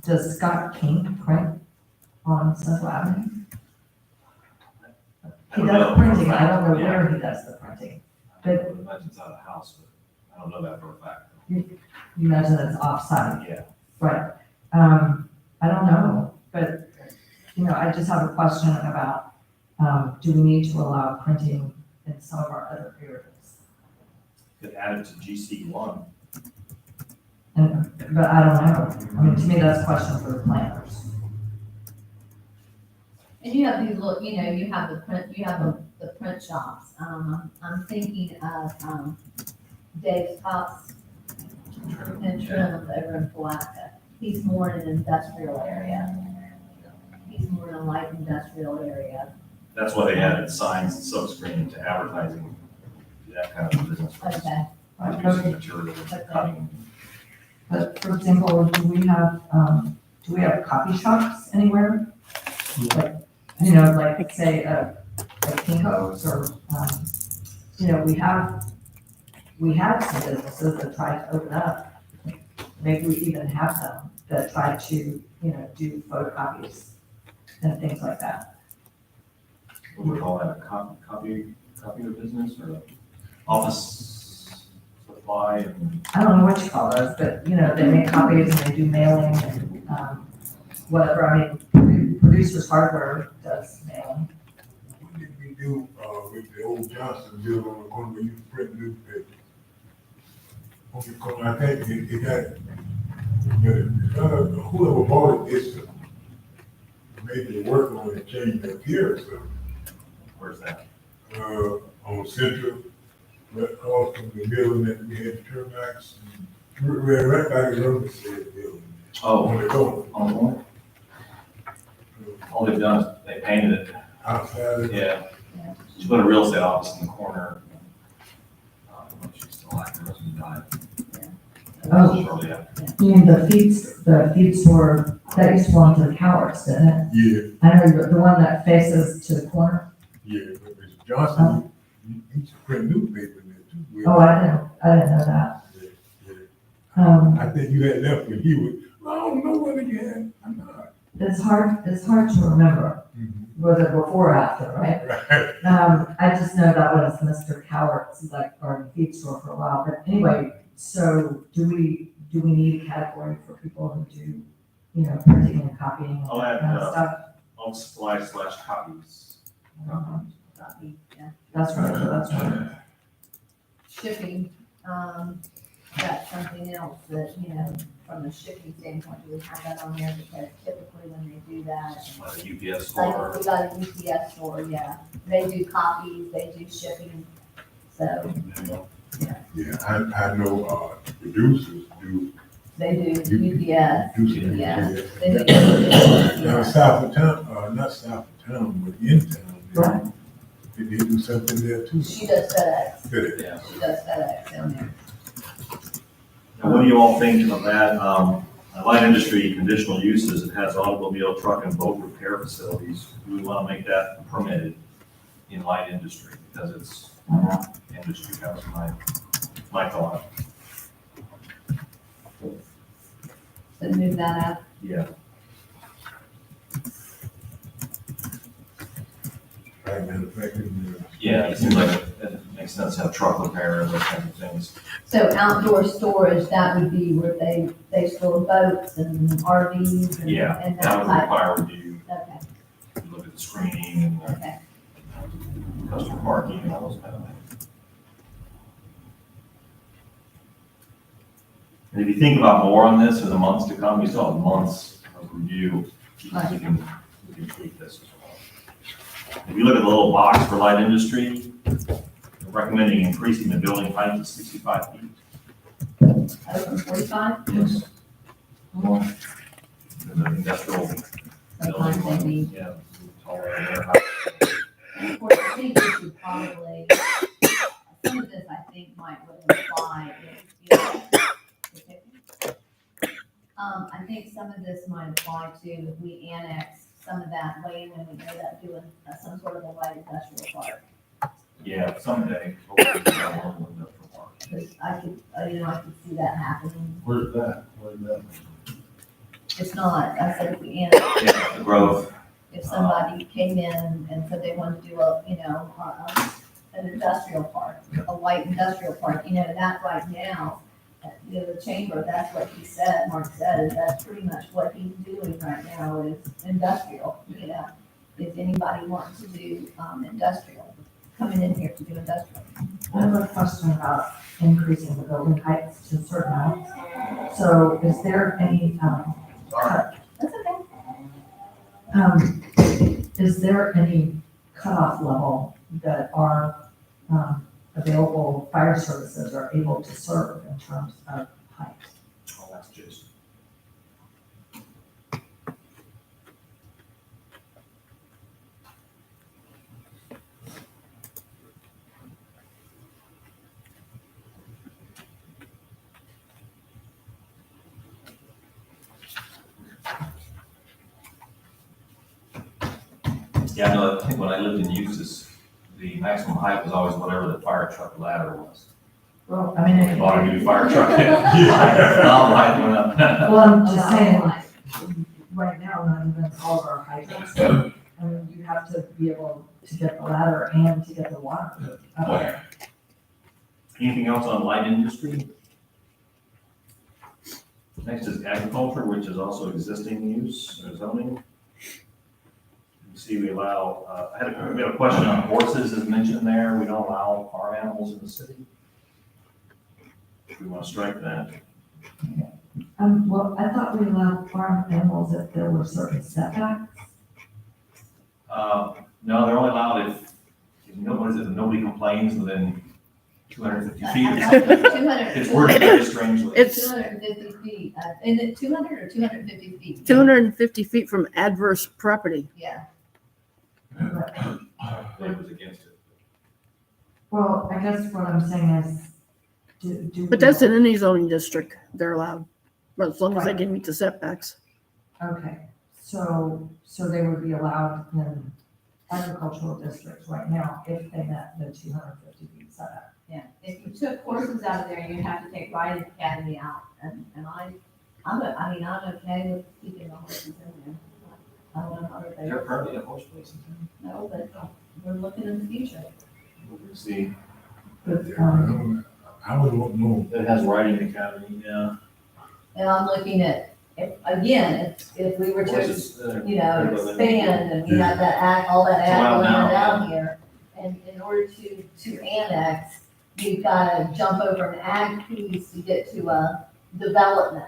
does Scott King print on Central Avenue? He does printing, I don't know where he does the printing. I would imagine it's out of the house, but I don't know that for a fact. You imagine it's off-site. Yeah. Right. I don't know, but, I just have a question about, do we need to allow printing in some of our other areas? Could add it to GC1. But I don't know. I mean, to me, that's a question for the planners. And you have these look, you have the print, you have the print shops. I'm thinking of, Dave's Tops and Trim over in Palaca. He's more in an industrial area. He's more in a light industrial area. That's why they added signs and silkscreen to advertising, that kind of business. Okay. Using materials, cutting. But for example, do we have coffee shops anywhere? Like, like say, like Kinko's or, we have some businesses that try to open up. Maybe we even have some that try to, do photocopies and things like that. What would we call that, a copier business or office supply? And I don't know what you call those, but, they make copies and they do mailing and, whatever. I mean, Producers Hardware does mailing. What did we do, with the old Johnson deal on the corner where you print newspapers? On the corner, I think it got, whoever bought it, it's maybe work on it, change the appearance of it. where's that? On Central, right across from the building that we had Termax, right by the road, said building, Oh, on the corner, on the corner? All they've done is they painted it. outside of. Yeah. She put a real estate office in the corner. She's still active, she died. Oh. Shortly after. You mean the feed store that used to belong to the Cowards, didn't it? Yeah, I know the one that faces to the corner. yeah, but Mr. Johnson, he used to print newspaper in there too. Oh, I didn't know that. Yeah, yeah. Um, I think you had left when he was, I don't know whether you had, I'm not. it's hard to remember whether before or after, right? Right. I just know that was Mr. Coward's, like, garden feed store for a while, but anyway, so do we need a category for people who do, printing and copying and I'll that add, kind of stuff? Office supplies / copies. Yeah. That's right. Shipping, that's something else that, from the shipping standpoint, do we have that on there? Because typically when they do that, Like a UPS like, store. we got a UPS store, yeah, they do copies, they do shipping, so Yeah, I know, producers do. they do UPS, Producers, yeah. yeah. They do Now, UPS. south of town, not south of town, but in town. Right. They do something there too. She does FedEx, Did it? Yeah. she does FedEx down there. Now, what do you all think of that? Light industry conditional uses, it has automobile, truck, and boat repair facilities. We want to make that permitted in light industry because it's industry. That was my thought. So move that up. Yeah. Right, manufacturing, Yeah, it seems like it makes sense to have truck repair and those kinds of things. So outdoor storage, that would be where they store boats and RVs and, Yeah, and that that would type. require review. Okay, Look at the screening and okay. customer parking and all those kind of things. And if you think about more on this in the months to come, we still have months of review. We can tweak this as well. If you look at the little box for light industry, they're recommending increasing the building height to 65 feet. Over 45? Yes. In the industrial Sometimes they building, need. yeah, taller warehouse. And of course, I think we should probably, some of this I think might would apply I think some of this might apply to if we annex some of that land and we end up doing some sort of a light industrial park. Yeah, someday. Hopefully, we'll have a little industrial park. Because I could, I could see that happening. Where's that? It's not, I said if we annex, Yeah, the growth. if somebody came in and said they wanted to do an industrial park, a light industrial park, that right now, the chamber, that's what he said, Mark said, is that's pretty much what he's doing right now is industrial, If anybody wants to do, industrial, coming in here to do industrial. I have a question about increasing the building heights to certain heights. So is there any, That's okay. is there any cutoff level that our, available fire services are able to serve in terms of height? Oh, that's just. Yeah, no, I think when I lived in Eustis, the maximum height was always whatever the fire truck ladder was. Well, I mean, We bought a new fire truck. Now the height went up. well, I'm just saying, right now, not even all of our hydrants, I mean, you have to be able to get the ladder and to get the water up there. Anything else on light industry? Next is agriculture, which is also existing use or zoning. You see, we allow, we have a question on horses is mentioned there. We don't allow farm animals in the city. We want to strike that. Well, I thought we allowed farm animals if there were certain setbacks. No, they're only allowed if nobody complains within 250 feet. 200. It's worded very strangely. It's 250 feet, is it 200 or 250 feet? 250 feet from adverse property. Yeah, It was against it. Well, I guess what I'm saying is, do. But that's in any zoning district, they're allowed, but as long as they can meet the setbacks. Okay, so they would be allowed in agricultural districts right now if they met the 250 feet setback. yeah. If you took horses out of there, you'd have to take Riding Academy out, and I'm okay with keeping the horses in there. I don't know how they, There currently a horse place in no, but we're looking in the future. town. We'll see. But, I would want to know, It has riding academy, yeah. And I'm looking at, if we were to, Horses, expand and we had that all that It's allowed ag land now, down here, and in order to annex, you've gotta jump over an ag piece to get to a development.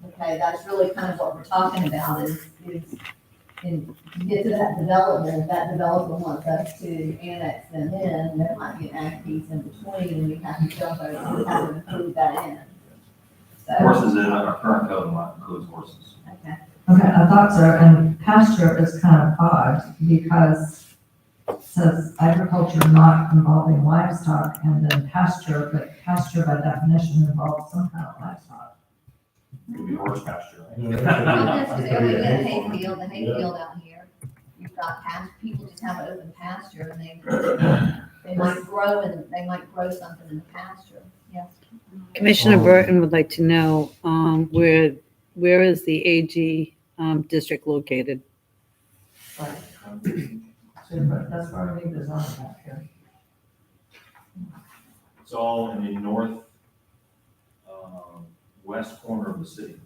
Okay, that's really kind of what we're talking about is to get to that development, if that developer wants us to annex them in, there might be an ag piece in between, and we have to jump over, we have to include that in. So, Horses in our current code includes horses. okay. Okay, I thought so, and pasture is kind of odd because it says agriculture not involving livestock and then pasture, but pasture by definition involves some kind of livestock. Could be horse pasture, Yeah. right? Not necessarily the hayfield, out here. You've got people just have an open pasture and they might grow something in the pasture, yes. Commissioner Burton would like to know, where is the AG district located? Right. So, but that's why we need the zoning map here. It's all in the north, west corner of the city.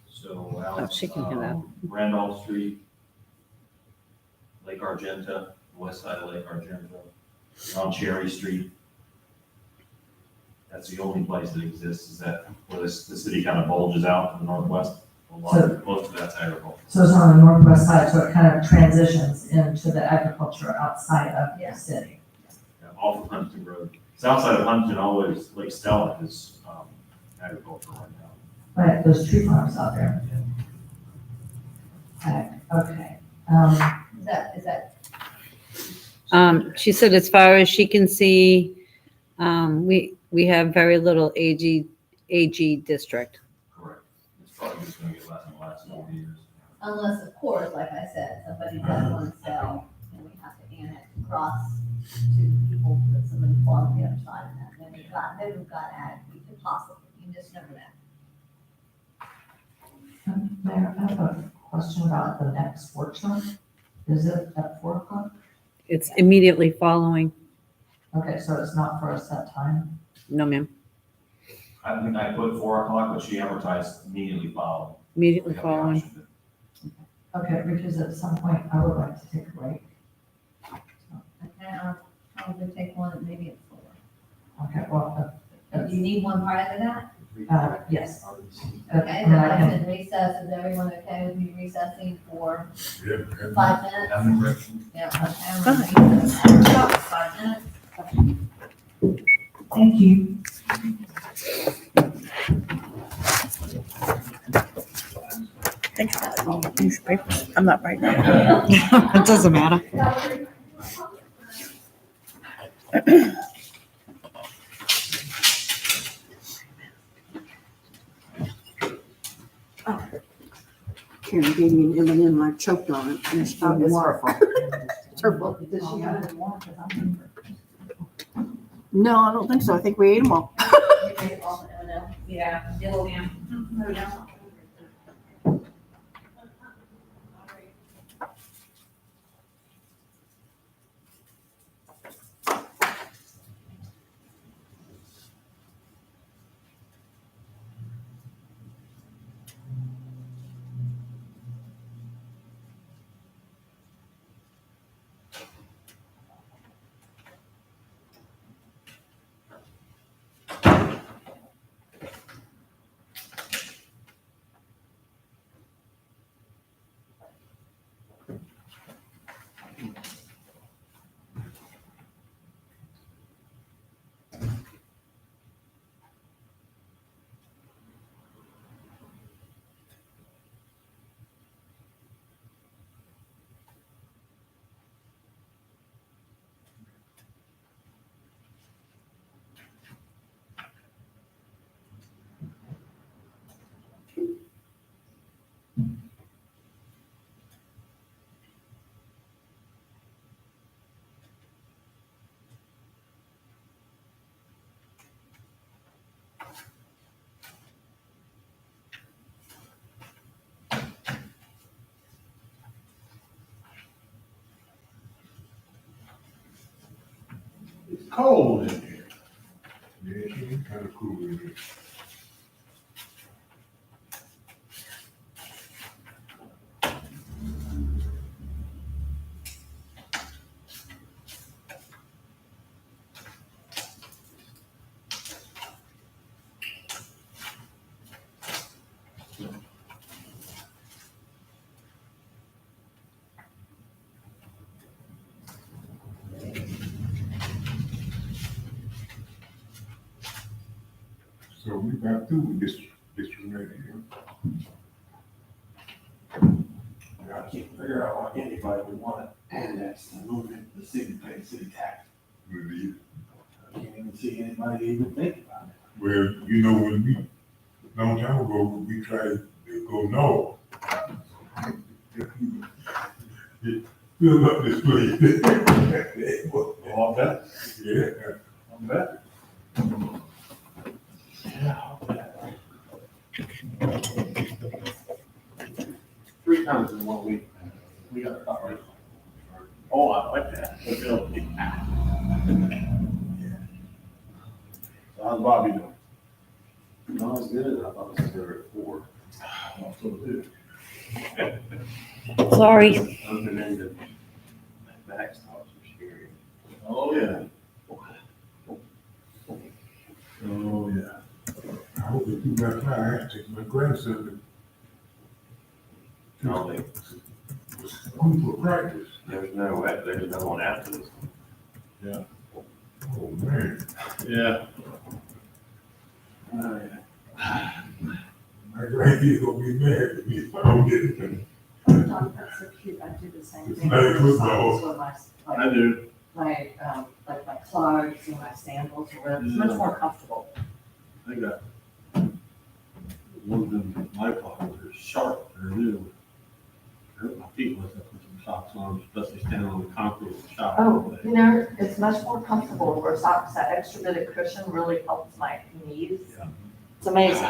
So out, Oh, she can hear that. Randolph Street, Lake Argenta, west side of Lake Argenta, on Cherry Street. That's the only place that exists, is that where the city kind of bulges out to the northwest. Most of that's agriculture. So it's on the northwest side, so it kind of transitions into the agriculture outside of the city. Yeah, off of Huntington Road. South side of Huntington, always, Lake Stella is agriculture right now. Right, those tree farms out there. Okay. Is that, She said as far as she can see, we have very little AG district. Correct. It's probably just gonna get less and less over the years. unless, of course, like I said, somebody does want to sell, and we have to annex across to people, that somebody farm on the other side of that, then we've got ag, possibly, you just never know. Mayor, I have a question about the next workshop. Is it at 4:00? It's immediately following. Okay, so it's not for a set time? No, ma'am. I think I put 4 o'clock, but she advertised immediatally following. Immediately We have the following. option Okay, because at some point I would like to take a break. Okay, I'll probably take one, maybe it's 4. Okay, well, Do you need one prior to that? yes. Okay, then I can recess, is everyone okay with me recessing for Yeah. 5 minutes? Having direction. Yeah, okay, I'm gonna recess. 5 minutes. Thank you. Thanks for that newspaper. I'm not writing that. It doesn't matter. Karen gave me an M&M, I choked on it, and it's Oh, it's her fault. It's her fault. Did she have any more? 'Cause I'm hungry. No, I don't think so, I think we ate them all. Yeah, yellow man. It's cold in here. Yeah, she kind of cool with it. So we got through with this one right here. I can't figure out why anybody would want to annex and move it, the city pay city tax. With the- I can't even see anybody even think about it. Well, you know, when we, long time ago, we tried to go north. Fill up this place. Oh, I bet, Yeah. I bet. Yeah, I'll bet. 3 times in 1 week, we got a car. Oh, I like that. Let's go. So how's Bobby doing? No, it's good. I thought it was there at 4. Oh, so good. Sorry. Open ended backstops are scary. Oh, yeah. Oh, yeah. I hope they keep my car. I have to take my grandson No, they, to school for practice. there's no one after this. Oh, man. Yeah. Oh, yeah. My grandkid gonna be mad at me if I don't get it. That's so cute. I do the same It's thing. like football. So my, I do. like my clogs and my sandals or whatever, it's much more comfortable. I got one of them, my pockets are sharp, they're new. Hurt my feet once I put some socks on, especially standing on the concrete in the shop. Oh, you know, it's much more comfortable where socks, that extra bit of cushion really helps my knees. Yeah. It's amazing.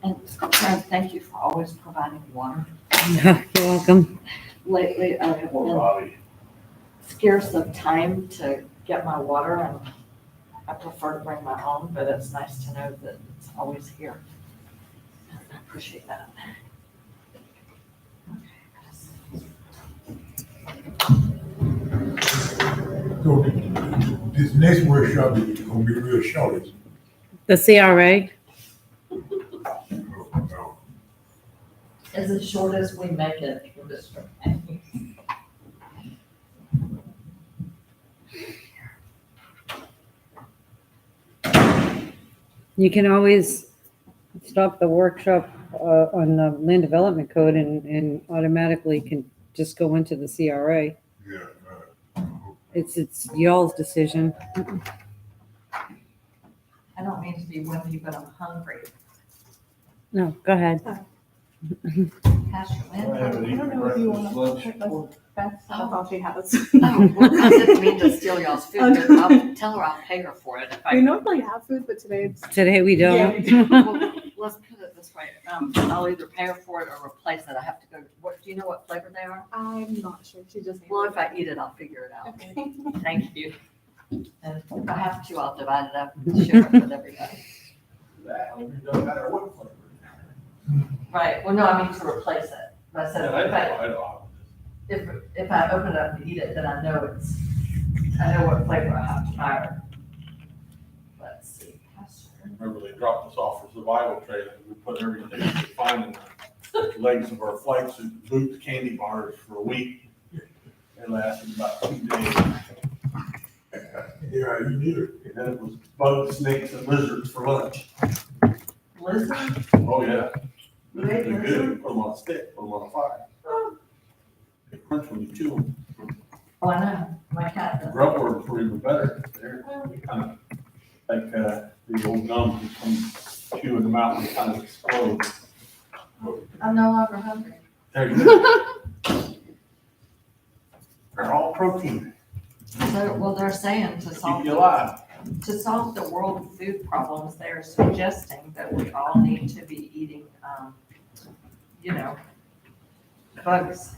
And Karen, thank you for always providing water. You're welcome. Lately, I have Poor been Bobby. scarce of time to get my water and I prefer to bring my own, but it's nice to know that it's always here. I appreciate that. So this next workshop is gonna be real short. Isn't it? The CRA, Oh, no. As short as we make it for district. you can always stop the workshop on the land development code and automatically can just go into the CRA. Yeah, It's y'all's decision. I don't mean to be wimpy, but I'm hungry. No, go ahead. Pastor I Lynn? haven't eaten know if you breakfast, lunch. That's all she has. Oh, well, I didn't mean to steal y'all's food, but I'll tell her I'll pay her for it if We I. normally have food, but today it's. Today we don't. Well, let's put it this way, I'll either pay her for it or replace it. I have to go, what, do you know what flavor they are? I'm not sure. She just. Well, if I eat it, I'll figure it out. Okay. Thank you. And if I have to, I'll divide it up and share it with everybody. That, we don't matter what flavor. Right, well, no, I mean to replace it. I said, I know. if I open it up and eat it, then I know what flavor I have to buy her. Let's see, Pastor. Remember, they dropped us off for survival training, we put everything we could find in the legs of our flight suit, boots, candy bars for a week. It lasted about 2 days, yeah, you need it. and then it was bugs, snakes, and lizards for lunch. Lizard? Oh, yeah. You ate They're lizard? good, put them on a stick, put them on a fire. They crunch when you chew them. Oh, I know, my cat does. Grub worms were even better. They're kind of like, the old gum, you come chewing them out and they kind of explode. I'm no longer hungry. There you go. They're all protein, So, well, they're saying to keep you alive. solve the world food problems, they're suggesting that we all need to be eating, bugs.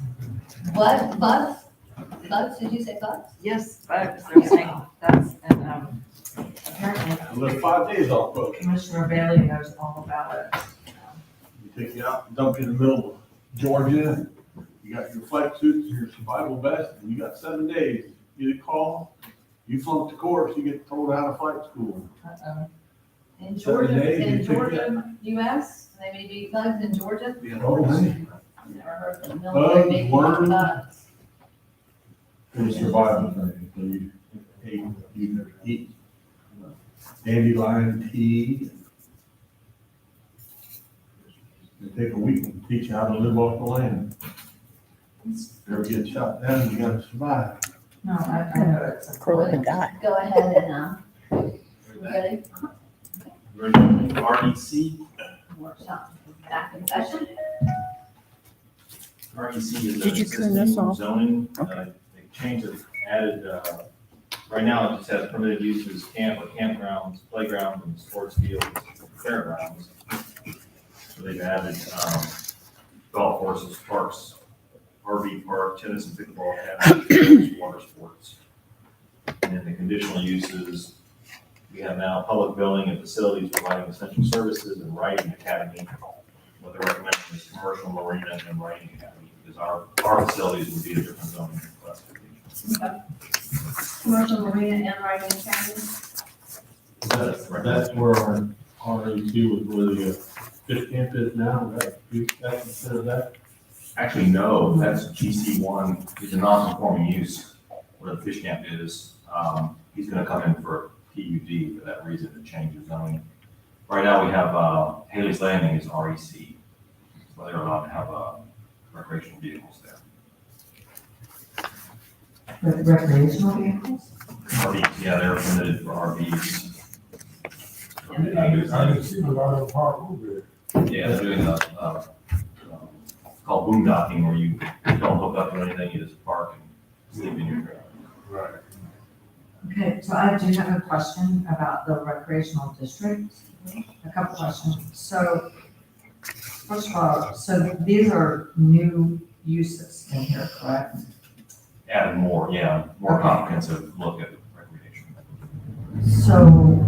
What, bugs? Bugs, did you say bugs? Yes, bugs, they're saying that's, and, apparently I lived 5 days off bugs. Commissioner Bailey knows all about it. You take you out, and dump you in the middle of Georgia, you got your flight suits, your survival vest, and you got 7 days. You get a call, you flunk the course, you get thrown out of flight school. Uh-oh. In 7 Georgia, days, you in take Georgia, US, they may be bugs in Georgia. Oh, man. I've never heard of the military Bugs, making worms. bugs. It's survival training, so you eat dandelion tea. It take a week to teach you how to live off the land. Never get shot down, you gotta survive. No, I know it's. Crow and die. Go ahead and, ready? REC. Workshop, back in session. REC is Did you turn this existing off? zoning. Okay. They changed it, added, right now it just has permitted uses camp or campgrounds, playgrounds, and sports fields, fairgrounds. So they've added, golf courses, parks, RV park, tennis and pickleball academy, water sports. And then the conditional uses, we have now public building and facilities providing essential services and writing academy. What they're recommending is commercial marina and writing academy, because our facilities would be a different zoning classification. Commercial marina and riding academy. That's where our REC was, where the fish camp is now, that's considered that? Actually, no, that's GC one, it's a non-conforming use where the fish camp is. He's gonna come in for PUD for that reason to change the zoning. Right now, we have, Haley's Landing is REC, so they're allowed to have, recreational vehicles there. With recreational vehicles? RVs, yeah, they're permitted for RVs. I didn't see a lot of park over there. Yeah, they're doing called boondocking, where you don't hook up to anything, you just park and sleep in your trailer. Right. Okay, so I do have a question about the recreational district. A couple questions. So, first of all, so these are new uses in here, correct? Added more, yeah, more Okay. comprehensive look at recreation. So,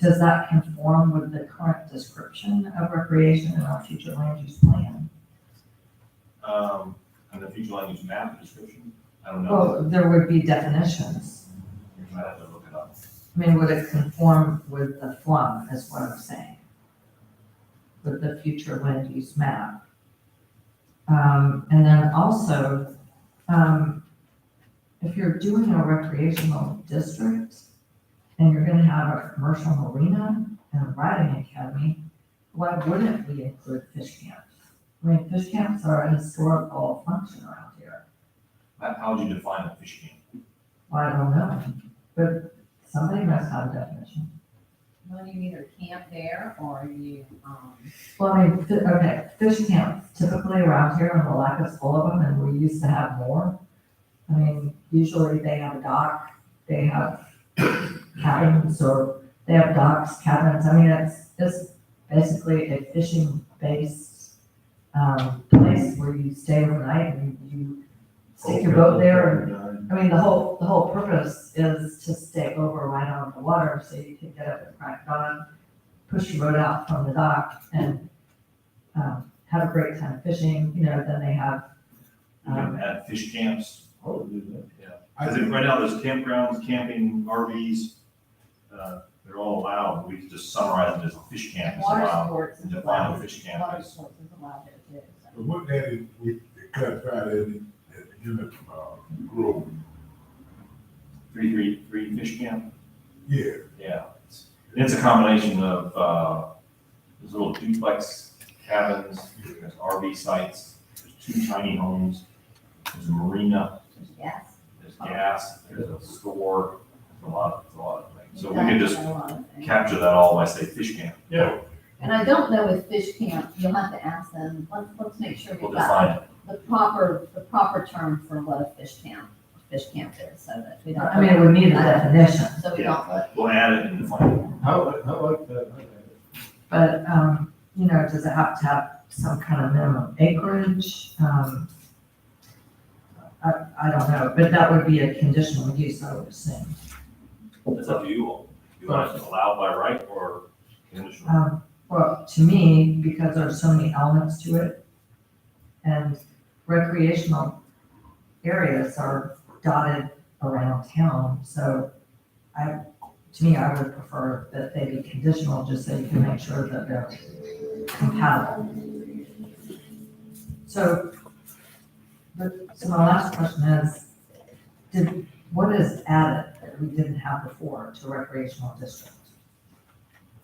does that conform with the current description of recreation in our future land use plan? And the future land use map description, I don't know, Well, there would be definitions. you might have to look it up. I mean, would it conform with the FLUM, is what I'm saying? With the future land use map? And then also, if you're doing a recreational district and you're gonna have a commercial marina and a riding academy, why wouldn't we include fish camps? I mean, fish camps are a historical function around here. How would you define a fish camp? Well, I don't know, but somebody must have a definition. Well, you either camp there or you, Well, I mean, okay, fish camps typically around here, and Malacca's full of them, and we used to have more. I mean, usually they have a dock, they have cabins, or they have docks, cabins. I mean, it's basically a fishing-based place where you stay overnight and you stick your boat there. And I mean, the whole purpose is to stay over right on the water, so you can get up at crack of dawn, push your boat out from the dock, and have a great time fishing. You know, then they have. You can add fish camps. Oh, do that. Yeah. Because right now, there's campgrounds, camping, RVs, they're all allowed. We could just summarize it as a fish camp is water allowed. sports is And define allowed. what fish camp Water is. sports is allowed there too. so. But what that is, we clarified it at the unit, grove. Three fish camp? Yeah, Yeah. It's a combination of, there's little duplex cabins, there's RV sites, there's 2 tiny homes, there's a marina, Yes. there's gas, there's a store, there's a lot of things. So we could just capture that all by say fish camp. Yeah. And I don't know with fish camp, you'll have to ask them, let's make sure We'll we've define got it. the proper term for what a fish camp is, so that we don't. I mean, we need a definition, So we don't let, We'll add it and define it. I like that. but you know, does it have to have some kind of minimum acreage? I don't know, but that would be a conditional use, I would assume. It's up to you all. You want it allowed by right or conditional? Well, to me, because there's so many elements to it, and recreational areas are dotted around town, so to me, I would prefer that they be conditional, just so you can make sure that they're compatible. So my last question is, what is added that we didn't have before to recreational district?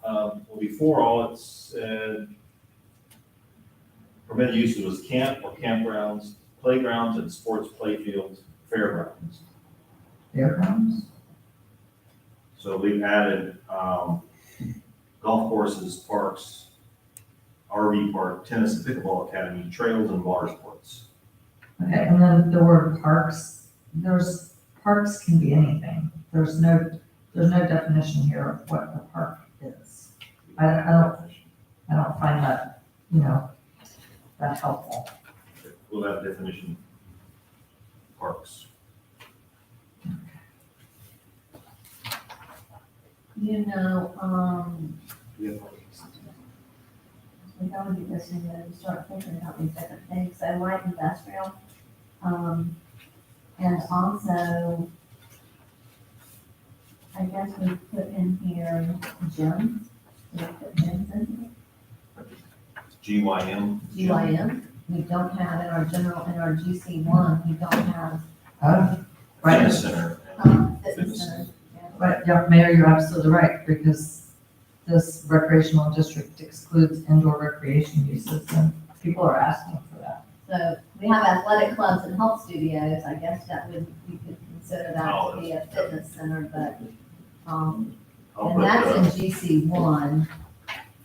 Well, before all, it said permitted uses was camp or campgrounds, playgrounds and sports playfields, fairgrounds. Fairgrounds? So we've added, golf courses, parks, RV park, tennis and pickleball academy, trails and water sports. Okay, and then the word parks, parks can be anything. There's no definition here of what a park is. I don't find that, that helpful. We'll have definition, parks. You know, Yeah. we gotta be listening and start thinking about these different things, so light industrial, and also, I guess we put in here gyms, we put gyms in GYM. here, GYM, we don't have in our GC1, we don't have, Right, Fitness center. fitness centers. Yeah. right, yeah, Mayor, you're absolutely right, because this recreational district excludes indoor recreation uses, and people are asking for that. So we have athletic clubs and health studios, I guess that would, you could consider that to be a fitness center, but, I'll and put that's in GC1.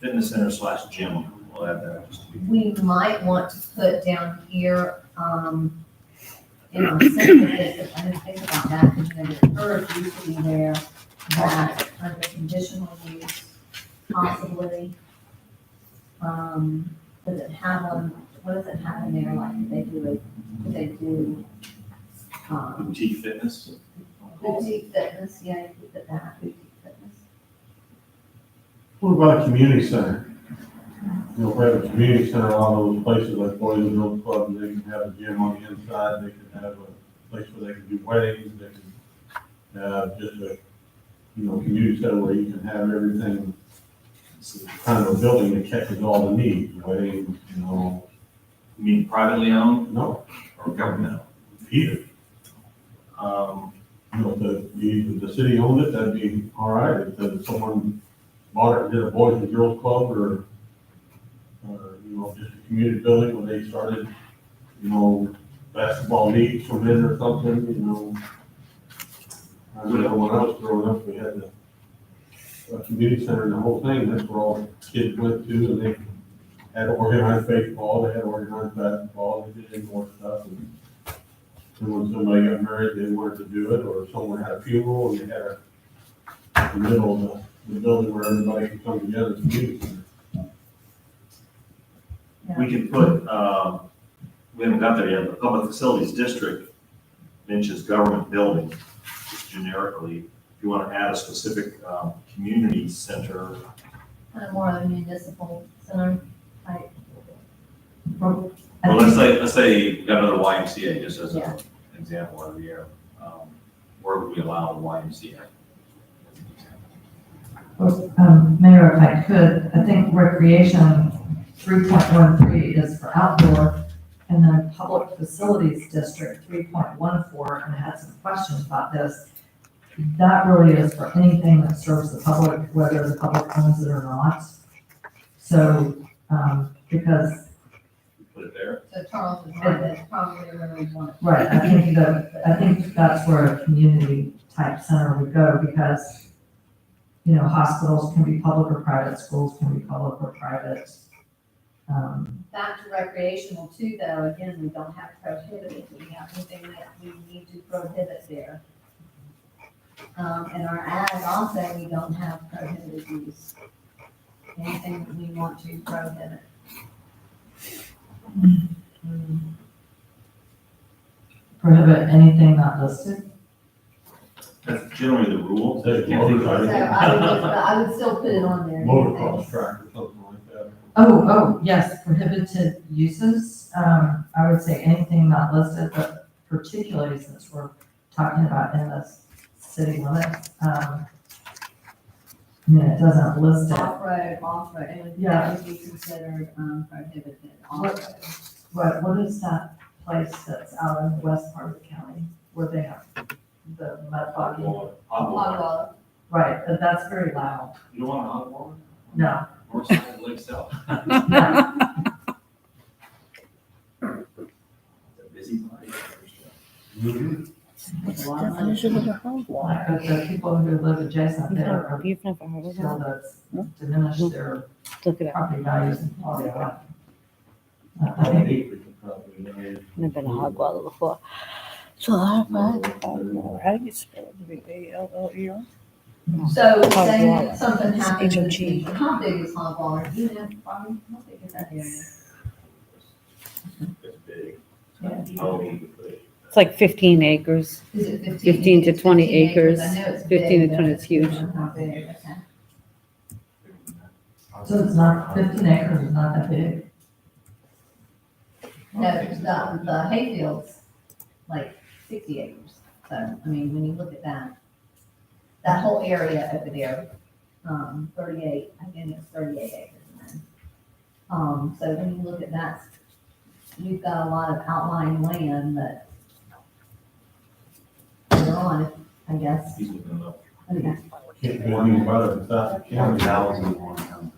fitness center / gym. We'll add that just to be. We might want to put down here, in our center district, I didn't think about that, because the curve used to be there, that under conditional use, possibly. Does it have one, what does it have in there, like, do they do, Boutique fitness. boutique fitness, yeah, you could put that, boutique fitness. What about a community center? You know, if we have a community center, a lot of those places like Boys and Girls Club, they can have a gym on the inside, they can have a place where they can do weddings, they can have just a, community center where you can have everything. It's kind of a building that catches all the needs, weddings, You mean privately owned no, or government either. If the city owned it, that'd be all right, if someone bought it, did a Boys and Girls Club or just a community building when they started, basketball leagues for men or something, I remember when I was growing up, we had a community center and the whole thing, that's where all kids went to, and they had organized baseball, they had organized basketball, they did indoor stuff, and when somebody got married, they wanted to do it, or someone had a funeral, and they had the middle of the building where everybody could come together, community center. We can put, we haven't got there yet, but public facilities district mentions government building, just generically. If you want to add a specific, community center, Kind of more of a municipal center type. well, let's say we got another YMCA, just as Yeah. an example over here. Where would we allow the YMCA? Mayor, if I could, I think recreation 3.13 is for outdoor, and then public facilities district 3.14, and I had some questions about this. That really is for anything that serves the public, whether the public owns it or not. So, because, Put it there. So Charles is right, that's probably where we want it. right, I think that's where a community type center would go, because, hospitals can be public or private, schools can be public or private. Back to recreational too, though, again, we don't have prohibited, we have anything that we need to prohibit there. In our ag also, we don't have prohibited use. Anything that we want to prohibit. Prohibit anything not listed? That's generally the rule. Say Can't think of So anything. I would still put it on there. Motocross track or something like that. Oh, yes, prohibited uses. I would say anything not listed, but particularly since we're talking about in the city limits, it doesn't list it. Off-road, it would, Yeah. that would be considered, prohibited, What- off-road. What is that place that's out in the west part of the county where they have the mud buggy? Hot water. Right, but that's very loud. You don't want a hot water? No. North side of Lake South. No. It's a busy party. What's the definition of a hog lot? But the people who live adjacent there are You've never heard of feel that? that diminish their Look it up. property values and quality of life. I think Acreage of property, I mean, Never been a hog wallet before. So, all right. How do you spell it? B-A-L-L-E-R? So Hog say wallet. something happens, in the H-O-G. future, how big is Hog Waller? Do you know, Barney? How big is that area? It's big. Yeah. Oh, we could put it- It's like 15 acres. Is it 15 to It's 20 15 acres. I know it's 15 to big, 20 but is huge. I don't know how big, okay. So it's not, 15 acres is not that big. No, the hayfield's like 60 acres. So, I mean, when you look at that whole area over there, 38, I think it's 38 acres. Then. So when you look at that, you've got a lot of outlying land that you're on, I guess. He's looking it up. Okay. can't do any better without the county. 1,100.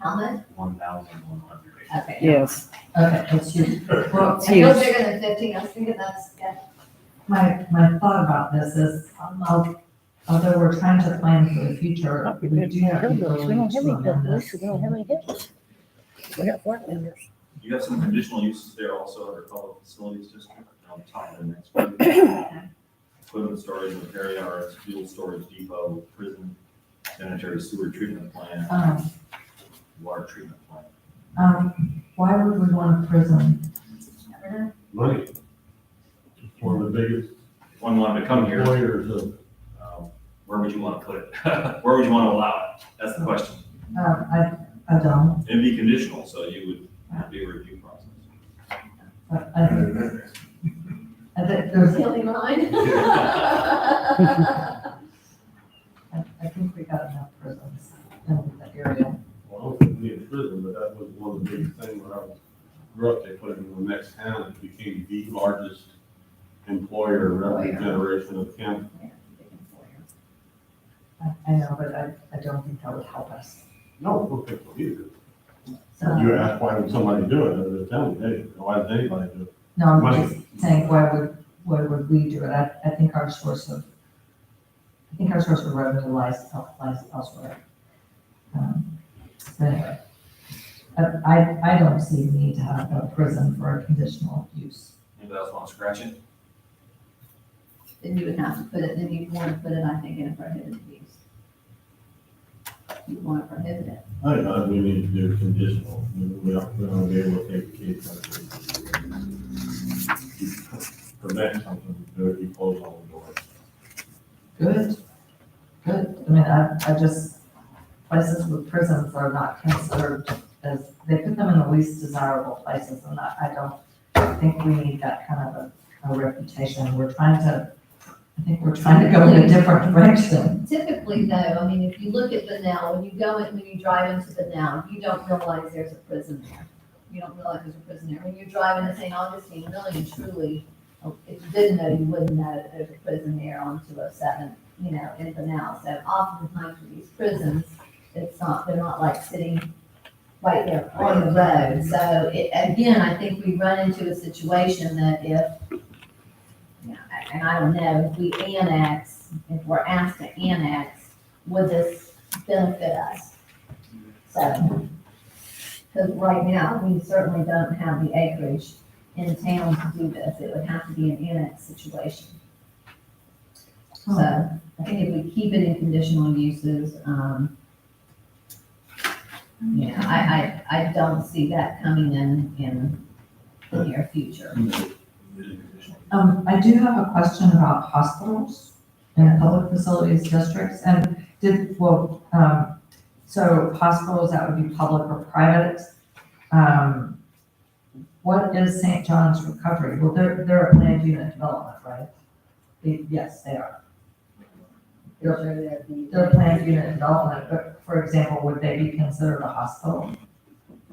How much? 1,100. Okay. Yes. Okay, it's huge. Well, It's And no huge. bigger than 15, I was thinking that's, yeah. my thought about this is, although we're trying to plan for the future, we do have the We don't ability have to any amend hillbillies, this. we don't have any hills. We have flatlanders. You have some conditional uses there also under public facilities district on top of the next one. Equipment storage and repair yards, fuel storage depot, prison, sanitary sewer treatment plant, water treatment plant. Why would we want a prison? Never know. Money. It's one of the biggest If one wanted to come here, employers of, where would you want to put it? Where would you want to allow it? That's the question. I don't, It'd be conditional, so you would be a review process. but I think there's, Silly mind. I think we got enough prisons in the area. well, I don't think we need a prison, but that was one of the big things when I grew up, they put it in the next town, it became the largest employer revenue generation of the county. I know, but I don't think that would help us. No, I don't think so either. So, You ask why would somebody do it, and they're telling you, hey, why does anybody do it? no, I'm Money. just saying, why would we do it? I think our source of revenue lies elsewhere. But anyway, I don't see the need to have a prison for a conditional use. Anybody else want to scratch it? Then you would have to put it, then you'd want to put it, I think, in a prohibited use. You want to prohibit it. I think we need to do conditional, we don't be able to take the case like this. Prevent something, do it, you close all the doors. Good. I mean, I just, places with prisons are not considered as, they put them in the least desirable places, and I don't think we need that kind of a reputation. I think we're trying to go in a different direction. Typically though, I mean, if you look at Benel, when you drive into Benel, you don't realize there's a prison there. You don't realize there's a prison there. When you drive into St. Augustine, really and truly, if you didn't know, you wouldn't know that there's a prison there on 207, in Benel. So oftentimes with these prisons, they're not like sitting right there on the road. So again, I think we run into a situation that and I don't know, if we annex, if we're asked to annex, would this benefit us? So, because right now, we certainly don't have the acreage in town to do this. It would have to be an annex situation. So, I think if we keep it in conditional uses, I don't see that coming in the near future. I do have a question about hospitals and public facilities districts, and so hospitals, that would be public or private. What is St. John's Recovery? Well, they're a planned unit development, right? Yes, they are. They're planned unit development, but for example, would they be considered a hospital?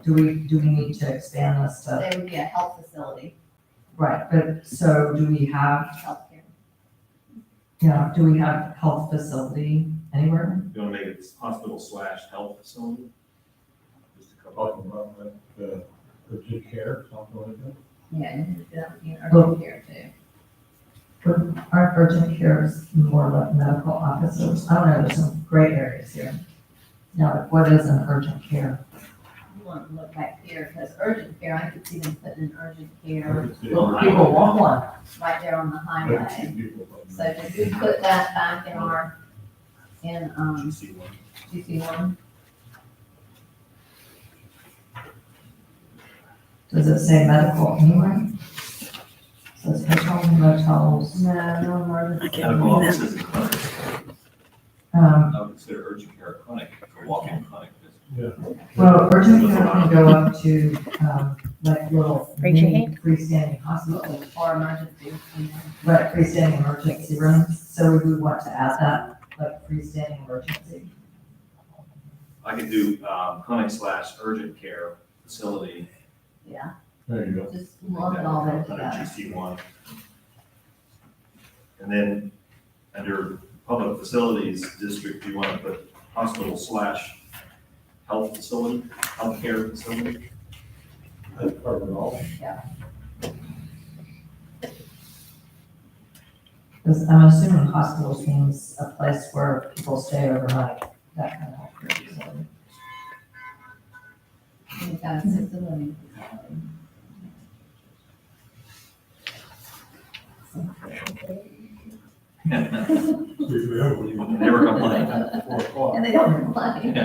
Do we need to expand this to, They would be a health facility, right, but so do we have, healthcare. do we have health facility anywhere? You want to make it hospital/health facility? Just a couple. Talking about like, urgent care, something like that. Yeah, and that would be an urgent care too. Aren't urgent cares more like medical officers? I don't know, there's some gray areas here. Now, what is an urgent care? You want to look back here, because urgent care, I could see them putting in urgent care Well, people want one. right there on the highway. So did we put that back in our, GC one? Does it say medical anywhere? Says hotel, motels, No, no emergency. Medical offices and clinics. um, I would consider urgent care a clinic, a walk-in clinic. well, urgent care can go up to, like little Raise your mini freestanding hospitals, Or emergency. right, freestanding emergency rooms. So we would want to add that, like freestanding emergency. I could do clinic / urgent care facility. Yeah, There you go. just lump it all in Under together. GC1. And then under public facilities district, you want to put hospital / health facility, healthcare facility. That's covered all. Because I'm assuming hospitals means a place where people stay overnight, that kind of healthcare facility. We've got assisted living facility. Never complain. And they don't complain.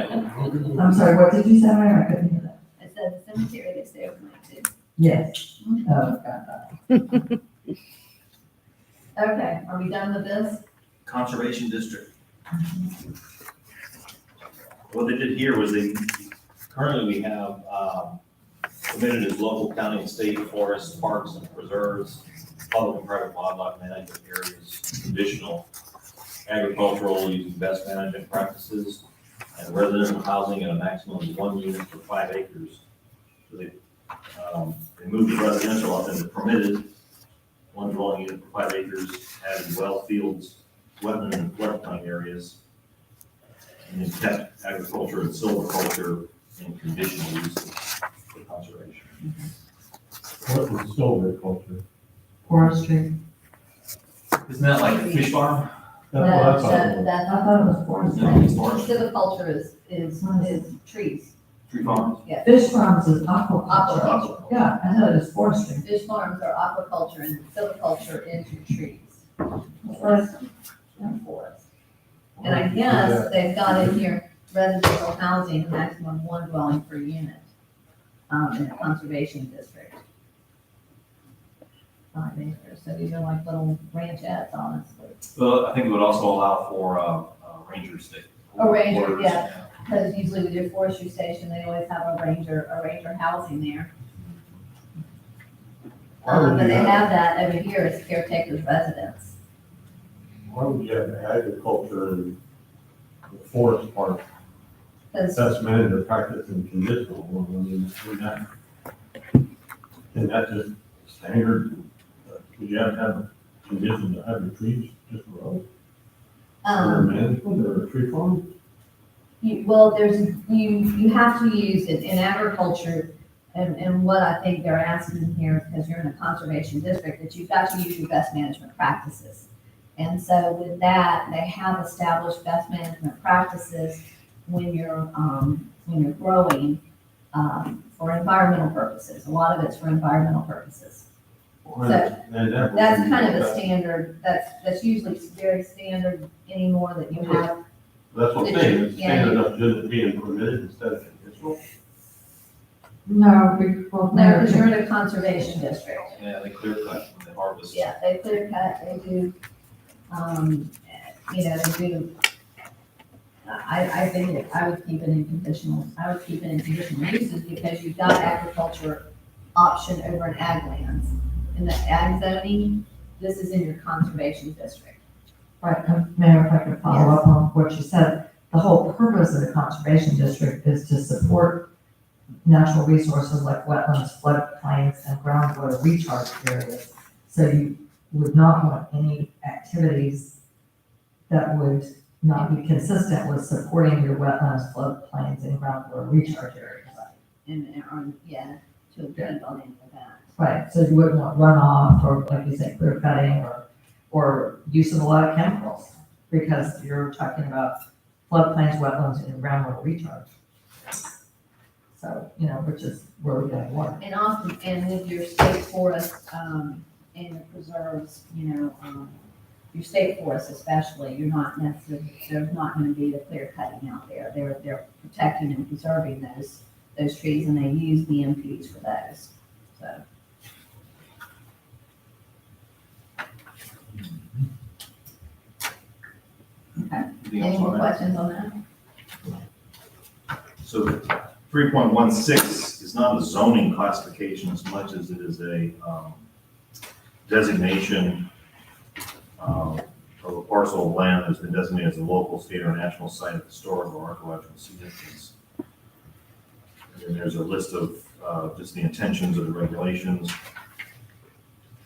I'm sorry, what did you say, Mayor? I couldn't hear that. It said the cemetery, they stay overnight too. Yes. Oh, God. Okay, are we done with this? Conservation district. What they did here was currently we have, permitted as local, county, and state forests, parks, and preserves, public and private wildlife management areas, conditional agricultural using best management practices, and residential housing at a maximum of 1 unit per 5 acres. So they moved the residential up into permitted, 1 dwelling unit per 5 acres, added well fields, wetland and floodplain areas, and then kept agriculture and silviculture in conditional uses for conservation. What was silviculture? Forestry. Isn't that like a fish farm? That's what I thought. I That, thought it was forestry. No, it's forestry. silviculture is trees. Tree farms. Fish farms is aquaculture. Aquaculture. Yeah, I thought it was forestry. Fish farms are aquaculture and silviculture is your trees. And forests. And I guess they've got in here residential housing, maximum 1 dwelling per unit, in a conservation district. 5 acres, so these are like little ranchettes, honestly. Well, I think it would also allow for ranger state. A ranger, quarters, yeah. Because usually with your forestry station, they always have a ranger housing there. Why would But you they have- have that over here as caretaker's residence. Why would you have agriculture and the forest part? Because That's management practice and conditional, I mean, and that's just standard. Would you have to have a condition to have your trees just grow? Or management or a tree farm? well, you have to use it in agriculture, and what I think they're asking here, because you're in a conservation district, that you've got to use your best management practices. And so with that, they have established best management practices when you're growing, for environmental purposes. A lot of it's for environmental purposes. That's kind of a standard, that's usually very standard anymore that you have. That's what I'm saying, it's standard enough to being permitted instead of conditional. No, No, because you're in a conservation district. Yeah, they clear cut when they harvest. Yeah, they clear cut, they do, they do. I think I would keep it in conditional uses because you've got agriculture option over in ag lands. In the ag zoning, this is in your conservation district. Right, Mayor, if I could follow up on what you said, the whole purpose of the conservation district is to support natural resources like wetlands, floodplains, and groundwater recharge areas. So you would not want any activities that would not be consistent with supporting your wetlands, floodplains, and groundwater recharge areas. To depend on any of that. Right, so you wouldn't want runoff or, like you said, clear cutting or or use of a lot of chemicals, because you're talking about floodplains, wetlands, and groundwater recharge. So, which is where we get water. And often, and with your state forest, and your preserves, your state forests especially, you're not necessarily, there's not gonna be the clear cutting out there. They're protecting and preserving those trees, and they use BMPs for those, so. Okay, Anything any else more on that? questions on that? So 3.16 is not a zoning classification as much as it is a designation of a parcel of land that's been designated as a local, state, or national site of historical or archaeological significance. And then there's a list of just the intentions of the regulations.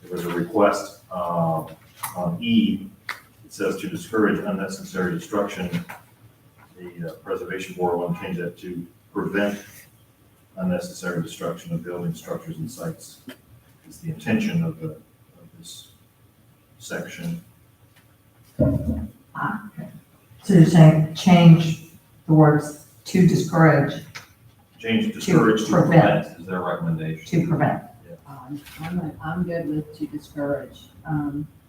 There was a request on E. It says to discourage unnecessary destruction. The Preservation Board want to change that to prevent unnecessary destruction of buildings, structures, and sites. Is the intention of this section. So you're saying change the words to discourage Change discourage to prevent. prevent is their recommendation. to prevent. I'm good with to discourage.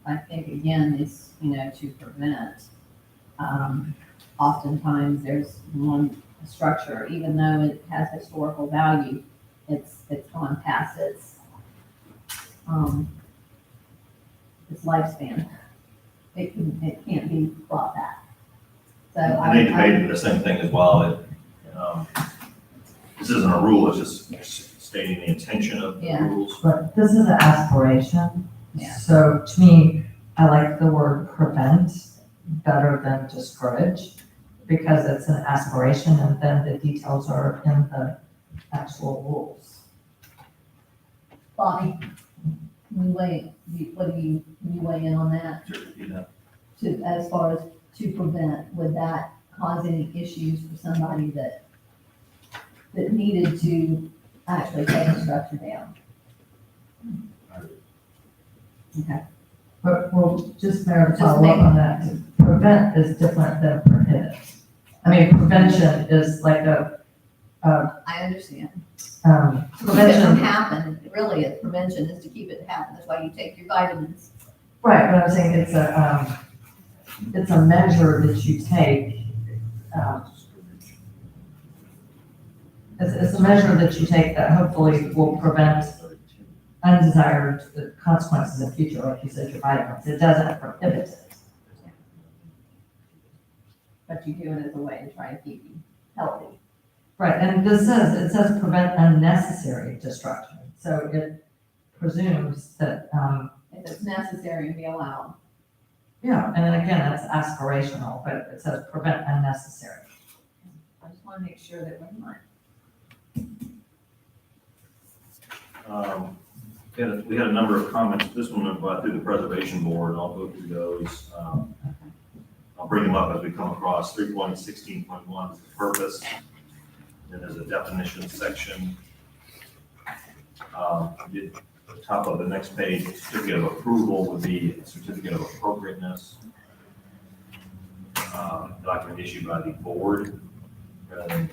I think again, it's, to prevent. Oftentimes there's one structure, even though it has historical value, it's gone past its lifespan. It can't be brought back. So And they debated the same thing as well. This isn't a rule, it's just stating the intention of the Yeah. rules. But this is an aspiration. Yeah. So to me, I like the word prevent better than discourage, because it's an aspiration and then the details are in the actual rules. Bobby, can you weigh in on that? As far as to prevent, would that cause any issues for somebody that needed to actually take the structure down? Okay. But, just Mayor, to Just follow up on that, prevent is different than prohibit. I mean, prevention is like I understand. Keep it from prevention, happening, really, prevention is to keep it happen, that's why you take your vitamins. right, but I'm saying it's a measure that you take, it's a measure that you take that hopefully will prevent undesired consequences in future, like you said, your vitamins. It doesn't prohibit it. But you do it as a way to try to keep you healthy. Right, and it says prevent unnecessary destruction. So it presumes that, If it's necessary, be allowed. yeah, and then again, that's aspirational, but it says prevent unnecessary. I just want to make sure that we're not. We had a number of comments. This one went through the Preservation Board, and I'll go through those. I'll bring them up as we come across. 3.16.1 is the purpose. Then there's a definition section. The top of the next page, certificate of approval would be a certificate of appropriateness. Document issued by the board rather than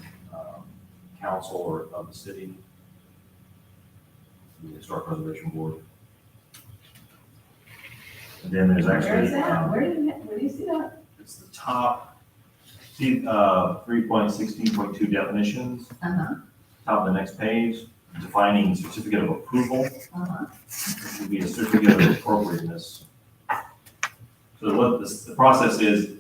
council or of the city. The Historic Preservation Board. And then there's actually. Where is that? Where do you see that? It's the top, see, 3.16.2 definitions, Uh-huh, top of the next page, defining certificate of approval. uh-huh. This would be a certificate of appropriateness. So what the process is,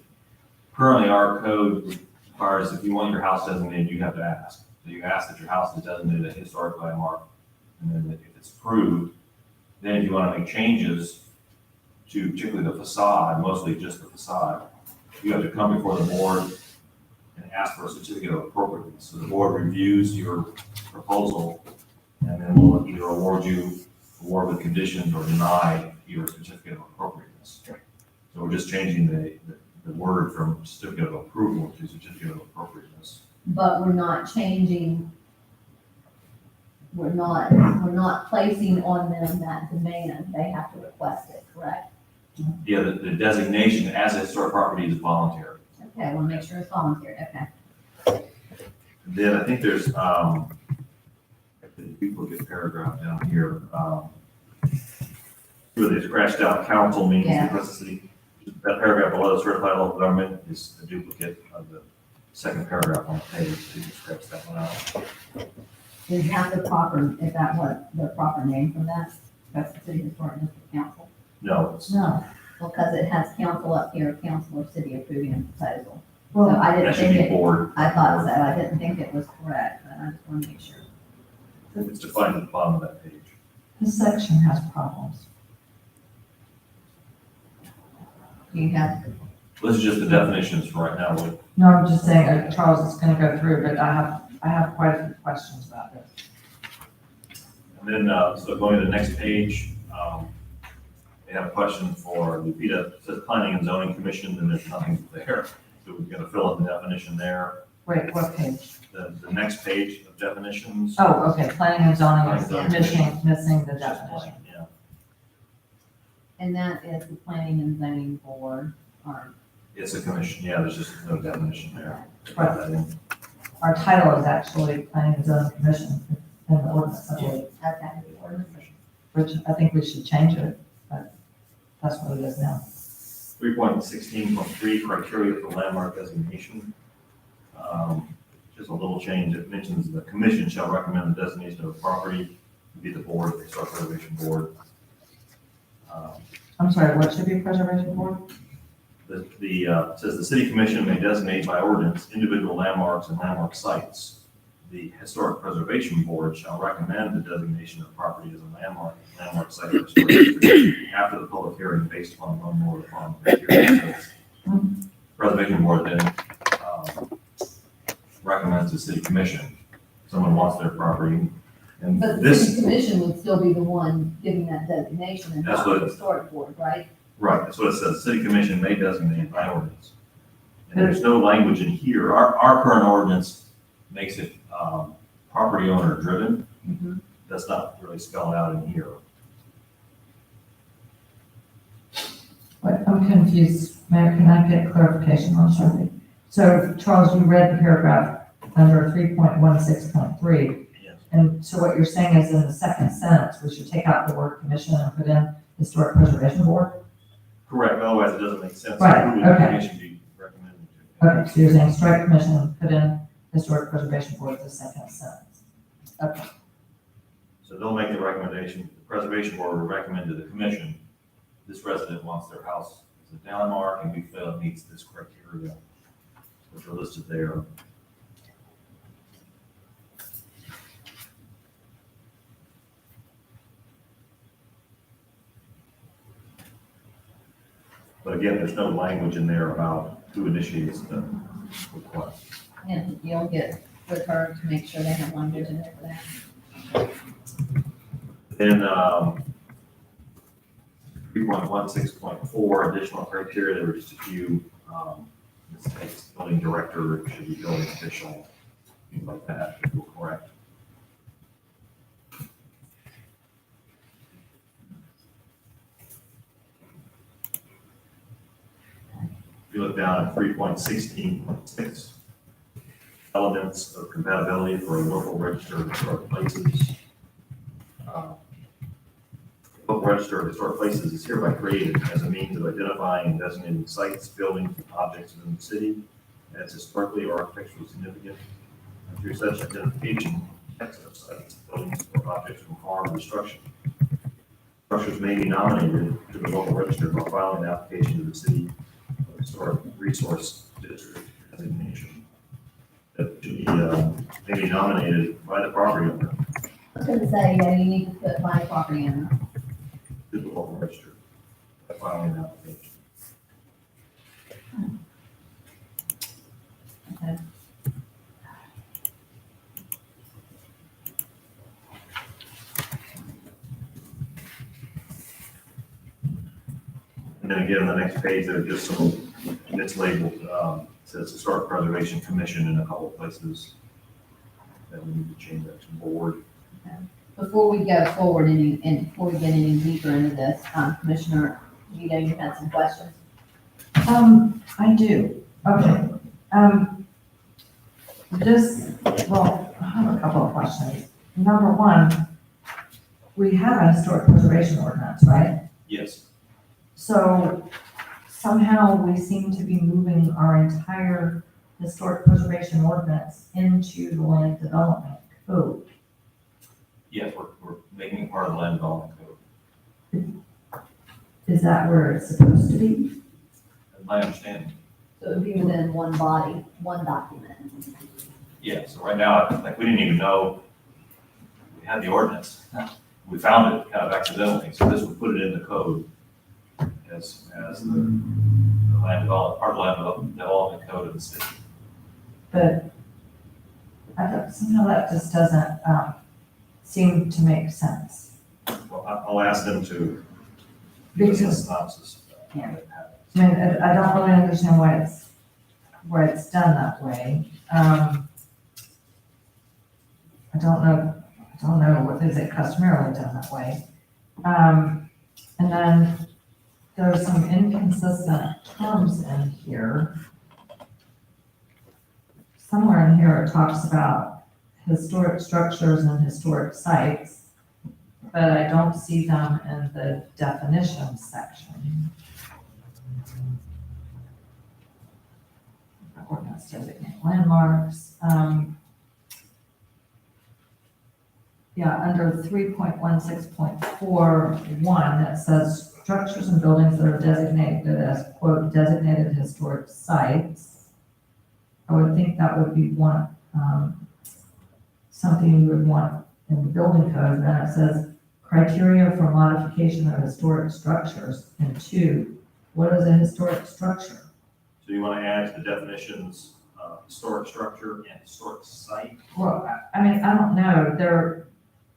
currently our code requires if you want your house designated, you have to ask. So you ask that your house is designated a historic landmark, and then if it's approved, then if you want to make changes to particularly the facade, mostly just the facade, you have to come before the board and ask for a certificate of appropriateness. So the board reviews your proposal, and then we'll either award with conditions or deny your certificate of appropriateness. So we're just changing the word from certificate of approval to certificate of appropriateness. But we're not changing, we're not placing on them that demand, they have to request it, correct? Yeah, the designation as a historic property is voluntary. Okay, I want to make sure it's voluntary, okay. Then I think there's, if you look at paragraph down here, where they scratched out council means Yeah. because the city, that paragraph below certified local government is a duplicate of the second paragraph on the page, so you can scratch that one out. Is that the proper, is that what the proper name for that? That's the City Historic District Council? No, it's, No, because it has council up here, council or city approving a proposal. So Well, I that didn't should think be it, board. I thought so, I didn't think it was correct, but I just want to make sure. It's defined at the bottom of that page. this section has problems. You have, This is just the definitions for right now. What- No, I'm just saying, Charles is gonna go through, but I have quite a few questions about this. And then, so going to the next page, we have a question for Lupita. It says planning and zoning commission, and there's nothing there. So we're gonna fill in the definition there. Wait, what page? The next page of definitions. Oh, okay, planning and zoning is Planning and zoning. missing the It's just definition. blank, yeah. and that is the planning and zoning board, or, It's a commission, yeah, there's just no definition there. Right. That in. Our title is actually planning and zoning commission in the ordinance, I believe, okay. which I think we should change it, but that's what it is now. 3.16.3 criteria for landmark designation. Just a little change. It mentions the commission shall recommend the designation of a property, be the board, the historic preservation board. I'm sorry, what should be preservation board? It says the city commission may designate by ordinance individual landmarks and landmark sites. The historic preservation board shall recommend the designation of property as a landmark site for historic district after the public hearing based upon one or the following criteria. So Preservation board then recommends the city commission. Someone wants their property, and But the this, city commission would still be the one giving that designation and That's not what the it- historic board, right? right, that's what it says, city commission may designate by ordinance. And there's no language in here, our current ordinance makes it, property owner driven. Mhm. That's not really spelled out in here. Wait, I'm confused. Mayor, can I get clarification on something? So Charles, you read the paragraph under 3.16.3. Yes. And so what you're saying is in the second sentence, we should take out the word commission and put in historic preservation board? Correct, otherwise it doesn't make sense. Right, Who would the okay. commission be recommending to? Okay, so you're saying strike commission and put in historic preservation board as the second sentence. Okay, So they'll make the recommendation, the preservation board will recommend to the commission, this resident wants their house as a landmark, and we feel it meets this criteria, which are listed there. But again, there's no language in there about who initiates the request. And you'll get with her to make sure they have language in there for that. Then, 3.16.4, additional criteria, there were just a few, this takes building director, it should be building official, things like that, if you're correct. If you look down at 3.16.6, elements of compatibility for a local register of historic places. Local register of historic places is hereby created as a means of identifying and designating sites, buildings, and objects within the city as historically or architecturally significant. And through such identification, types of sites, buildings, or objects from harm or destruction. Structures may be nominated to the local register by filing an application to the city of historic resource district designation. That should be, may be nominated by the property owner I was gonna say, yeah, you need to put my property in. to the local register by filing an application. Okay. And then again, on the next page, there are just some, it's labeled, says Historic Preservation Commission in a couple of places. That we need to change that to board. Before we go forward and before we get any deeper into this, Commissioner, You know, you had some questions. I do, okay. Well, I have a couple of questions. Number one, we have a historic preservation ordinance, right? Yes. So somehow we seem to be moving our entire historic preservation ordinance into the land development code. Yes, we're making it part of the land development code. Is that where it's supposed to be? That's my understanding. So it would be within one body, one document. Yeah, so right now, like, we didn't even know we had the ordinance. We found it kind of accidentally, so this would put it in the code as the land development, part of the land development code of the city. But I don't, somehow that just doesn't, seem to make sense. Well, I'll ask them to give us a Because, synopsis. Yeah. I mean, I don't really understand why it's done that way. I don't know what is it customarily done that way. And then there's some inconsistent terms in here. Somewhere in here it talks about historic structures and historic sites, but I don't see them in the definitions section. Ordinance designate landmarks. Under 3.16.41, it says structures and buildings that are designated as, quote, designated historic sites. I would think that would be one, something you would want in the building code. Then it says criteria for modification of historic structures. And 2, what is a historic structure? So you want to add to the definitions, historic structure and historic site? Well, I mean, I don't know,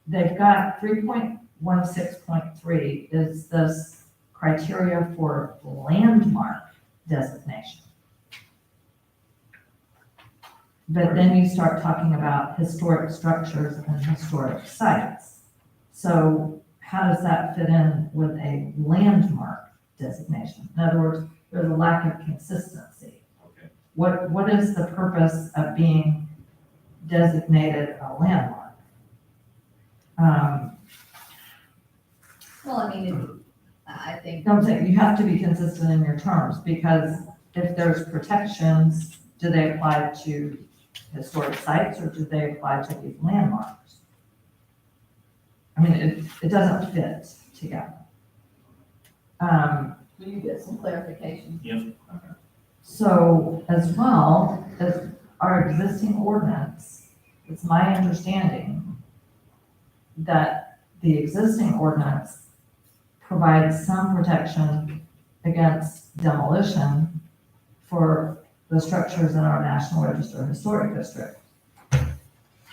they've got 3.16.3 is this criteria for landmark designation. But then you start talking about historic structures and historic sites. So how does that fit in with a landmark designation? In other words, there's a lack of consistency. Okay. What is the purpose of being designated a landmark? Well, I mean, I think. I'm saying you have to be consistent in your terms, because if there's protections, do they apply to historic sites or do they apply to these landmarks? I mean, it doesnn't fit together. Will you get some clarification? Yep. So as well as our existing ordinance, it's my understanding that the existing ordinance provides some protection against demolition for the structures in our National Register Historic District.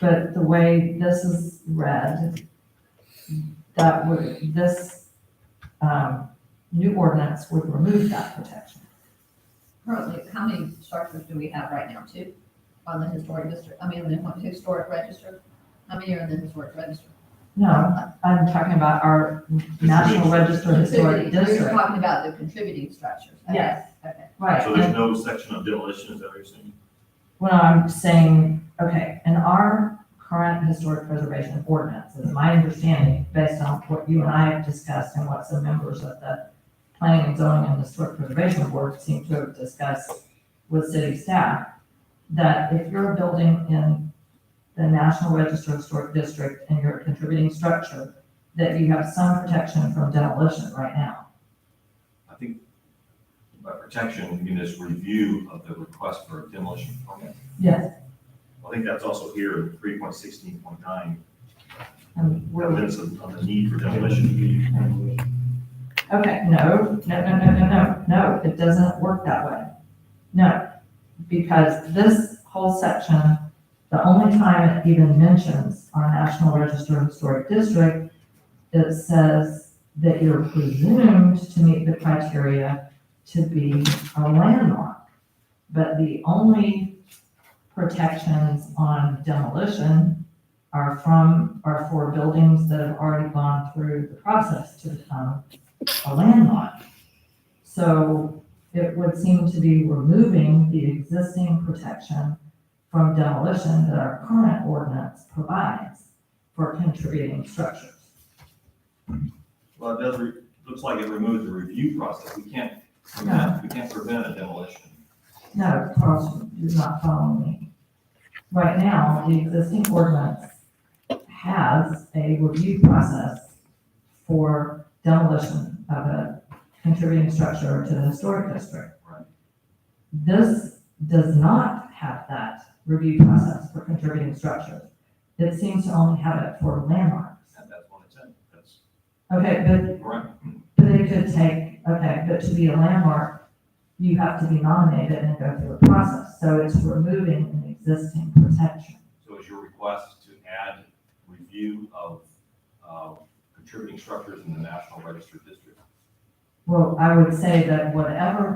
But the way this is read, this new ordinance would remove that protection. Currently, how many structures do we have right now? 2 on the historic district, on the historic register? How many are in the historic register? No, I'm talking about our National Register Historic You're District. talking about the contributing structures. Okay, Yes. Okay. Right. So there's no section of demolition, is that what you're saying? Well, I'm saying, okay, in our current historic preservation ordinance, is my understanding, based on what you and I have discussed and what some members of the Planning and Zoning and Historic Preservation Board seem to have discussed with city staff, that if you're building in the National Register Historic District and you're a contributing structure, that you have some protection from demolition right now. I think by protection, we mean this review of the request for a demolition permit. Yes. I think that's also here in 3.16.9, And we're, evidence of the need for demolition. okay, no, it doesn't work that way. No, because this whole section, the only time it even mentions our National Register Historic District, it says that you're presumed to meet the criteria to be a landmark. But the only protections on demolition are for buildings that have already gone through the process to become a landmark. So it would seem to be removing the existing protection from demolition that our current ordinance provides for contributing structures. Well, it does, looks like it removes the review process. We can't prevent a demolition. No, Carl, you're not following me. Right now, the existing ordinance has a review process for demolition of a contributing structure to the historic district. Right. This does not have that review process for contributing structures. It seems to only have it for landmarks. And that's what it's in. That's Okay, correct. but it could take, okay, but to be a landmark, you have to be nominated and go through a process. So it's removing an existing protection. So is your request to add review of contributing structures in the National Register District? Well, I would say that whatever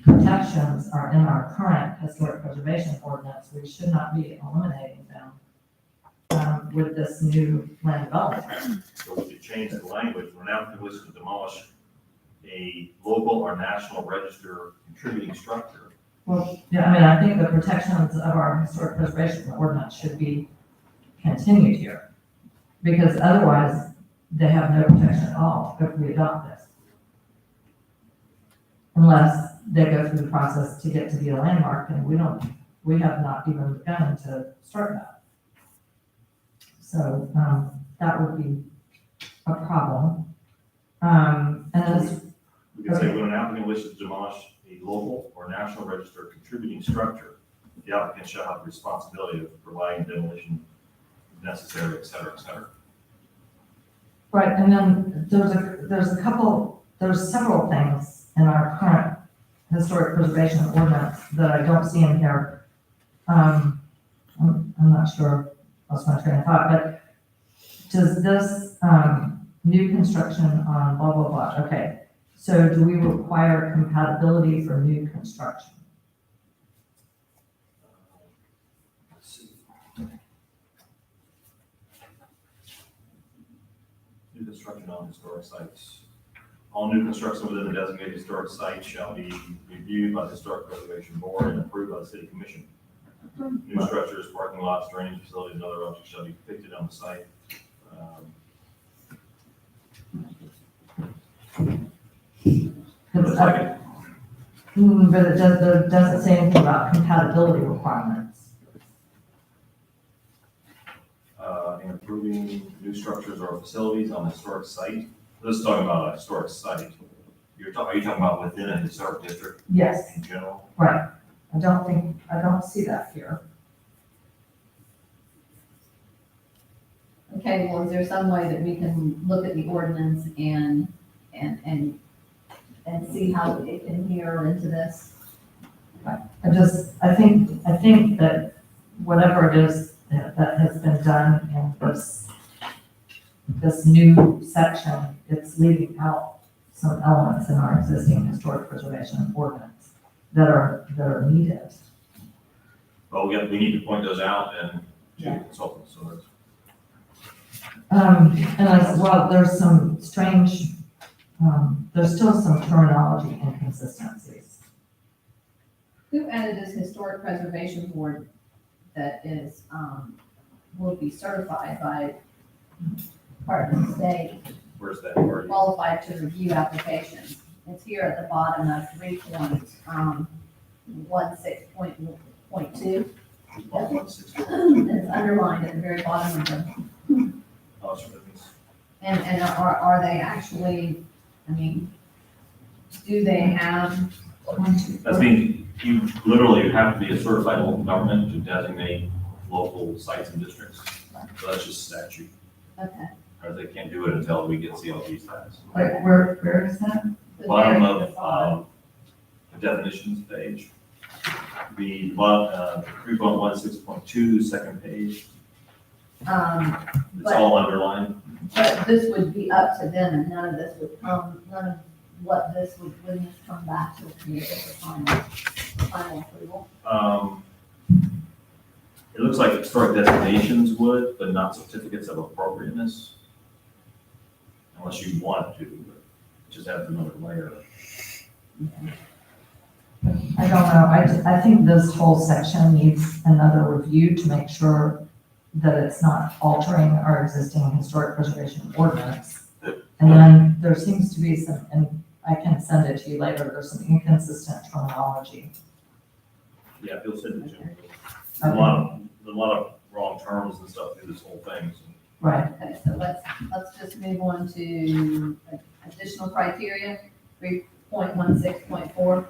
protections are in our current historic preservation ordinance, we should not be eliminating them with this new land development. So we could change the language. We're now going to demolish a local or national register contributing structure. Well, yeah, I mean, I think the protections of our historic preservation ordinance should be continued here. Because otherwise, they have no protection at all if we adopt this. Unless they go through the process to get to be a landmark, and we have not even begun to start that. So, that would be a problem. And this, We could say when an applicant wishes to demolish a local or national register contributing structure, the applicant shall have the responsibility of providing demolition if necessary, et cetera, et cetera. right, and then there's several things in our current historic preservation ordinance that I don't see in here. I'm not sure, lost my train of thought, but does this, new construction on blah, blah, blah, okay. So do we require compatibility for new construction? Let's see. New construction on historic sites. All new construction within the designated historic site shall be reviewed by the Historic Preservation Board and approved by the City Commission. New structures, parking lots, drainage facilities, and other objects shall be depicted on the site. Looks like it. But it doesn't say anything about compatibility requirements. In approving new structures or facilities on a historic site. This is talking about a historic site. Are you talking about within a historic district Yes, in general? right. I don't see that here. Okay, well, is there some way that we can look at the ordinance and see how it can mirror into this? I think that whatever it is that has been done in this new section, it's leaving out some elements in our existing historic preservation ordinance that are needed. Well, we need to point those out and to consultants, so that's. And as well, there's some strange, there's still some terminology inconsistencies. Who added this historic preservation board that is, will be certified by part of the state, Where's that word? qualified to review applications? It's here at the bottom of 3.16.2. It's underlined at the very bottom of them. And are they actually, I mean, do they have? That means you literally have to be a certified local government to designate local sites and districts. So that's just statute. Okay. Or they can't do it until we get CLG status. Like, where is that? The Bottom very of bottom. the definitions page. The 3.16.2, second page. It's all underlined. But this would be up to them, and none of this would come, none of what this would, wouldn't this come back to the committee for final approval? It looks like historic designations would, but not certificates of appropriateness. Unless you want to, but it just adds another layer. I don't know, I think this whole section needs another review to make sure that it's not altering our existing historic preservation ordinance. And then there seems to be some, and I can send it to you later, there's some inconsistent terminology. Yeah, he'll send it to me. There's a lot of wrong terms and stuff through this whole thing. So. Right, Okay, so let's just move on to additional criteria, 3.16.4.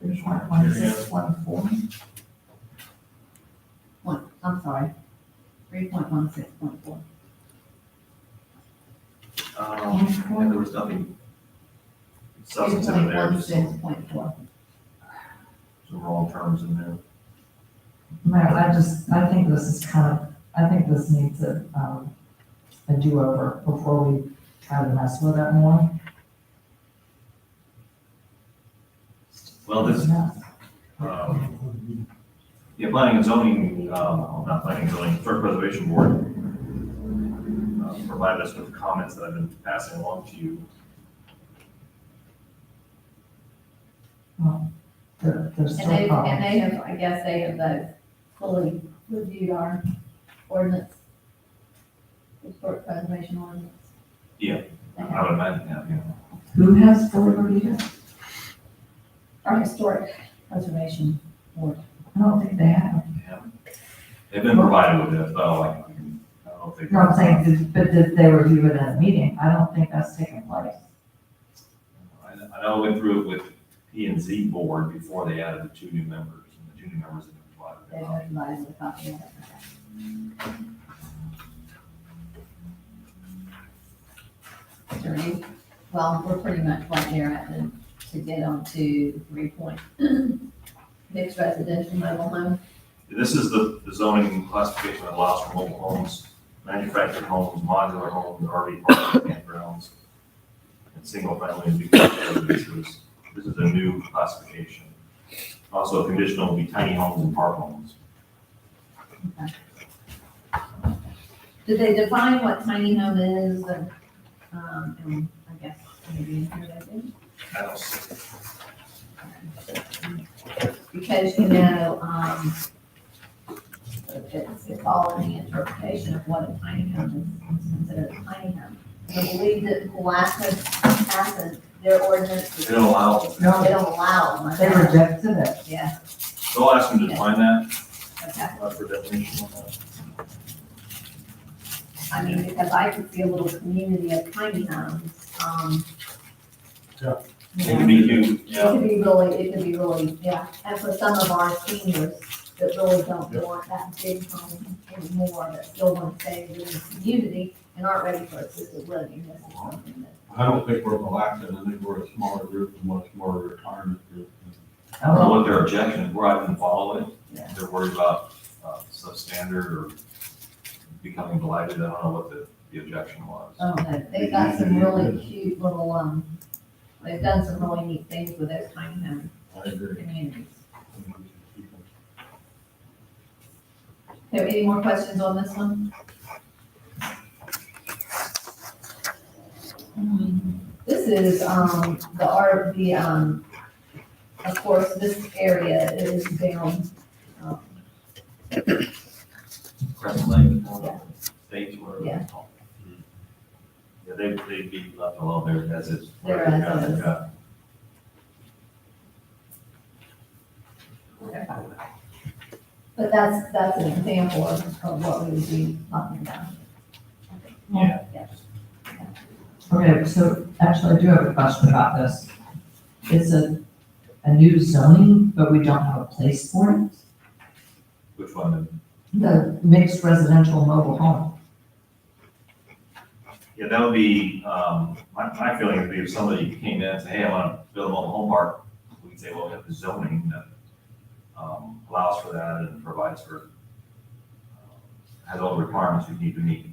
there's 1.1614. I'm sorry, 3.16.4. Yeah, there was nothing substantive in there, just some 3.16.4. wrong terms in there. I think this is I think this needs a do-over before we try to mess with it more. Well, this, yeah, planning and zoning, not planning and zoning, historic preservation board provided us with the comments that I've been passing along to you. Well, there's And still they problems. have, I guess they have both fully reviewed our ordinance, historic preservation ordinance. Yeah, They I have. would imagine, yeah. Who has full review? Our historic preservation board. I don't think they have. They've been provided with it, but I don't know if they. No, I'm saying, did they review it in a meeting? I don't think that's taken place. I know I went through it with P and Z board before they added the two new members, and the two new members have been provided. They have provided with a copy of it. Is there any- Well, we're pretty much right there at to get on to 3 mixed residential mobile home. This is the zoning classification that allows for mobile homes, manufactured homes, modular homes, RV parks, campgrounds, and single family and duplex residences. This is a new classification. Also, conditional will be tiny homes and park homes. Did they define what tiny home is and I guess maybe in here they did? I don't see. Because, it's all in the interpretation of what a tiny home is considered a tiny home. I believe that Pulaski has their ordinance. They don't allow it. No, They don't allow them. they rejected it. Yeah, They'll ask them to define that, okay. for definition on that. I mean, because I could see a little community of tiny homes, Yeah. It can be huge, It yeah. could be really, yeah, and for some of our seniors that really don't want that big home anymore, that still want to stay within the community and aren't ready for assisted living, this is something that. I don't think we're relaxing, I think we're a smaller group, a much more retirement group. I don't know what their objection is, where I didn't follow it. Yeah. They're worried about substandard or becoming blighted. I don't know what the objection was. Oh, no, they've got some really cute little, they've done some really neat things with those tiny home I agree. communities. Have any more questions on this one? This is, of course, this area is down, Crescent Lake, one of the states where. Yeah. Yeah, they'd be left alone there as is. There as is. Yeah. but that's an example of what we would be talking about. Yeah. Okay, so actually I do have a question about this. It's a new zoning, but we don't have a place for it. Which one? The mixed residential mobile home. Yeah, that would be, my feeling would be if somebody came in and said, hey, I want to build a mobile home park, we could say, well, we have the zoning that allows for that and provides for, has all the requirements you need to meet.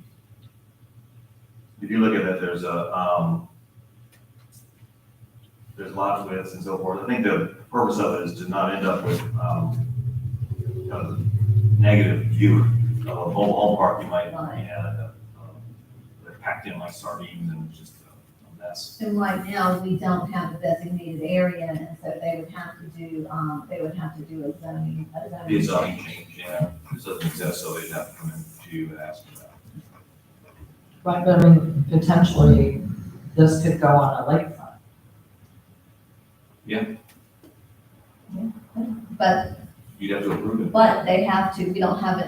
If you look at it, there's lot widths and so forth. I think the purpose of it is to not end up with, kind of a negative view of a mobile home park you might Right. have. packed in like sardines and just a mess. And right now, we don't have a designated area, and so they would have to do a zoning. Be a zoning change, yeah, this doesn't exist, so they'd have to come in to ask for that. Right, but I mean, potentially, this could go on a lakefront. But You'd have to approve it. But they have to, we don't have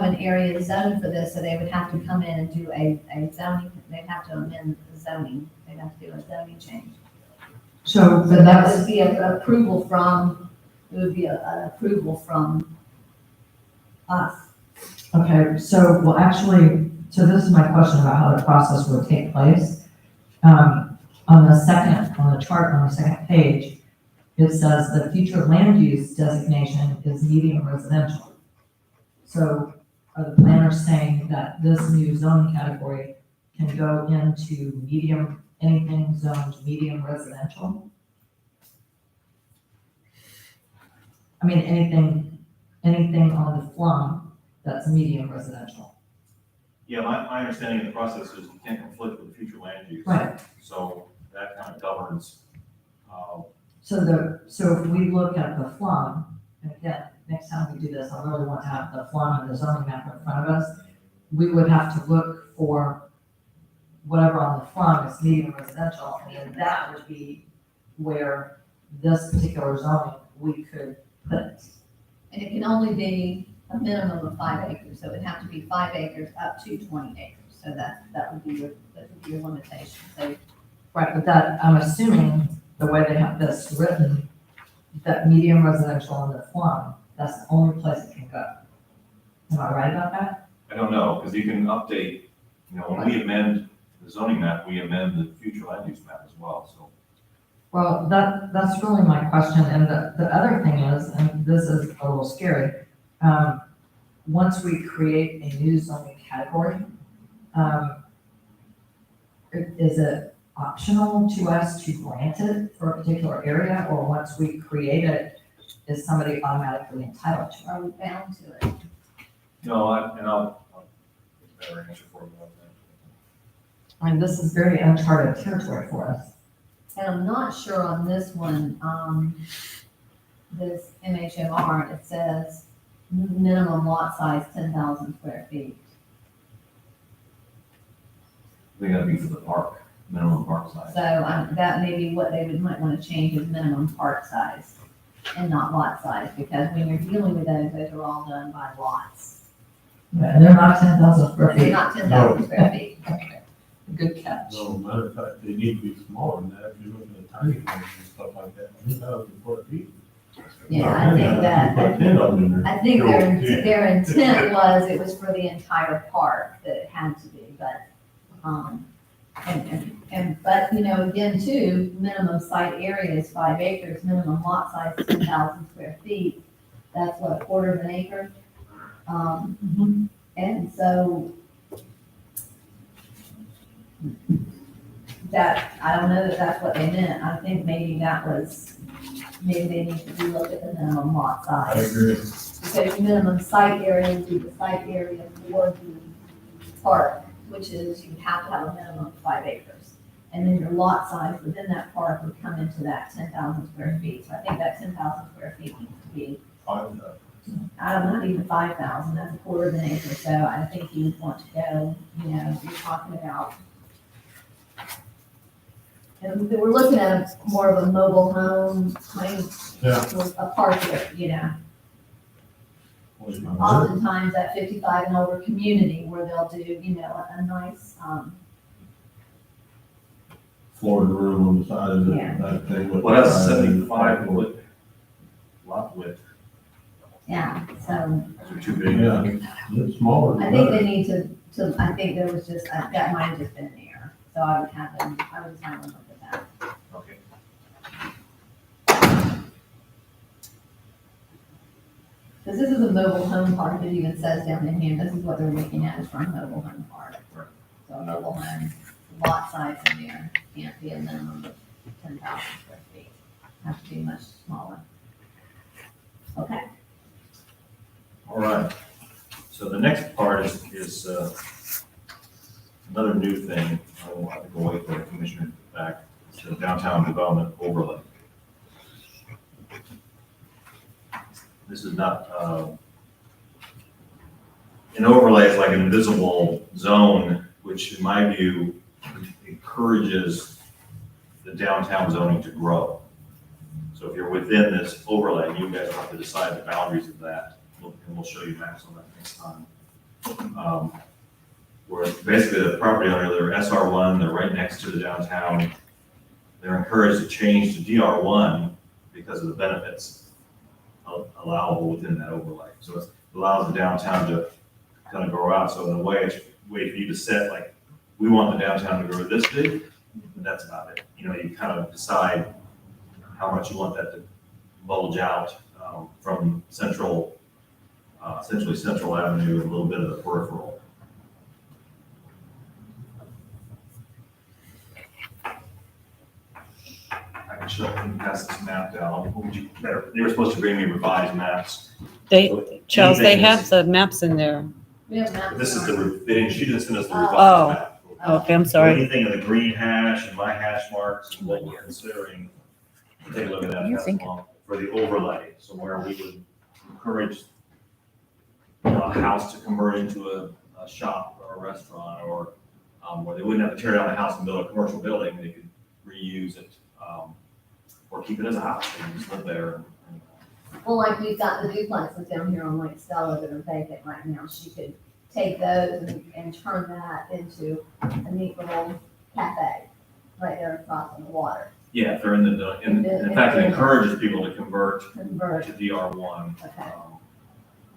an area zone for this, so they would have to come in and do a zoning, they'd have to amend the zoning, they'd have to do a zoning change. So, So but that that's, would be an approval from, it would be an approval from us. okay, so, well, actually, so this is my question about how the process would take place. On the chart on the second page, it says the future land use designation is medium residential. So are the planners saying that this new zoning category can go into medium, anything zoned medium residential? I mean, anything on the flum that's medium residential. Yeah, my understanding of the process is you can't conflict with the future land use. Right. So that kind of governs, So if we look at the flum, and again, next time we do this, I really want to have the flum and the zoning map in front of us. We would have to look for whatever on the flum is medium residential, and then that would be where this particular zoning, we could put it. And it can only be a minimum of 5 acres, so it'd have to be 5 acres up to 20 acres. So that would be your limitation. So Right, but that, I'm assuming, the way they have this written, that medium residential in the flum, that's the only place it can go. Am I right about that? I don't know, because you can update, when we amend the zoning map, we amend the future land use map as well, so. Well, that's really my question, and the other thing is, and this is a little scary, once we create a new zoning category, is it optional to us to grant it for a particular area, or once we create it, is somebody automatically entitled to it? are we bound to it? No, I'll get a better answer for you on that. I mean, this is very uncharted territory for us. And I'm not sure on this one, this MHMR, it says minimum lot size 10,000 square feet. I think that'd be for the park, minimum park size. So that may be what they might want to change is minimum part size and not lot size, because when you're dealing with those are all done by lots. And they're not 10,000 square They're feet. not 10,000 square feet. Good catch. No, matter of fact, they need to be smaller than that, if you're looking at tiny homes and stuff like that, 10,000 square feet. Yeah, I think that, Put 10 of them in there. I think their intent was, it was for the entire park that it had to be, but, but, again, too, minimum site area is 5 acres, minimum lot size is 10,000 square feet. That's what, a quarter of an acre? And so that, I don't know that that's what they meant. I think maybe maybe they need to relook at the minimum lot I size. agree. Because minimum site area would be the site area for the park, which is you have to have a minimum of 5 acres. And then your lot size within that park would come into that 10,000 square feet. So I think that 10,000 square feet needs to be, not even 5,000, that's a quarter of an acre. So I think you would want to go, you're talking about. And we're looking at more of a mobile home, a park there, Oftentimes that 55 and over community where they'll do, a nice, Floor and room on the side of it, Yeah. that thing. with- Well, that's 75 foot lot width, yeah, so those are too big. Yeah, it's smaller. I think they need to, I think there was just, that might have just been there. So I would just have them look at that. Okay. Because this is a mobile home park, it even says down in here, this is what they're looking at is for a mobile home park. So a mobile home, lot size in there can't be a minimum of 10,000 square feet. Have to be much smaller. Okay, All right. So the next part is Another new thing, I think we'll wait for the commissioner back, is the downtown development overlay. This is not, an overlay is like an invisible zone, which in my view encourages the downtown zoning to grow. So if you're within this overlay, you guys have to decide the boundaries of that, and we'll show you maps on that next time. Where basically the property owner, they're SR1, they're right next to the downtown. They're encouraged to change to DR1 because of the benefits allowable within that overlay. So it allows the downtown to kind of grow out. So in a way, it's a way for you to set, like, we want the downtown to grow this big, but that's about it. You know, you kind of decide how much you want that to bulge out from central, essentially Central Avenue and a little bit of the peripheral. I can show, I can pass this map down. What would you, they were supposed to bring me revised maps. Charles, they Anything have is- the maps in there. We have maps. This is the, they didn't, she didn't send us the Oh. revised map. Okay, I'm So sorry. anything in the green hash and my hash marks and what we're considering, take a look at that. You That's think- long for the overlay. So where we would encourage a house to convert into a shop or a restaurant, or where they wouldn't have to tear down the house and build a commercial building, they could reuse it, or keep it as a house and just live there. Well, like we've got the duplexes down here on Lake Stella that are vacant right now. She could take those and turn that into a neat little cafe right there across on the water. Yeah, if they're in the, in fact, it encourages people to convert Convert, to DR1. okay.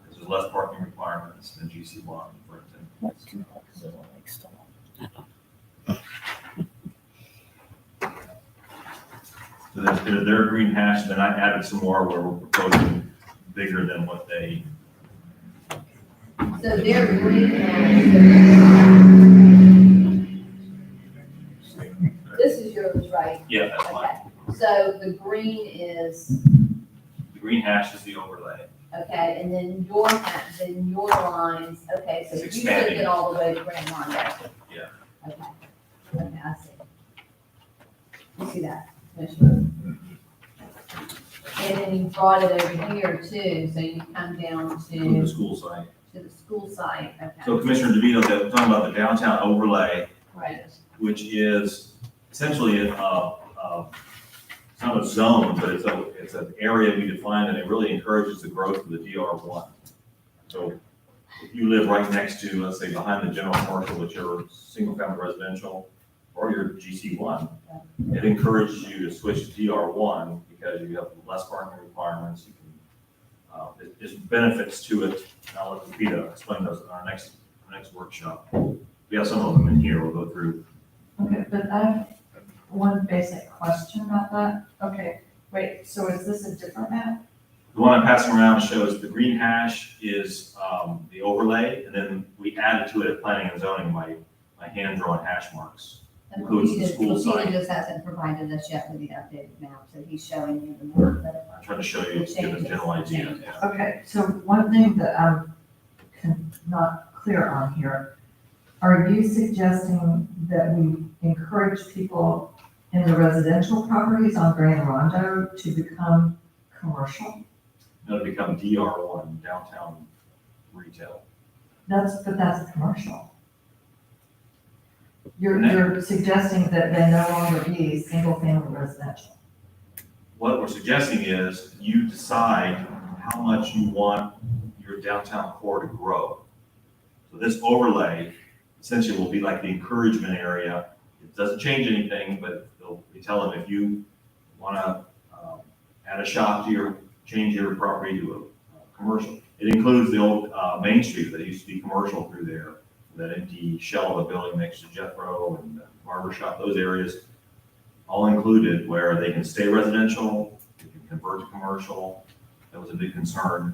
Because there's less parking requirements than GC1, for instance. What duplexes are like still? So there's their green hash, and then I added some more where we're proposing bigger than what they, So their green this is yours, right? yeah, that's fine. Okay, so the green is, The green hash is the overlay. okay, and then your lines, okay, so It's you took expanding. it all the way to Grand Mondo. Yeah. Okay, okay, I see. You see that, Commissioner? And then you brought it over here too, so you come down To the to school site. the school site, So okay. Commissioner DeVito, we're talking about the downtown overlay, Right, which is essentially it's not a zone, but it's an area we define, and it really encourages the growth of the DR1. So if you live right next to, let's say, behind the general commercial, which are single-family residential, or your GC1, it encourages you to switch to DR1 because you have less parking requirements. You can, there's benefits to it. I'll let Lupita explain those in our next workshop. We have some of them in here. We'll go through. Okay, but I have one basic question about that. Okay, wait, so is this a different map? The one I'm passing around shows the green hash is the overlay, and then we added to it at planning and zoning my hand-drawn hash marks. and Includes the Lupita school site. just hasn't provided us yet with the updated map, so he's showing you the more, but I'm trying to show you, give a general idea. Yeah. Okay, so one thing that I'm not clear on here, are you suggesting that we encourage people in the residential properties on Grand Rondo to become commercial? It'll become DR1, downtown retail. But that's commercial. You're suggesting that they no longer be single-family residential. What we're suggesting is you decide how much you want your downtown core to grow. So this overlay essentially will be like the encouragement area. It doesn't change anything, but we tell them if you want to add a shop to change your property to a commercial. It includes the old Main Street that used to be commercial through there, that empty shell of a building next to Jethro and the barber shop, those areas, all included where they can stay residential, they can convert to commercial. That was a big concern.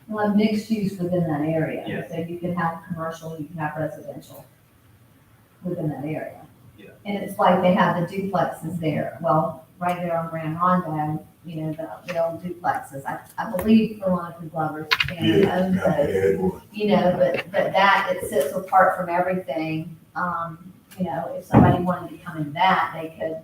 we'll have mixed use within that area. Yeah. So you can have commercial, you can have residential within that area. Yeah. And it's like they have the duplexes there. Well, right there on Grand Rondo, you know, the old duplexes. I believe Veronica Glover's family Yeah, owns I those. had one. You know, but that, it sits apart from everything. You know, if somebody wanted to come in that, they could,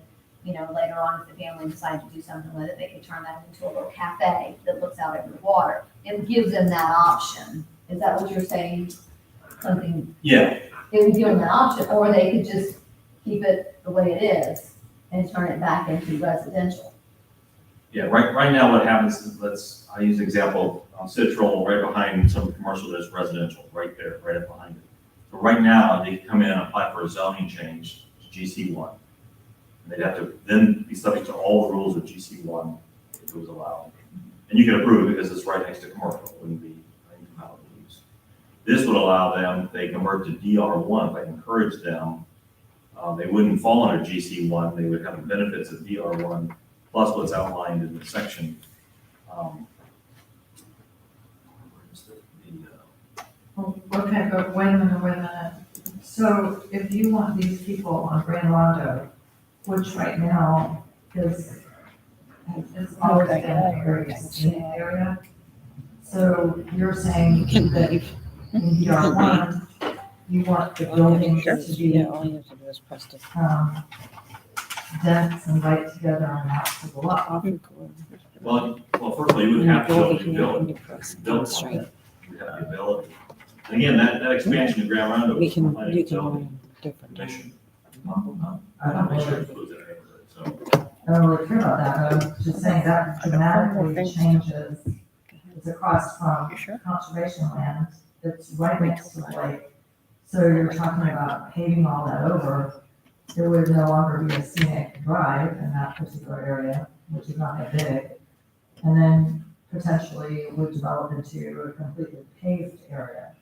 you know, later on, if the family decided to do something with it, they could turn that into a little cafe that looks out over the water. It gives them that option. Is that what you're saying? Something, Yeah, it would give them that option, or they could just keep it the way it is and turn it back into residential. yeah, right now what happens is, I use the example, Citronelle, right behind some commercial, there's residential, right there, right up behind it. So right now, they come in and apply for a zoning change to GC1. And they'd have to then be subject to all the rules of GC1 if it was allowed. And you can approve it because it's right next to commercial, it wouldn't be allowed use. This would allow them, they convert to DR1, if I encourage them, they wouldn't fall under GC1, they would have the benefits of DR1, plus what's outlined in the section. Okay, but wait a minute. So if you want these people on Grand Rondo, which right now is always been a very scenic area. So you're saying that in DR1, you want the buildings to be, all you have to do is press the dense and right together and not to go up. Well, first of all, you would have to Go over build, here and you press build straight. one, you have the ability. And again, that expansion of Grand Rondo. We was can, planning you and can zoning learn different. commission. I don't Make sure really, it includes that neighborhood, so. I don't really care about that, but I'm just saying that dramatically changes, it's across from You sure? conservation land, it's right next to the lake. So you're talking about paving all that over, there would no longer be a scenic drive in that particular area, which is not that big. And then potentially it would develop into a completely paved area,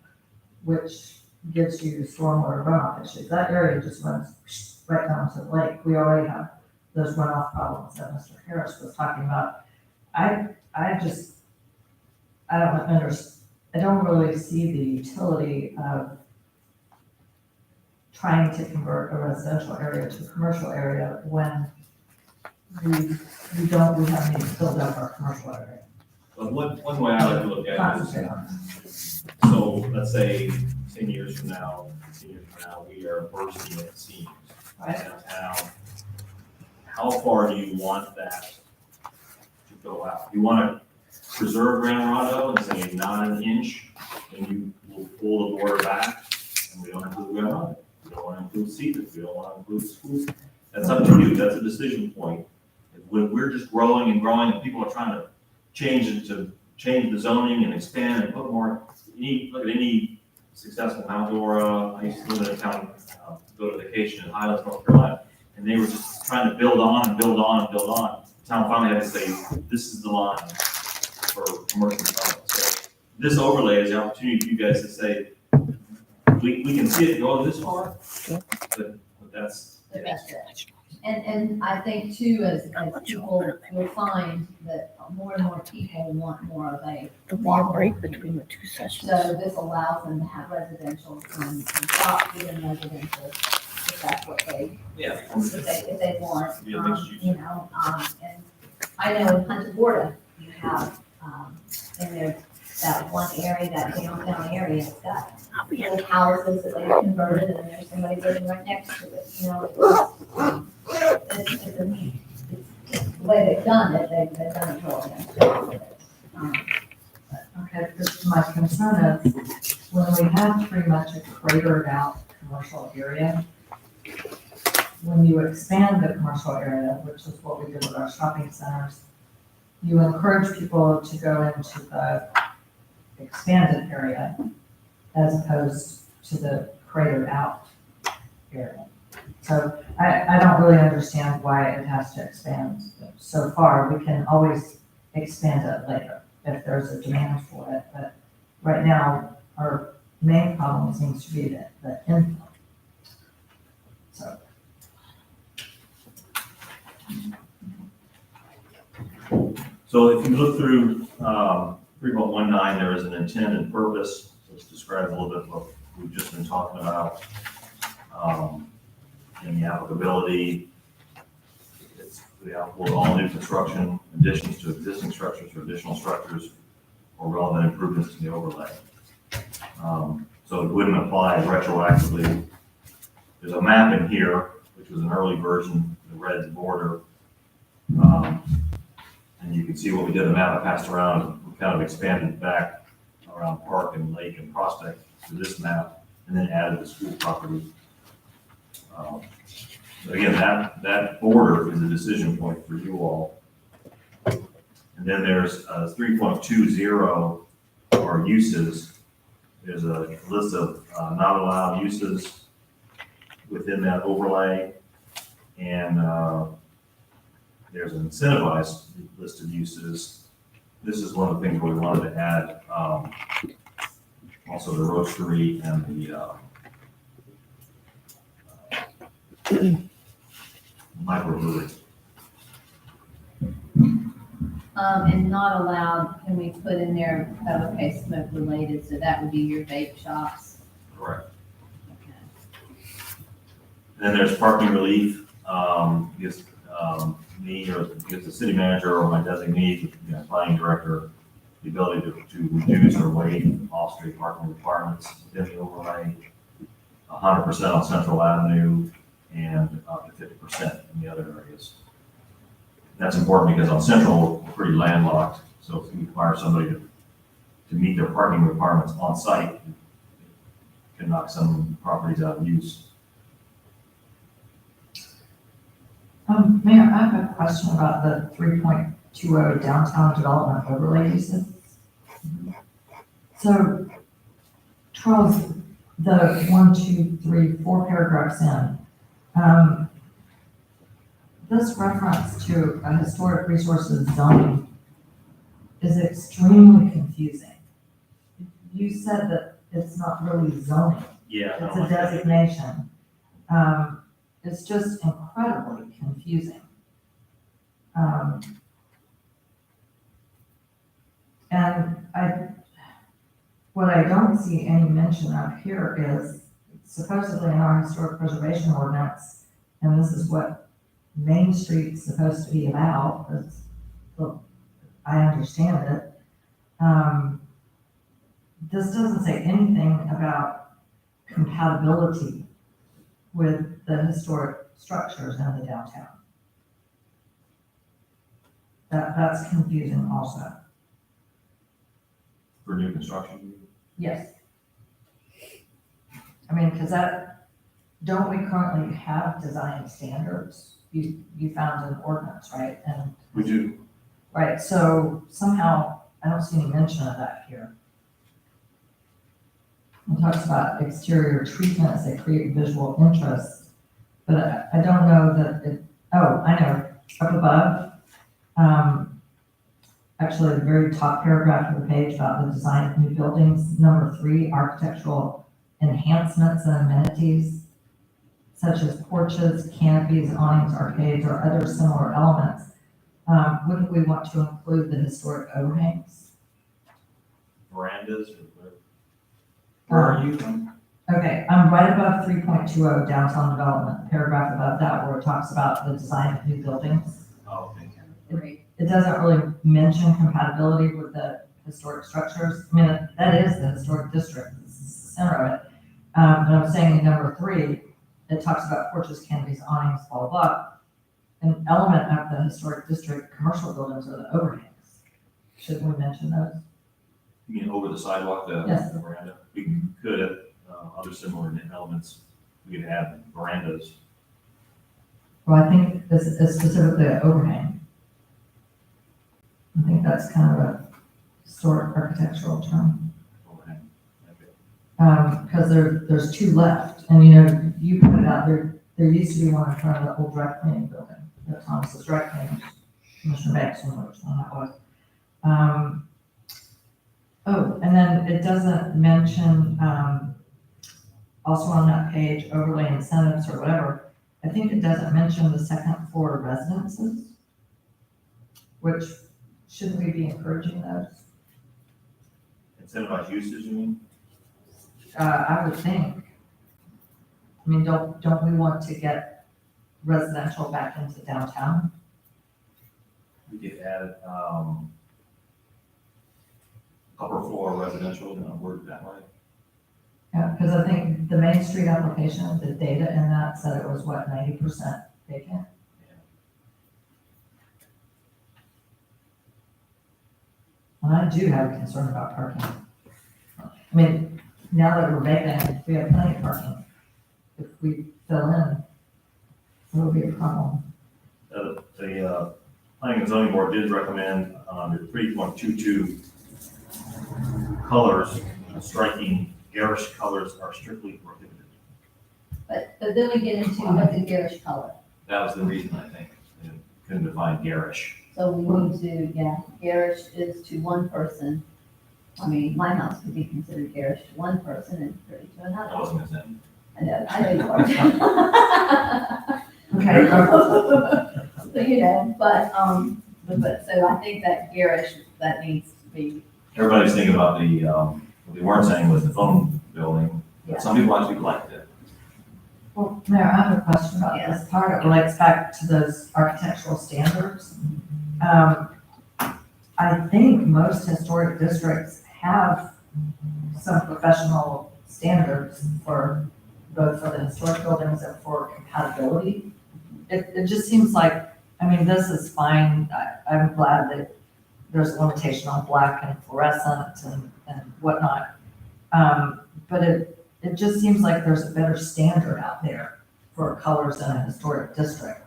which gives you stormwater runoff issues. That area just runs right down to the lake. We already have those runoff problems that Mr. Harris was talking about. I don't really see the utility of trying to convert a residential area to a commercial area when we haven't even filled up our commercial area. But one way I like to look at it Concentrate on is, so let's say 10 years from now, we are bursting at the seams. Right. Now, how far do you want that to go out? You want to preserve Grand Rondo and say not an inch, and you will pull the border back, and we don't include Grand Rondo. We don't want to include Cedars, we don't want to include schools. That's up to you, that's a decision point. When we're just growing and growing, and people are trying to change the zoning and expand and put more, look at any successful Mount Dora. I used to live in a town, go to vacation in Highlands, North Carolina, and they were just trying to build on and build on and build on. The town finally had to say, this is the line for commercial development. So this overlay is the opportunity for you guys to say, we can see it go this far, but that's. But that's it. And I think too, as people will find that more and more people want more of a. There'll be a break between the two sessions. So this allows them to have residential and shop within residential, if that's what they, Yeah. if they want. Yeah, mixed use. You know, and I know in Punta Gorda, you have, in there, that one area, that downtown area, it's got little houses that they converted, and there's somebody living right next to it, you know. It's the way they've done it, they've done it really nice. Okay, because my concern is when we have pretty much a cratered out commercial area, when you expand the commercial area, which is what we did with our shopping centers, you encourage people to go into the expanded area as opposed to the cratered out area. So I don't really understand why it has to expand so far. We can always expand it later if there's a demand for it, but right now, our main problem seems to be the inflow. So if you look through 3.19, there is an intent and purpose, which describes a little bit what we've just been talking about. And the applicability, it's for all new construction, additions to existing structures or additional structures, or relevant improvements to the overlay. So it wouldn't apply retroactively. There's a map in here, which was an early version, the red border. And you can see what we did, the map I passed around, we kind of expanded back around Park and Lake and Prospect to this map, and then added the school property. But again, that border is a decision point for you all. And then there's 3.20 are uses. There's a list of not allowed uses within that overlay. And there's an incentivized list of uses. This is one of the things where we wanted to add also the roastery and the microbrewery. And not allowed, can we put in there, okay, smoke related, so that would be your vape shops? Correct. Okay. And then there's parking relief, gives me or gives the city manager or my designee, planning director, the ability to reduce or waive off-street parking requirements within the overlay, 100% on Central Avenue and up to 50% in the other areas. That's important because on Central, we're pretty landlocked, so if you require somebody to meet their parking requirements on site, it can knock some properties out of use. Mayor, I have a question about the 3.20 downtown development overlay uses. So, Charles, the 1, 2, 3, 4 paragraphs in, this reference to a historic resources zoning is extremely confusing. You said that it's not really zoning, Yeah. it's a designation. It's just incredibly confusing. And what I don't see any mention of here is supposedly in our historic preservation ordinance, and this is what Main Street's supposed to be about, because I understand it. This doesn't say anything about compatibility with the historic structures in the downtown. That's confusing also. For new construction? Yes. I mean, because don't we currently have design standards? You found an ordinance, right? And We do. right, so somehow I don't see any mention of that here. It talks about exterior treatments that create visual interest, but I don't know that it, oh, I know, up above, actually the very top paragraph of the page about the design of new buildings, number 3, architectural enhancements and amenities such as porches, canopies, awnings, arcades, or other similar elements. Wouldn't we want to include the historic overhangs? Verandas or where are you? Okay, I'm right above 3.20 downtown development, paragraph above that where it talks about the design of new buildings. Oh, okay. Great. It doesn't really mention compatibility with the historic structures. I mean, that is the historic district, this is the center of it. But I'm saying in number 3, it talks about porches, canopies, awnings, blah, blah, blah. An element of the historic district commercial buildings are the overhangs. Shouldn't we mention those? You mean over the sidewalk, Yes. the veranda? We could, other similar elements, we could add verandas. Well, I think it's specifically an overhang. I think that's kind of a historic architectural term. Overhang. Okay. Because there's 2 left, and you pointed out there used to be one in front of the old dry cleaning building, the Thomas's dry cleaners, Commissioner Banks, knows which one that was. Oh, and then it doesn't mention, also on that page, overlay incentives or whatever, I think it doesn't mention the second floor residences, which shouldn't we be encouraging those? Incentivized uses, you mean? I would think. I mean, don't we want to get residential back into downtown? we could add, upper floor residential, word that way. Yeah, because I think the Main Street application, the data in that said it was what, 90% vacant? And I do have a concern about parking. I mean, now that we're vacant, we have plenty of parking. If we fill in, it will be a problem. The planning and zoning board did recommend, the 3.22 colors, striking garish colors are strictly prohibited. But then we get into what's a garish color. That was the reason, I think, they couldn't define garish. So we need to, yeah, garish is to one person. I mean, my house could be considered garish to one person and pretty to That another. wasn't his name. I know you are. Okay, So, you know, but so I think that garish, that needs to be, Everybody's thinking about the, what they weren't saying was the phone building, yeah. but some people actually liked it. well, Mayor, I have a question about this. Part of it relates back to those architectural standards. I think most historic districts have some professional standards for both for the historic buildings and for compatibility. It just seems like, I mean, this is fine. I'm glad that there's a limitation on black and fluorescent and whatnot. But it just seems like there's a better standard out there for colors in a historic district.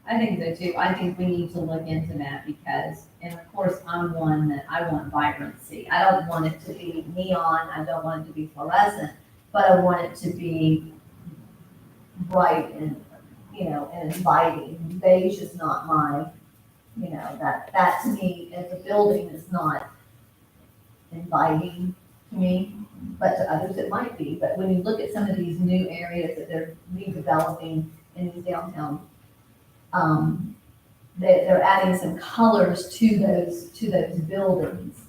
I think so too. I think we need to look into that because, and of course, I'm one that I want vibrancy. I don't want it to be neon. I don't want it to be fluorescent, but I want it to be bright and, you know, and inviting. Beige is not my, you know, that to me as a building is not inviting to me, but to others it might be. But when you look at some of these new areas that they're redeveloping in these downtown, they're adding some colors to those buildings.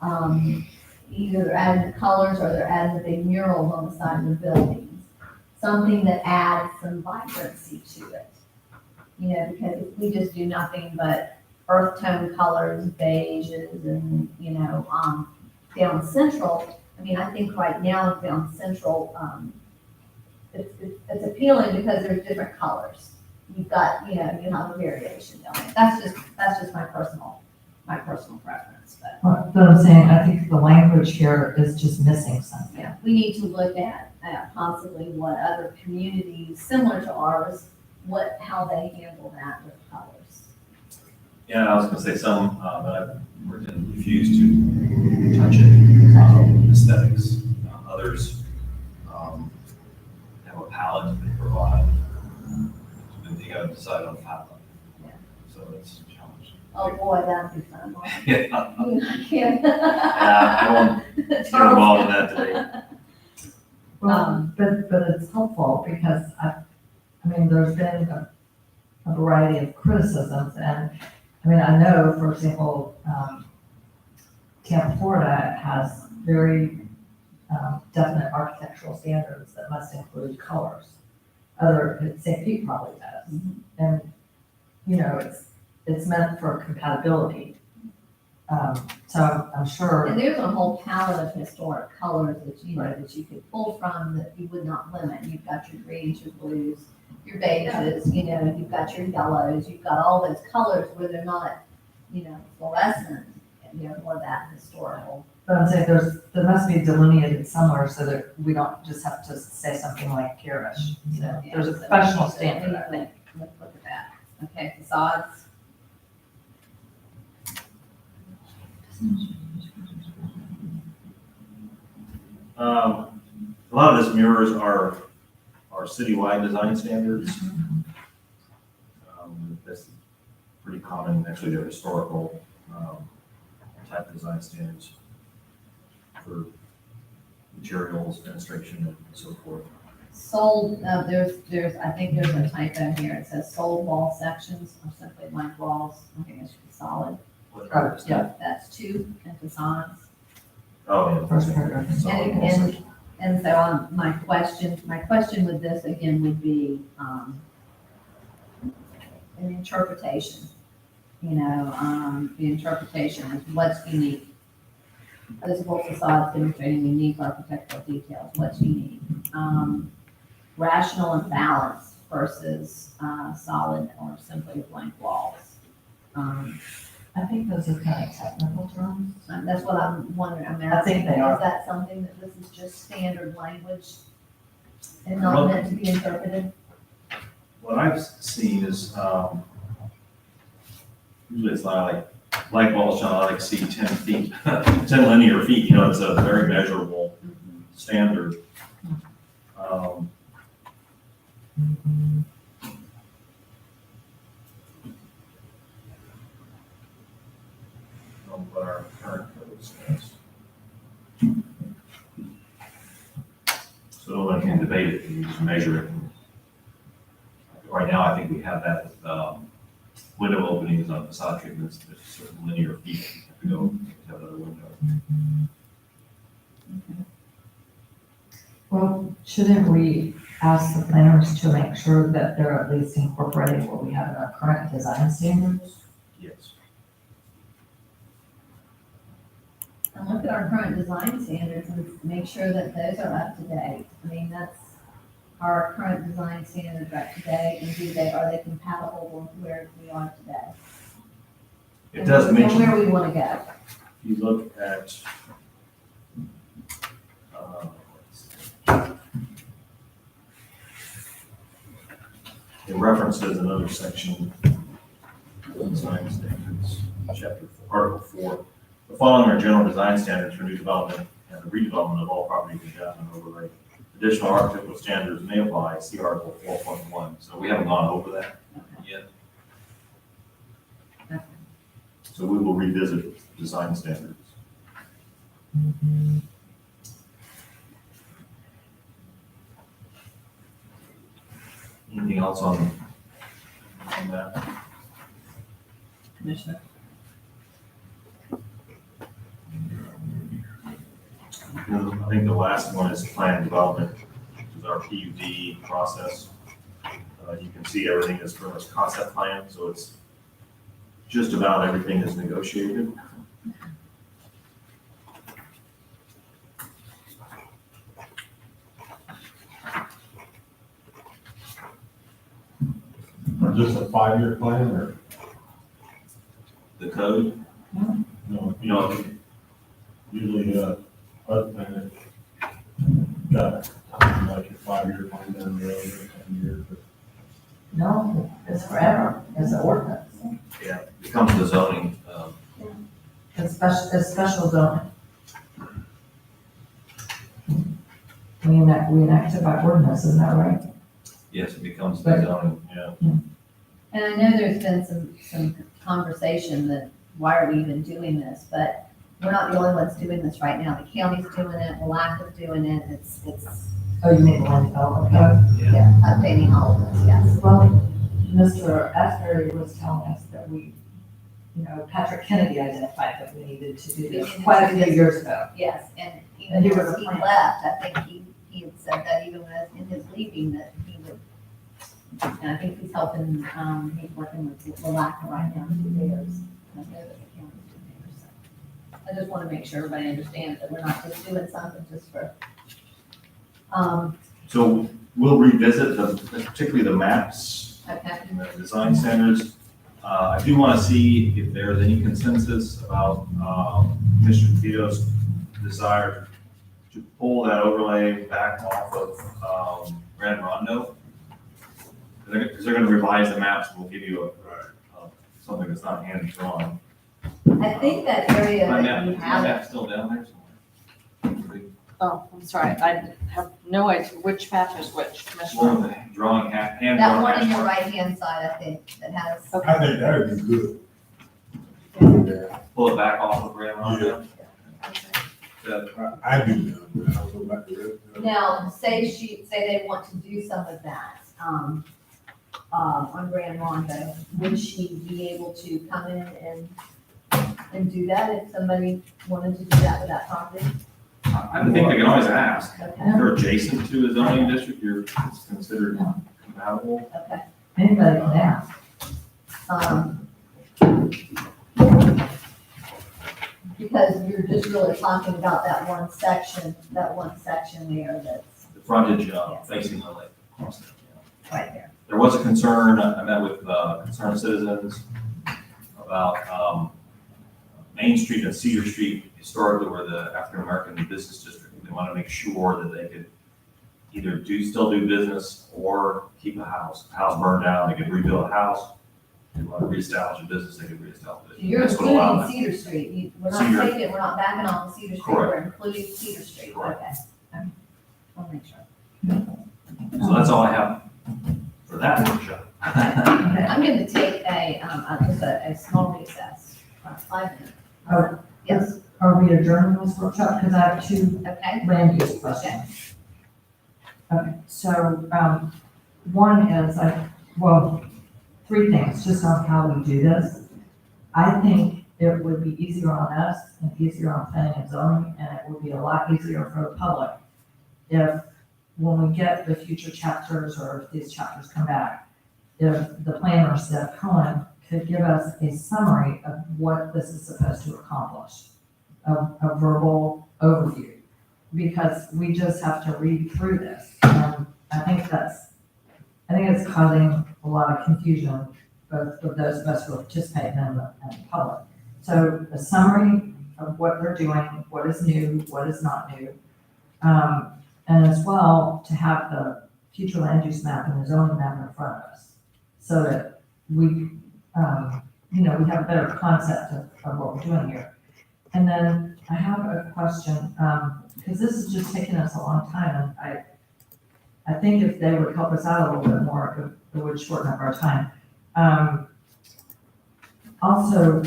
Either they're adding the colors or they're adding the big murals on the side of the buildings. Something that adds some vibrancy to it. You know, because if we just do nothing but earth tone colors, beiges, and, you know, down Central, I mean, I think right now down Central, it's appealing because there's different colors. You've got, you know, you have a variation down there. That's just my personal preference, but. But I'm saying, I think the language here is just missing something. Yeah, we need to look at possibly what other communities similar to ours, how they handle that with colors. Yeah, I was gonna say some, but I've worked in refused to touch it, aesthetics. Others, have a palette they provide. And you gotta decide on palette. Yeah. So it's a challenge. Oh, boy, that'd be fun. Yeah, I can't. I won't get involved in that today. Well, but it's helpful because I mean, there's been a variety of criticisms and, I mean, I know, for example, Tampa, Florida has very definite architectural standards that must include colors. St. Pete probably does. Mhm. And, you know, it's meant for compatibility. So I'm sure. And there's a whole palette of historic colors that, you know, that you could pull from that you would not limit. You've got your greens, your blues, your beiges, you know, you've got your yellows, you've got all those colors where they're not, you know, fluorescent, and they're more that historical. But I'm saying there must be delineated somewhere so that we don't just have to say something like garish. You know, Yeah, there's a so professional we standard, I think. Let's look at that. Okay, facades. A lot of this mirrors our citywide design standards. That's pretty common, actually, they're historical, type design standards for materials, fenestration, and so forth. Sold, I think there's a typo here. It says sold wall sections or simply blank walls. I think it should be solid. Yeah. That's 2 and facades. Oh, yeah. First paragraph. And so my question with this again would be, an interpretation. the interpretation is what's unique. Visible facades demonstrating unique architectural details, what's unique. Rational and balanced versus, solid or simply blank walls. I think those are kind of technical terms. That's what I'm wondering, I'm I think they are. Is that something that this is just standard language and not meant to be interpreted? What I've seen is, usually it's not like, blank walls shall not exceed 10 feet, 10 linear feet, it's a very measurable standard. What our current code says. So one can debate it, you just measure it. Right now, I think we have that with, window openings on facade treatments, there's a certain linear feet, you have to go, have another window. Well, shouldn't we ask the planners to make sure that they're at least incorporating what we have in our current design standards? Yes. And look at our current design standards and make sure that those are up to date. I mean, that's our current design standards are up to date, and are they compatible with where we are today? It does And mention, where we want to go. if you look at, it references another section, design standards, Article 4. The following are general design standards for new development and the redevelopment of all properties in downtown overlay. Additional architectural standards may apply, see Article 4.1. So we haven't gone over that yet. Okay. So we will revisit design standards. Anything else on that? Commissioner? I think the last one is plan development, which is our PUD process. You can see everything is pretty much concept plan, so it's just about everything is negotiated. Or just a 5-year plan, or, The code, usually, other than got like a 5-year plan down the road, or 10 years, but No, it's forever, it's an ordinance. yeah, it comes to zoning. It's special zoning. We enact it by ordinance, isn't that right? Yes, it becomes the zoning, yeah. And I know there's been some conversation that, why are we even doing this? But we're not the only ones doing this right now. The county's doing it, Malacca's doing it. It's Oh, you mean the land development code? yeah, updating all of this, yes. Well, Mr. Asbury was telling us that Patrick Kennedy identified that we needed to do this quite a few years ago. Yes, and And he even was as a he plan. left, I think he had said that even as in his leaving, that he would, and I think he's helping, he's working with Malacca right now to do theirs. I know that the county's doing theirs, so. I just want to make sure everybody understands that we're not just doing something just for, So we'll revisit particularly the maps okay. and the design standards. I do want to see if there's any consensus about Commissioner Vito's desire to pull that overlay back off of Grand Rondo. Because they're going to revise the maps, and we'll give you something that's not hand drawn. I think that area My that you map, my have, map's still down there somewhere. Oh, I'm sorry, I have no idea which map is which, One Commissioner. of the drawing, hand that drawn. one in hash your marks. right-hand side, I think, that has, I think that would be good. Yeah, Pull it back off of Grand Rondo. I do know, but I don't know about the rest of them. now, say they want to do some of that, on Grand Rondo, would she be able to come in and do that if somebody wanted to do that with that property? I think they can always ask. Okay, If they're adjacent to a zoning district, it's considered compatible. okay. Anybody can ask. because you're just really talking about that one section there that's The frontage facing the lake. right there. There was a concern, I met with concerned citizens about Main Street and Cedar Street historically were the African-American business district. They want to make sure that they could either still do business or keep a house. If the house burned down, they could rebuild a house. If they want to reestablish a business, they could reestablish it. You're That's what allowed including that. Cedar Street, we're Cedar. we're not backing off of Cedar Street, Correct. we're including Cedar Street, Correct. okay. I'll make sure. So that's all I have for that workshop. I'm going to take just a small recess, 5 minutes. Oh. Yes, Are we adjourning this workshop? Because I have two okay. land use questions. Okay, so, one is, three things, just on how we do this. I think it would be easier on us and easier on planning and zoning, and it would be a lot easier for the public if, when we get the future chapters, or if these chapters come back, if the planner, Seth Cohen, could give us a summary of what this is supposed to accomplish, a verbal overview, because we just have to read through this. And I think it's causing a lot of confusion, both for those of us who are participating and the public. So a summary of what they're doing, what is new, what is not new. And as well, to have the future land use map and the zoning map in front of us, so that we, we have a better concept of what we're doing here. And then I have a question, because this is just taking us a long time, and I think if they would help us out a little bit more, it would shorten up our time. Also,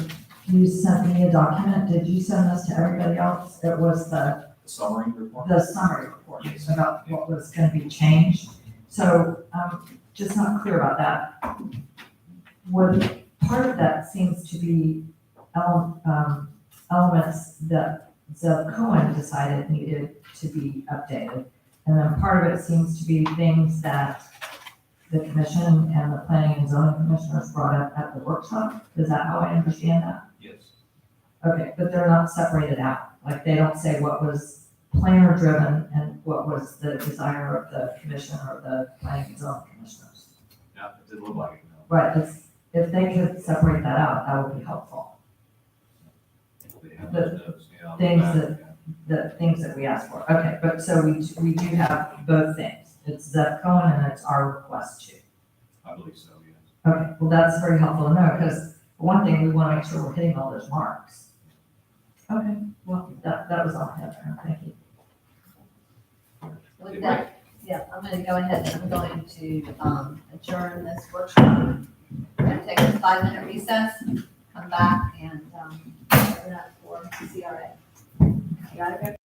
you sent me a document, did you send this to everybody else? It was the Summary report? summary report about what was gonna be changed. So, just not clear about that. Part of that seems to be elements that Zev Cohen decided needed to be updated. And then part of it seems to be things that the commission and the planning and zoning commissioners brought up at the workshop. Is that how I understand that? Yes. Okay, but they're not separated out. Like, they don't say what was planner driven and what was the desire of the commission or the planning and zoning commissioners. Yeah, it did look like it. No. Right, if they could separate that out, that would be helpful. They have those notes, yeah, on the Things back, that- yeah. The things that we asked for. Okay, but so we do have both things. It's Zev Cohen and it's our request too. I believe so, yes. Okay, well, that's very helpful to know, because for one thing, we want to make sure we're hitting all those marks. Okay, well, that was all I had. Thank you. With that, yeah, I'm going to go ahead and I'm going to adjourn this workshop. We're going to take a 5-minute recess, come back and open up for CRA. You got it, Rick?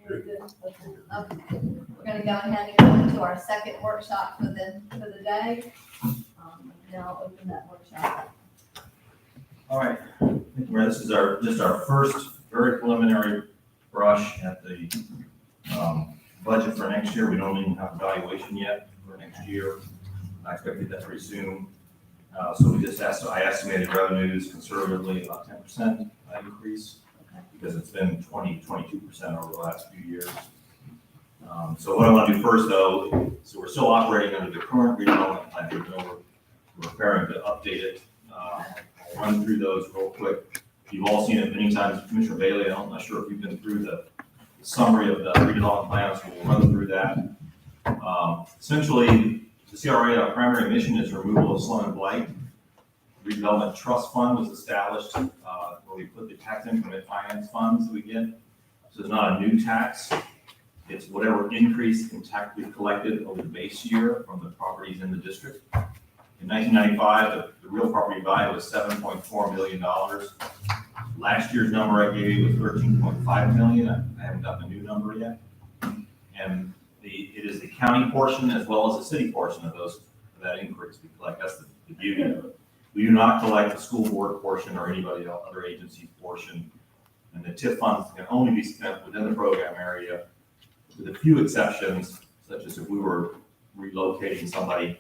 We're good. Okay. We're gonna go ahead and go into our second workshop for the day. Now I'll open that workshop. All right, thank you, Mayor. This is just our first very preliminary brush at the budget for next year. We don't even have evaluation yet for next year. I expect to get that pretty soon. So I estimated revenues conservatively about 10% increase because it's been 22% over the last few years. So what I want to do first though, so we're still operating under the current redevelopment plan. We're preparing to update it. I'll run through those real quick. You've all seen it many times, Commissioner Bailey. I'm not sure if you've been through the summary of the redevelopment plan, so we'll run through that. Essentially, the CRA, our primary mission is removal of slum and blight. Redevelopment Trust Fund was established where we put the tax increment finance funds that we get. So it's not a new tax. It's whatever increase in tax we collected over the base year from the properties in the district. In 1995, the real property value was $7.4 million. Last year's number I gave you was $13.5 million. I haven't gotten a new number yet. And it is the county portion as well as the city portion of that increase we collect. That's the beauty of it. We do not collect the school board portion or anybody else, other agencies portion. And the TIF funds can only be spent within the program area with a few exceptions, such as if we were relocating somebody,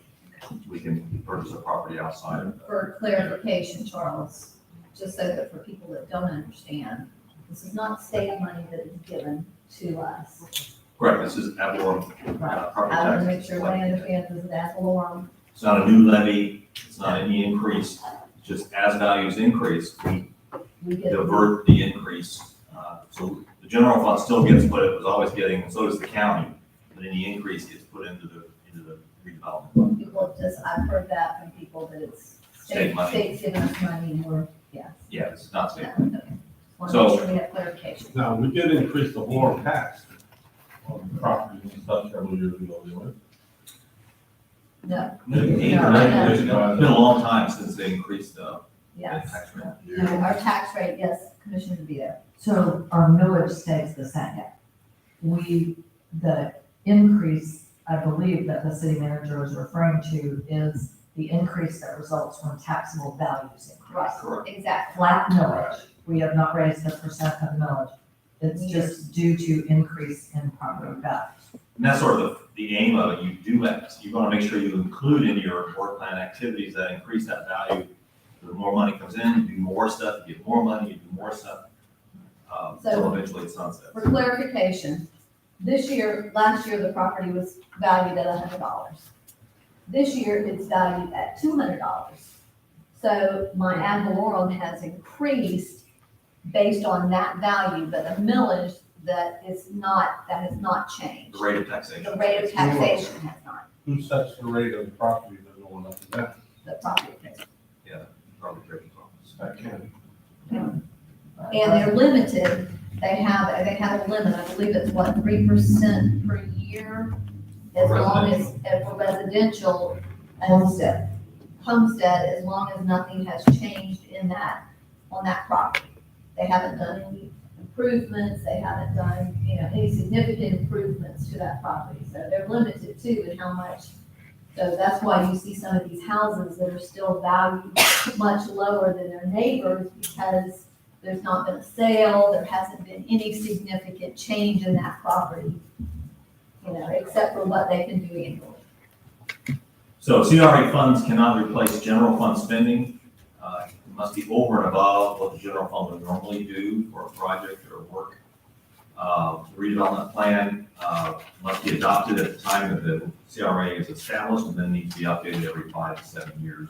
we can purchase a property outside of that. For clarification, Charles, just so that for people that don't understand, this is not state money that is given to us. Correct, this is ad valorem Right. property I want to tax. make sure everybody understands this is ad valorem. It's not a new levy, it's not any increase, just as values increase, we We get divert the increase. So the general fund still gets what it was always getting, and so does the county, but any increase gets put into the redevelopment fund. people just, I've heard that from people that it's State money. state's giving us money and we're, yes. Yeah, it's not state. No, okay. Want to So- make sure we have clarification. Now, we did increase the floor tax on properties and stuff several years ago, didn't we? No, It's been a long time since they increased the yes. tax rate. No, our tax rate, yes, Commissioner DeVito. So our millage stays the same. The increase, I believe that the city manager is referring to is the increase that results when taxable values increase. Right, Correct. exactly. Flat millage, we have not raised the percent of millage. It's just due to increase in property values. And that's sort of the aim of it. You want to make sure you include in your work plan activities that increase that value. The more money comes in, you do more stuff, you get more money, you do more stuff. So eventually it's sunset. For clarification, last year, the property was valued at $100. This year, it's valued at $200. So my ad valorem has increased based on that value, but the millage that has not changed. The rate of taxation. The rate of taxation has not, Who sets the rate of the property that's going up and down? the property tax. Property tax office. That can. And they're limited, they have a limit, I believe it's 3% per year? As long as, for residential homestead, as long as nothing has changed on that property. They haven't done any improvements, they haven't done, any significant improvements to that property, so they're limited too in how much. So that's why you see some of these houses that are still valued much lower than their neighbors, because there's not been a sale, there hasn't been any significant change in that property, except for what they can do annually. So CRA funds cannot replace general fund spending. It must be over and above what the general fund would normally do for a project or work. The redevelopment plan must be adopted at the time that the CRA is established and then needs to be updated every 5 to 7 years.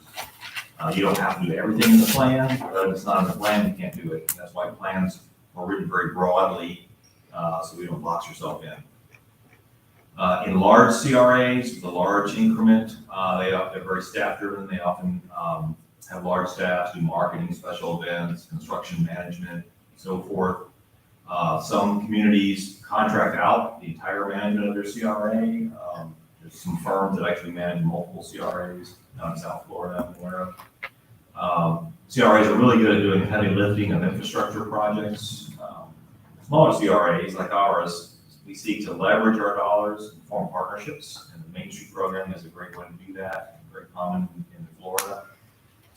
You don't have to do everything in the plan, but if it's not in the plan, you can't do it. That's why plans are written very broadly, so we don't box yourself in. In large CRAs, the large increment, they're very staff driven. They often have large staffs, do marketing, special events, construction management, so forth. Some communities contract out the entire management of their CRA. There's some firms that actually manage multiple CRAs down in South Florida, I'm aware of. CRAs are really good at doing heavy lifting of infrastructure projects. smaller CRAs like ours, we seek to leverage our dollars and form partnerships, and the Main Street program is a great way to do that, very common in Florida.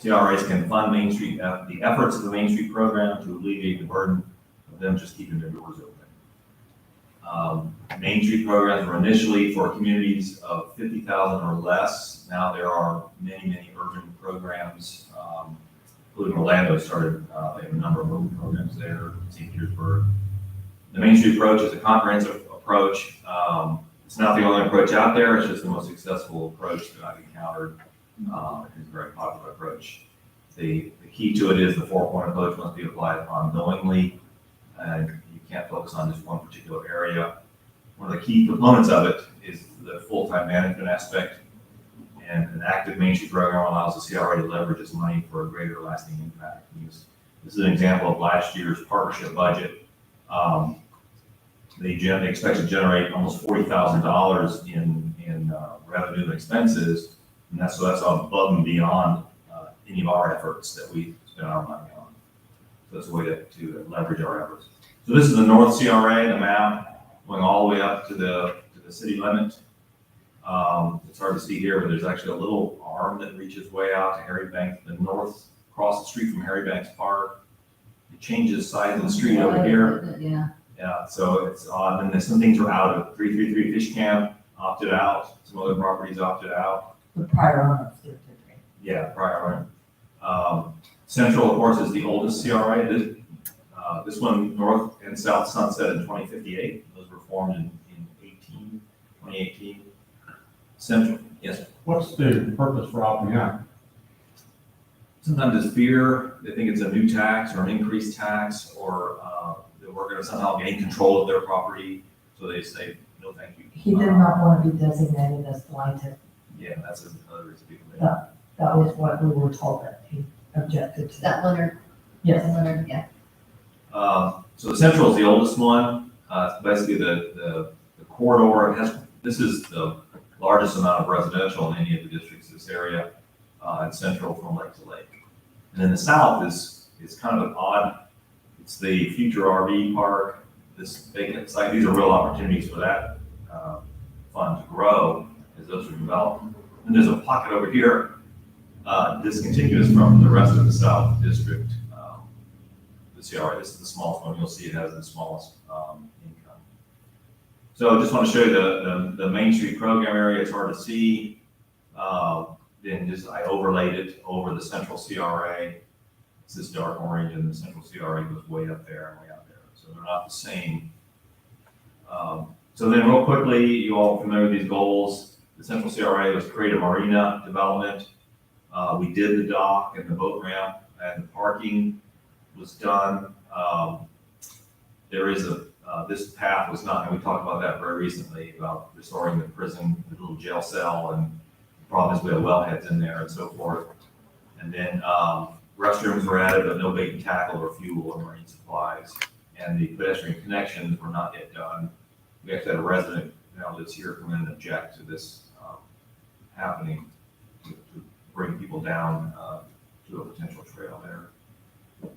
CRAs can fund Main Street, the efforts of the Main Street program to alleviate the burden of them just keeping their doors open. Main Street programs were initially for communities of 50,000 or less. Now there are many, many urban programs, including Orlando started, they have a number of urban programs there, St. Petersburg. The Main Street approach is a comprehensive approach. It's not the only approach out there, it's just the most successful approach that I've encountered. It's a very popular approach. The key to it is the 4-point approach must be applied ongoingly, and you can't focus on just one particular area. One of the key components of it is the full-time management aspect, and an active Main Street program allows the CRA to leverage its money for a greater lasting impact. This is an example of last year's partnership budget. They expect to generate almost $40,000 in revenue and expenses, and that's above and beyond any of our efforts that we spend our money on. So it's a way to leverage our efforts. So this is the North CRA, the map, going all the way up to the city limit. It's hard to see here, but there's actually a little arm that reaches way out to Harry Banks, the north, across the street from Harry Banks Park. It changes sides of the street over here. Yeah. Yeah, so it's odd, and there's some things are out of 333 Fish Camp opted out, some other properties opted out. The prior owners did. Yeah, prior owner. Central, of course, is the oldest CRA. This one, North and South Sunset in 2058. Those were formed in 2018. Central, yes. What's the purpose for opting out? Sometimes it's fear. They think it's a new tax or an increased tax, or that we're going to somehow gain control of their property. So they say, no, thank you. He did not want to be designated as blighted. Yeah, that's another reason people. That was what we were told, that he objected to. That Leonard, Yes. Leonard, yeah. So the Central is the oldest one. It's basically the corridor. This is the largest amount of residential in any of the districts in this area, and Central from lake to lake. And then the South is kind of an odd. It's the future RV park. This vacant site. These are real opportunities for that fund to grow as those are developed. And there's a pocket over here, discontinuous from the rest of the South District. The CRA, this is the smallest one. You'll see it has the smallest income. So I just want to show you the Main Street program area. It's hard to see. Then I overlaid it over the Central CRA. It's this dark orange, and the Central CRA goes way up there and way out there. So they're not the same. So then real quickly, you all familiar with these goals. The Central CRA was create a marina development. We did the dock and the boat ramp, and the parking was done. There is this path was not, and we talked about that very recently, about restoring the prison, the little jail cell, and the problem is we have wellheads in there and so forth. And then restrooms were added, but no bait and tackle or fuel or marine supplies. And the pedestrian connections were not yet done. We actually had a resident now that's here come in and object to this happening, to bring people down to a potential trail there.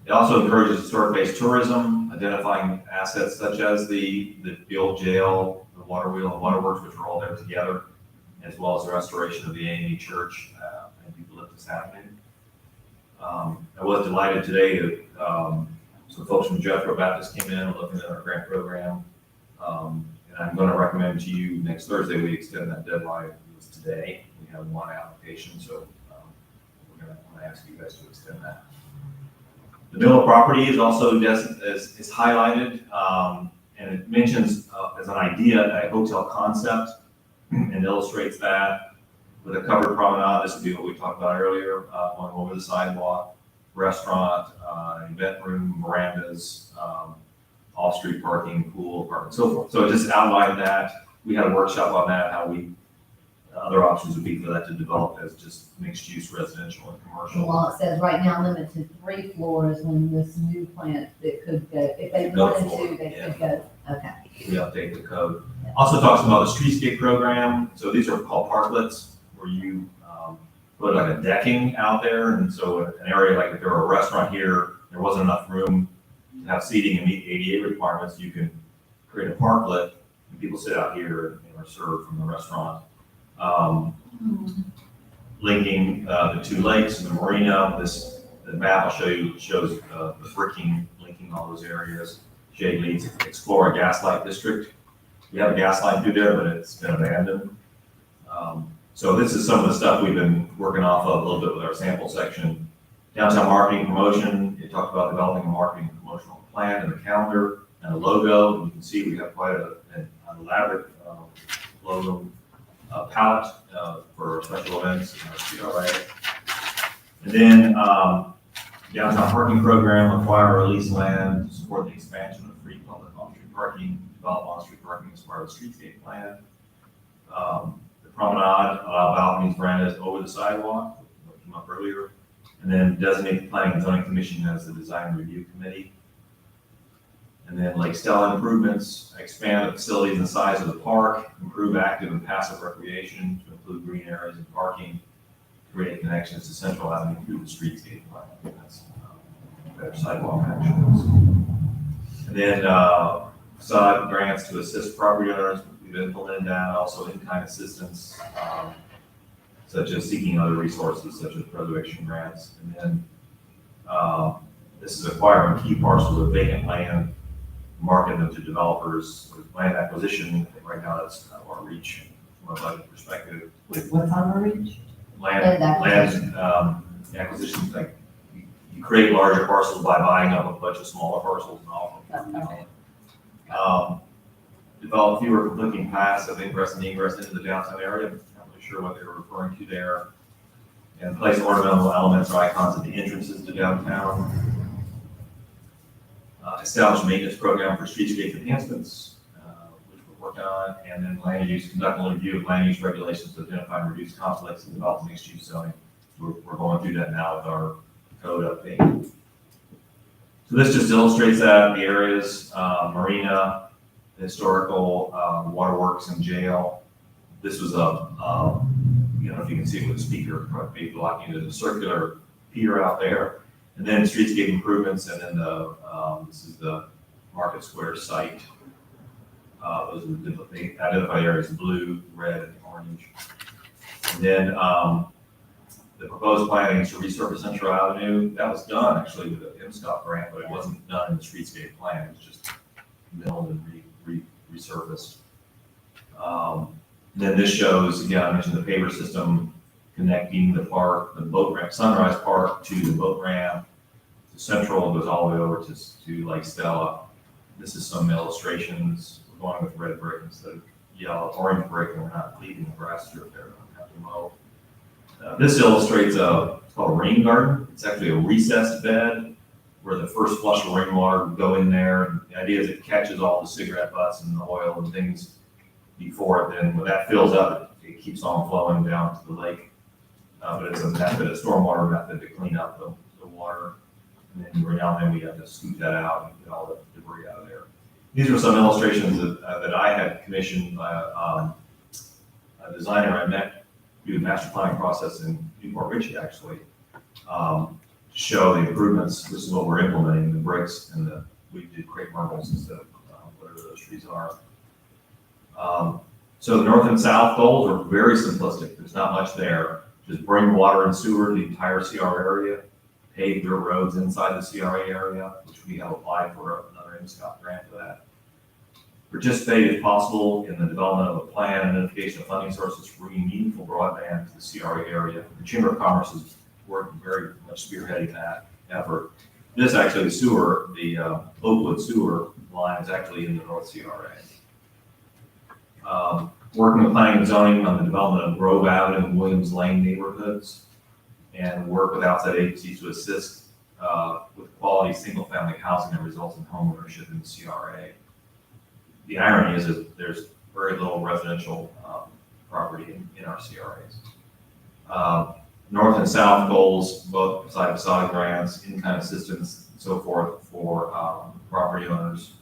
It also encourages historic-based tourism, identifying assets such as the old jail, the water wheel, and waterworks, which are all there together, as well as the restoration of the AME Church and eucalyptus happening. I was delighted today that some folks from Jethro Baptist came in looking at our grant program. And I'm going to recommend to you next Thursday we extend that deadline. It was today. We have one application, so we're going to ask you guys to extend that. The bill of property is also is highlighted, and it mentions as an idea a hotel concept and illustrates that with a covered promenade. This would be what we talked about earlier, going over the sidewalk, restaurant, event room, verandas, off-street parking, pool, apartment, so forth. So it just outlined that. We had a workshop on that, how other options would be for that to develop as just mixed-use residential and commercial. Well, it says right now limited to 3 floors when this new plant that could go, if they No wanted floor, to, they yeah. could go, okay. We update the code. Also talks about the streetscape program. So these are called parklets, where you put like a decking out there. And so an area like if there were a restaurant here, there wasn't enough room have seating and meet ADA requirements, you can create a parklet, and people sit out here and are served from the restaurant. Linking the two lakes and the marina. The map I'll show you shows the bricking linking all those areas. Shade leads Explore a Gaslight District. We have a gas line through there, but it's been abandoned. So this is some of the stuff we've been working off of a little bit with our sample section. Downtown marketing promotion, it talked about developing a marketing and promotional plan and the calendar and a logo. And you can see we have quite an elaborate logo palette for special events in our CRA. And then downtown parking program, acquire or lease land to support the expansion of free public on-street parking, develop on-street parking as part of the streetscape plan. The promenade, balconies, verandas over the sidewalk, what came up earlier. And then designate the planning and zoning commission as the design review committee. And then Lake Stella improvements, expand the facilities and size of the park, improve active and passive recreation to include green areas and parking, create connections to Central Avenue through the streetscape plan. That's better sidewalk actions. And then facade grants to assist property owners. We've implemented that, also in-kind assistance, such as seeking other resources, such as preservation grants. And then this is acquiring key parcels of vacant land, market them to developers with land acquisition. I think right now that's kind of our reach from a budget perspective. What's on our reach? Land acquisition, like you create larger parcels by buying up a bunch of smaller parcels and all of them. Okay. Develop fewer conflicting paths of ingress and egress into the downtown area. I'm not really sure what they were referring to there. And place ornamental elements or icons at the entrances to downtown. Establish a maintenance program for streetscape enhancements, which we're working on, and then land use, conduct a review of land use regulations to identify and reduce conflicts and develop mixed use zoning. We're going through that now with our code update. So this just illustrates that, the areas, marina, historical, waterworks and jail. This was you know, if you can see it with the speaker, probably blocking the circular pier out there. And then streetscape improvements, and then this is the Market Square site. Those are the identified areas, blue, red, and orange. And then the proposed planning is to resurface Central Avenue. That was done actually with the MSCOP grant, but it wasn't done in the streetscape plan. It was just milled and resurfaced. Then this shows, again, I mentioned the paver system connecting the park, the boat ramp, Sunrise Park to the boat ramp, to Central, goes all the way over to Lake Stella. This is some illustrations. We're going with red brick instead of yellow, orange brick, and we're not leaving the grass strip there. We don't have to mow. This illustrates it's called a rain garden. It's actually a recessed bed where the first flush of rainwater would go in there. And the idea is it catches all the cigarette butts and the oil and things before it. Then when that fills up, it keeps on flowing down to the lake. But it's a method, a stormwater method to clean up the water. And then every now and then we have to scoop that out and get all the debris out of there. These are some illustrations that I had commissioned by a designer I met through the master planning process in Newport Richey, actually, to show the improvements. This is what we're implementing, the bricks and we did crepe myrtles instead of whatever those trees are. So the north and south goals are very simplistic. There's not much there. Just bring water and sewer to the entire CRA area, pave dirt roads inside the CRA area, which we have applied for another MSCOP grant for that. Participate if possible in the development of a plan and identification of funding sources for bringing meaningful broadband to the CRA area. The Chamber of Commerce is working very much spearheading that effort. This actually, the sewer, the Oakwood sewer line is actually in the North CRA. Working with planning and zoning on the development of Grove Avenue and Williams Lane neighborhoods, and work with outside agencies to assist with quality single-family housing that results in home ownership in the CRA. The irony is that there's very little residential property in our CRAs. North and south goals, both side-to-side grants, in-kind assistance, and so forth for property owners.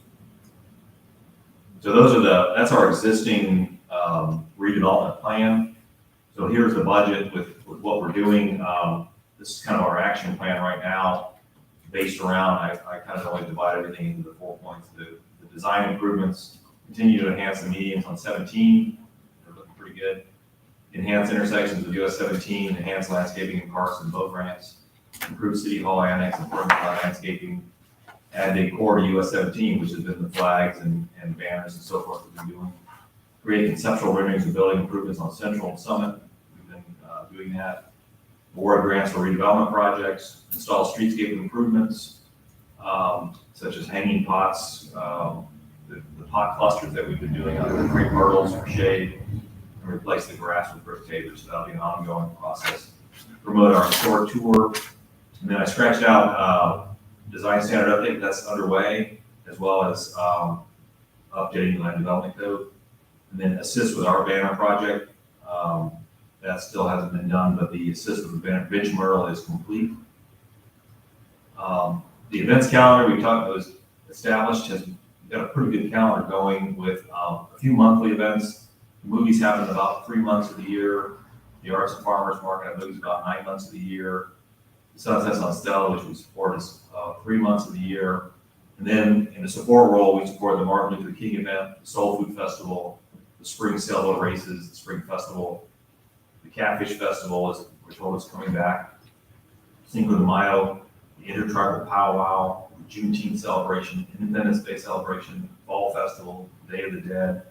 So that's our existing redevelopment plan. So here's the budget with what we're doing. This is kind of our action plan right now. based around, I kind of only divide everything into the 4 points. The design improvements, continue to enhance the medians on 17, they're looking pretty good. Enhance intersections of US 17, enhance landscaping and parks and boat ramps, improve city hall annex and permanent landscaping, add decor to US 17, which has been the flags and banners and so forth that we've been doing. Create conceptual renderings of building improvements on Central and Summit, we've been doing that. Award grants for redevelopment projects, install streetscape improvements, such as hanging pots, the pot clusters that we've been doing on the creek myrtles for shade, and replace the grass with brick pavers. So that'll be an ongoing process. Promote our historic tour. And then I scratched out design standard update, that's underway, as well as updating the land development code. And then assist with our banner project. That still hasn't been done, but the assist with the banner bench mural is complete. The events calendar we talked was established, has got a pretty good calendar going with a few monthly events. The movies happen about 3 months of the year. The Arts and Farmers Market movies about 9 months of the year. The Sunsets on Stella, which we support, is 3 months of the year. And then in the support role, we support the Martin Luther King event, the Soul Food Festival, the Spring Sailboat Races, the Spring Festival, the Catfish Festival, is we're told is coming back, Cinco de Mayo, the Intertribal Powwow, the Juneteenth celebration, Independence Day celebration, Fall Festival, Day of the Dead,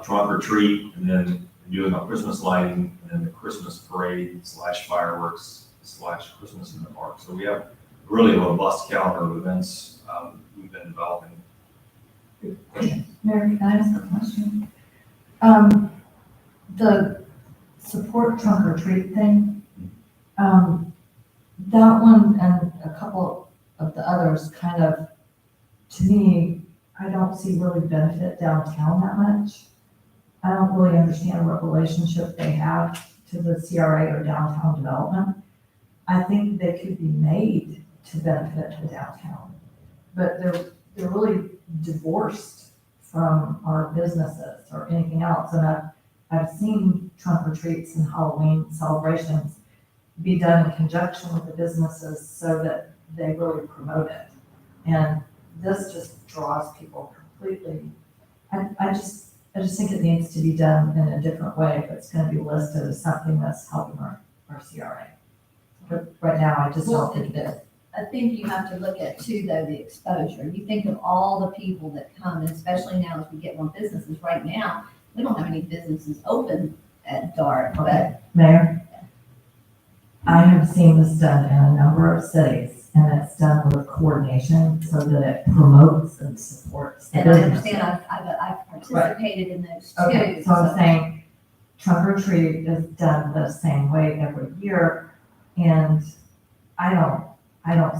Trunk or Treat, and then doing a Christmas lighting, and then the Christmas parade / fireworks / Christmas in the park. So we have really a robust calendar of events we've been developing. Mary, can I ask a question? The support trunk or treat thing, that one and a couple of the others kind of, to me, I don't see really benefit downtown that much. I don't really understand what relationship they have to the CRA or downtown development. I think they could be made to benefit the downtown, but they're really divorced from our businesses or anything else. And I've seen trunk or treats and Halloween celebrations be done in conjunction with the businesses so that they really promote it. And this just draws people completely. I just think it needs to be done in a different way if it's going to be listed as something that's helping our CRA. But right now, I just don't think it is. I think you have to look at too, though, the exposure. You think of all the people that come, and especially now as we get more businesses. Right now, we don't have any businesses open at dark, but. Mayor, I have seen this done in a number of cities, and it's done with coordination so that it promotes and supports the And I businesses. understand, I've participated in those too. Okay, so I'm saying trunk or treat is done the same way every year, and I don't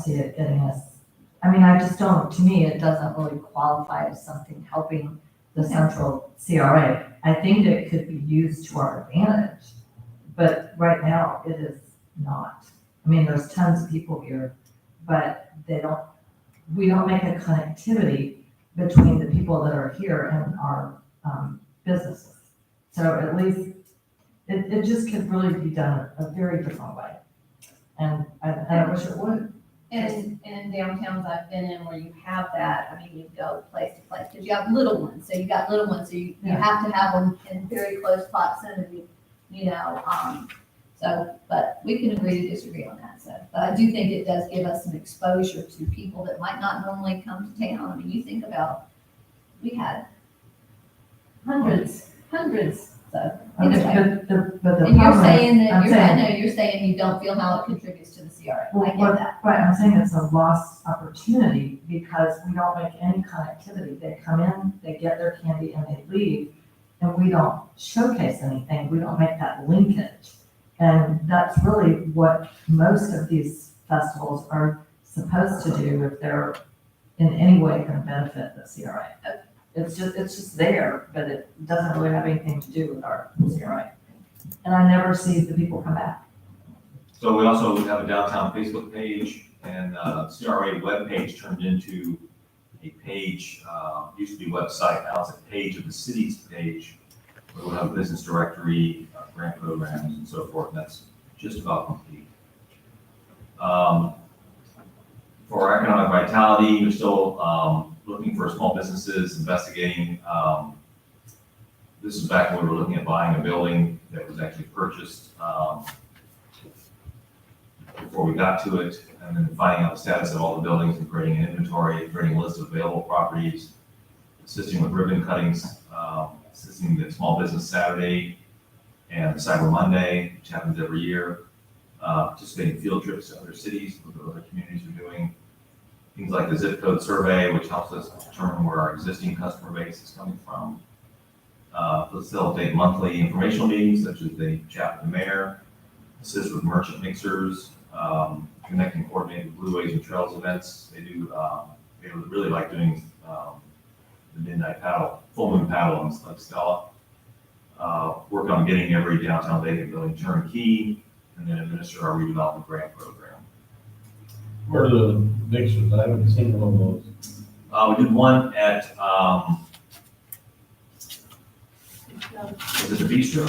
see it getting us, I mean, I just don't, to me, it doesn't really qualify as something helping the central CRA. I think it could be used to our advantage, but right now it is not. I mean, there's tons of people here, but we don't make a connectivity between the people that are here and our businesses. So at least it just could really be done a very different way. And I wish it would. And in downtowns I've been in where you have that, I mean, you go place to place, because you have little ones, so you got little ones, so you have to have them in very close proximity, so, but we can agree to disagree on that, so. But I do think it does give us some exposure to people that might not normally come to town. I mean, you think about, we had hundreds, so. Okay, Anyway. but the And you're problem is- saying that, I'm saying- I know you're saying you don't feel how it contributes to the CRA, I get that. Right, I'm saying it's a lost opportunity because we don't make any connectivity. They come in, they get their candy and they leave, and we don't showcase anything. We don't make that linkage. And that's really what most of these festivals are supposed to do if they're in any way going to benefit the CRA. It's just there, but it doesn't really have anything to do with our CRA. And I never see the people come back. So we also have a downtown Facebook page, and CRA webpage turned into a page, used to be website, now it's a page of the city's page. We'll have a business directory, grant programs and so forth, and that's just about complete. for economic vitality, we're still looking for small businesses, investigating. This is back when we were looking at buying a building that was actually purchased before we got to it, and then finding out the status of all the buildings and creating an inventory, creating a list of available properties, assisting with ribbon cuttings, assisting the Small Business Saturday and Cyber Monday, which happens every year, participating in field trips to other cities, what the other communities are doing. Things like the zip code survey, which helps us determine where our existing customer base is coming from. Facilitate monthly informational meetings, such as the chat with the mayor, assist with merchant mixers, connect and coordinate with Blue Ways and Trails events. They do, they really like doing the midnight paddle, full moon paddle on Lake Stella. Work on getting every downtown vacant building turnkey, and then administer our redevelopment grant program. Where are the mixers? I haven't seen one of those. We did one at, was it the Bistro?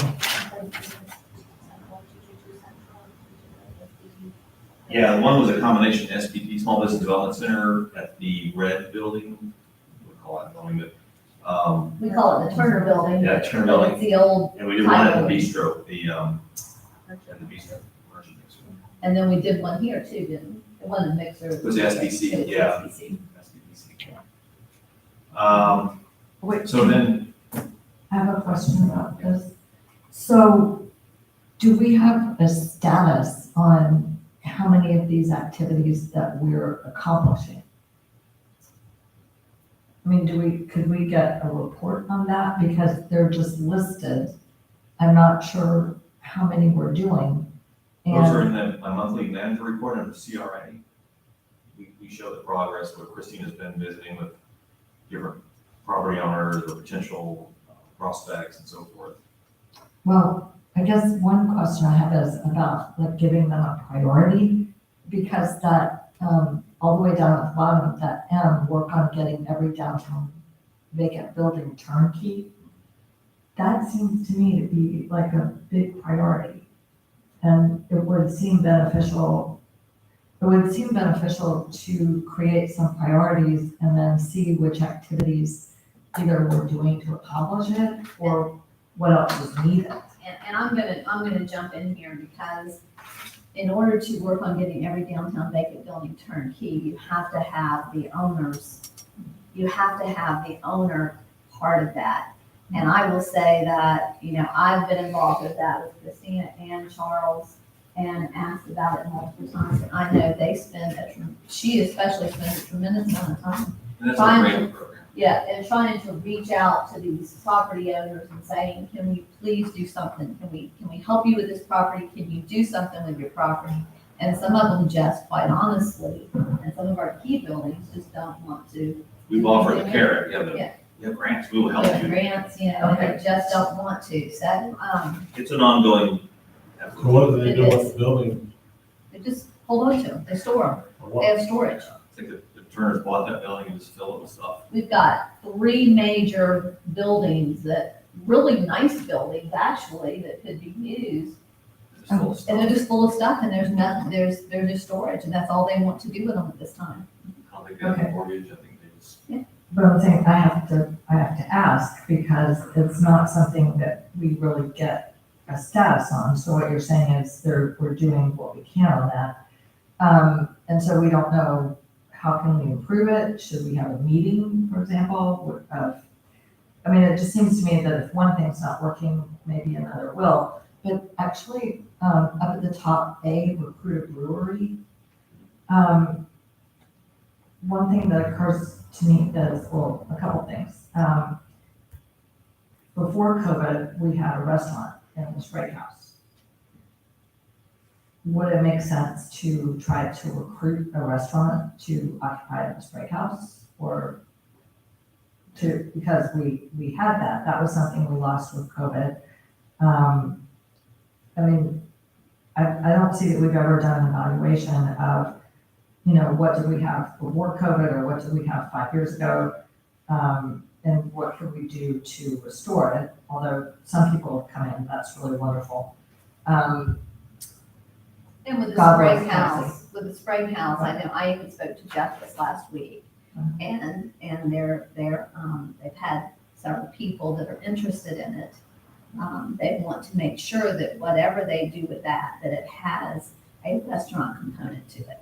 Yeah, the one was a combination SBT, Small Business Development Center, at the Red Building. We call it building, but, We call it the Turner Building. yeah, Turner but Building. It's the old, And we did one at the Bistro, at the Bistro, merchant mixer. and then we did one here too, didn't we? It wasn't a mixer. It was SBC, It was yeah. SBC. Wait, So then, I have a question about this. So do we have a status on how many of these activities that we're accomplishing? I mean, could we get a report on that? Because they're just listed. I'm not sure how many we're doing. those are And, in my monthly manager report under CRA. We show the progress where Christina's been visiting with different property owners or potential prospects and so forth. well, I guess one question I have is about like giving them a priority, because that, all the way down at the bottom of that work on getting every downtown vacant building turnkey. That seems to me to be like a big priority. And it would seem beneficial to create some priorities and then see which activities either we're doing to accomplish it or what else is needed. And I'm gonna jump in here because in order to work on getting every downtown vacant building turnkey, you have to have the owner part of that. And I will say that, I've been involved with that with Christina and Charles and asked about it multiple times. And I know she especially spends a tremendous amount of time. And that's Fine. a great program. Yeah, and trying to reach out to these property owners and saying, can we please do something? Can we help you with this property? Can you do something with your property? And some of them just, quite honestly, and some of our key buildings just don't want to. We've offered a carrot, Yeah. you have grants, we will help Get you. grants, and they just don't want to. So, It's an ongoing effort. So what do they do with the building? they just hold on to them. They store them. Or They what? have storage. I think the Turners bought that building and just fill it with stuff. We've got 3 major buildings really nice buildings actually, that could be used. It's just full of And they're stuff. just full of stuff and there's nothing, they're just storage and that's all they want to do with them at this time. I don't think they have a mortgage, I think they just. But I'm saying I have to ask because it's not something that we really get a status on. So what you're saying is we're doing what we can on that. And so we don't know, how can we improve it? Should we have a meeting, for example, it just seems to me that if one thing's not working, maybe another will. But actually, up at the top, Recruiter Brewery, one thing that occurs to me is, well, a couple things. Before COVID, we had a restaurant in the Sprague House. Would it make sense to try to recruit a restaurant to occupy the Sprague House? Or because we had that was something we lost with COVID. I don't see that we've ever done an evaluation of, what did we have before COVID or what did we have 5 years ago? And what can we do to restore it? Although some people have come in, that's really wonderful. And And with the God spring rest house, I know, I even spoke to Jeff this last week. And they've had several people that are interested in it. They want to make sure that whatever they do with that it has a restaurant component to it.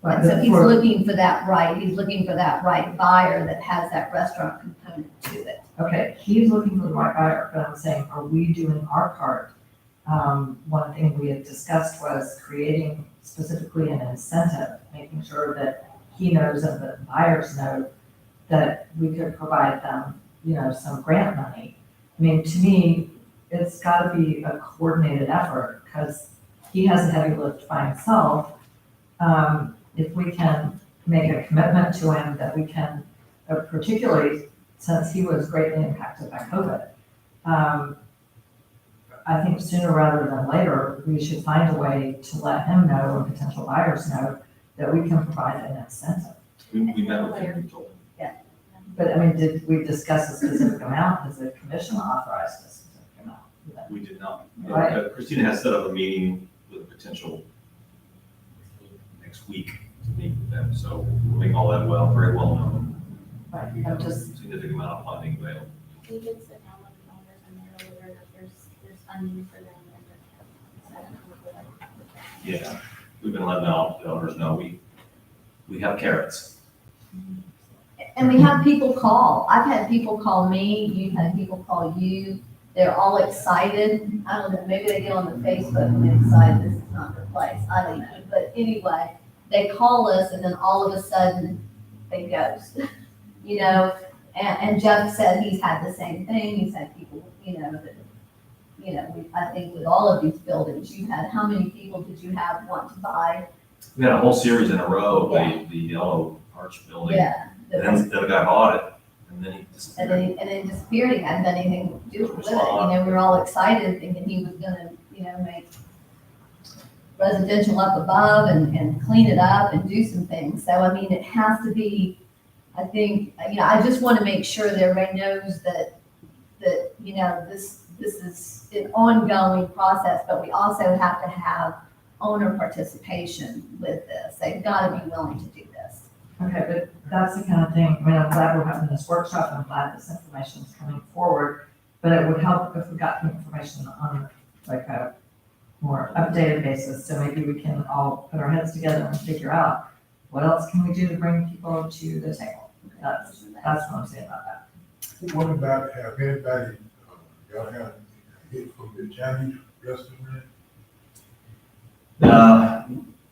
Right, And so he's for- looking for that right buyer that has that restaurant component to it. Okay, he's looking for the right buyer, but I'm saying, are we doing our part? One thing we had discussed was creating specifically an incentive, making sure that he knows and the buyers know that we could provide them, some grant money. I mean, to me, it's gotta be a coordinated effort, because he has a heavy lift by himself. If we can make a commitment to him that we can, particularly since he was greatly impacted by COVID, I think sooner rather than later, we should find a way to let him know and potential buyers know that we can provide an incentive. We met with him, we told him. But I mean, did we discuss a specific amount? Has the commission authorized a specific amount? We did not. Right. Christina has set up a meeting with a potential next week to meet with them, so we'll make all that very well known. Right, We I'm have a just, significant amount of funding available. We did sit down with the owners and they're aware that there's funding for them and Yeah, we've been letting the owners know we have carrots. And we have people call. I've had people call me, you've had people call you. They're all excited. I don't know, maybe they get on the Facebook and they decide this is not their place. I don't know. But anyway, they call us and then all of a sudden they ghost, And Jeff said he's had the same thing. He's had people, I think with all of these buildings, you had, how many people did you have want to buy? We had a whole series in a row, Yeah. the yellow arch building. Yeah. And then the guy bought it, and then he disappeared. And then disappeared. He hadn't done anything to do with it. We were all excited thinking he was gonna, make residential up above and clean it up and do some things. So, I mean, it has to be, I think, I just want to make sure that everybody knows that, this is an ongoing process, but we also have to have owner participation with this. They've got to be willing to do this. okay, but that's the kind of thing, I mean, I'm glad we're having this workshop, I'm glad this information is coming forward, but it would help if we got the information on like a more updated basis, so maybe we can all put our heads together and figure out what else can we do to bring people to the table. That's what I'm saying about that. What about, have anybody, y'all have hit from the Chinese restaurant?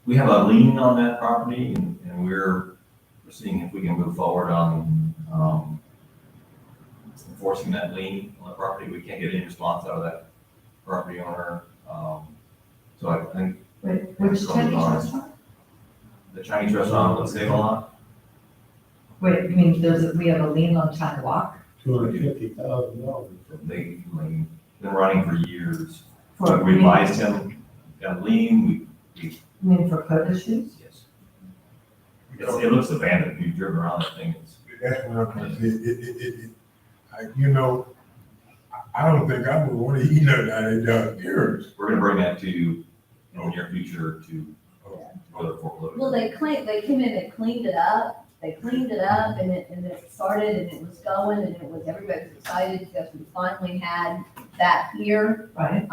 We have a lien on that property, and we're seeing if we can move forward on enforcing that lien on the property. We can't get any response out of that property owner. So I think Wait, which Chinese restaurant? the Chinese restaurant, let's say a lot. Wait, you mean we have a lien on China Walk? $250,000. They've been running for years. For, We advised him, got a lien, you mean for code issues? yes. It looks abandoned. You've driven around that thing. That's what I'm trying to say. I don't think I would want to eat nothing out of downstairs. We're gonna bring that to you in the near future to go to foreclosure. Well, they came in and cleaned it up. They cleaned it up and it started and it was going and everybody was excited because we finally had that here. Right.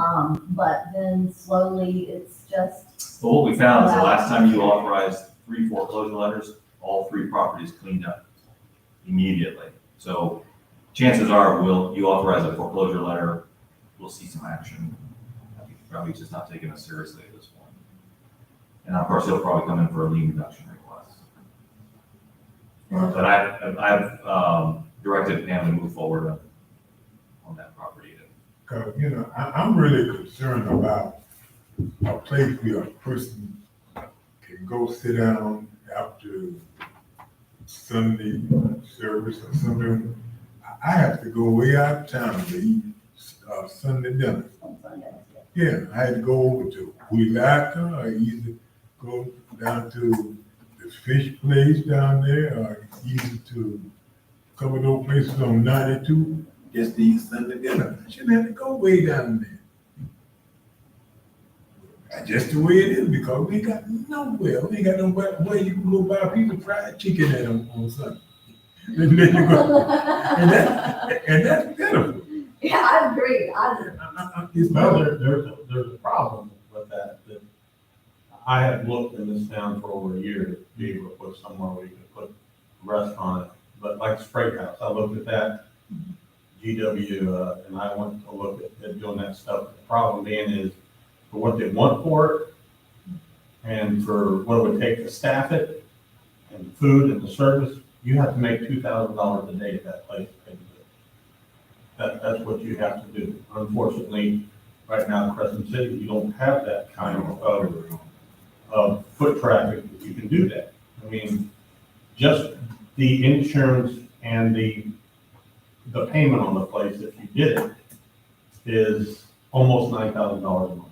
But then slowly it's just, But what we found is the last time you authorized 3 foreclosure letters, all 3 properties cleaned up immediately. So chances are, you authorize a foreclosure letter, we'll see some action. I think probably just not taking us seriously at this point. And of course, he'll probably come in for a lien reduction request. But I've directed Pam to move forward on that property. Cause, I'm really concerned about a place where a person can go sit down after Sunday service or something. I have to go way out of town to eat Sunday dinner. Yeah, I had to go over to Huilaka, or either go down to the fish place down there, or either to a couple of those places on 92, just to eat Sunday dinner. I shouldn't have to go way down there. That's just the way it is, because we ain't got nowhere, we ain't got nowhere you can go buy a piece of fried chicken at on Sunday. Then you go, and that's pitiful. Yeah, I agree. It's Well, not, there's a problem with that I have looked in this town for over a year to be able to put somewhere where you could put a restaurant, but like Spray House, I looked at that. GW, and I went to look at doing that stuff. The problem being is for what they want for it and for what it would take to staff it and the food and the service, you have to make $2,000 a day at that place. That's what you have to do. Unfortunately, right now in Crescent City, you don't have that kind of foot traffic that you can do that. I mean, just the insurance and the payment on the place, if you did it, is almost $9,000 a month.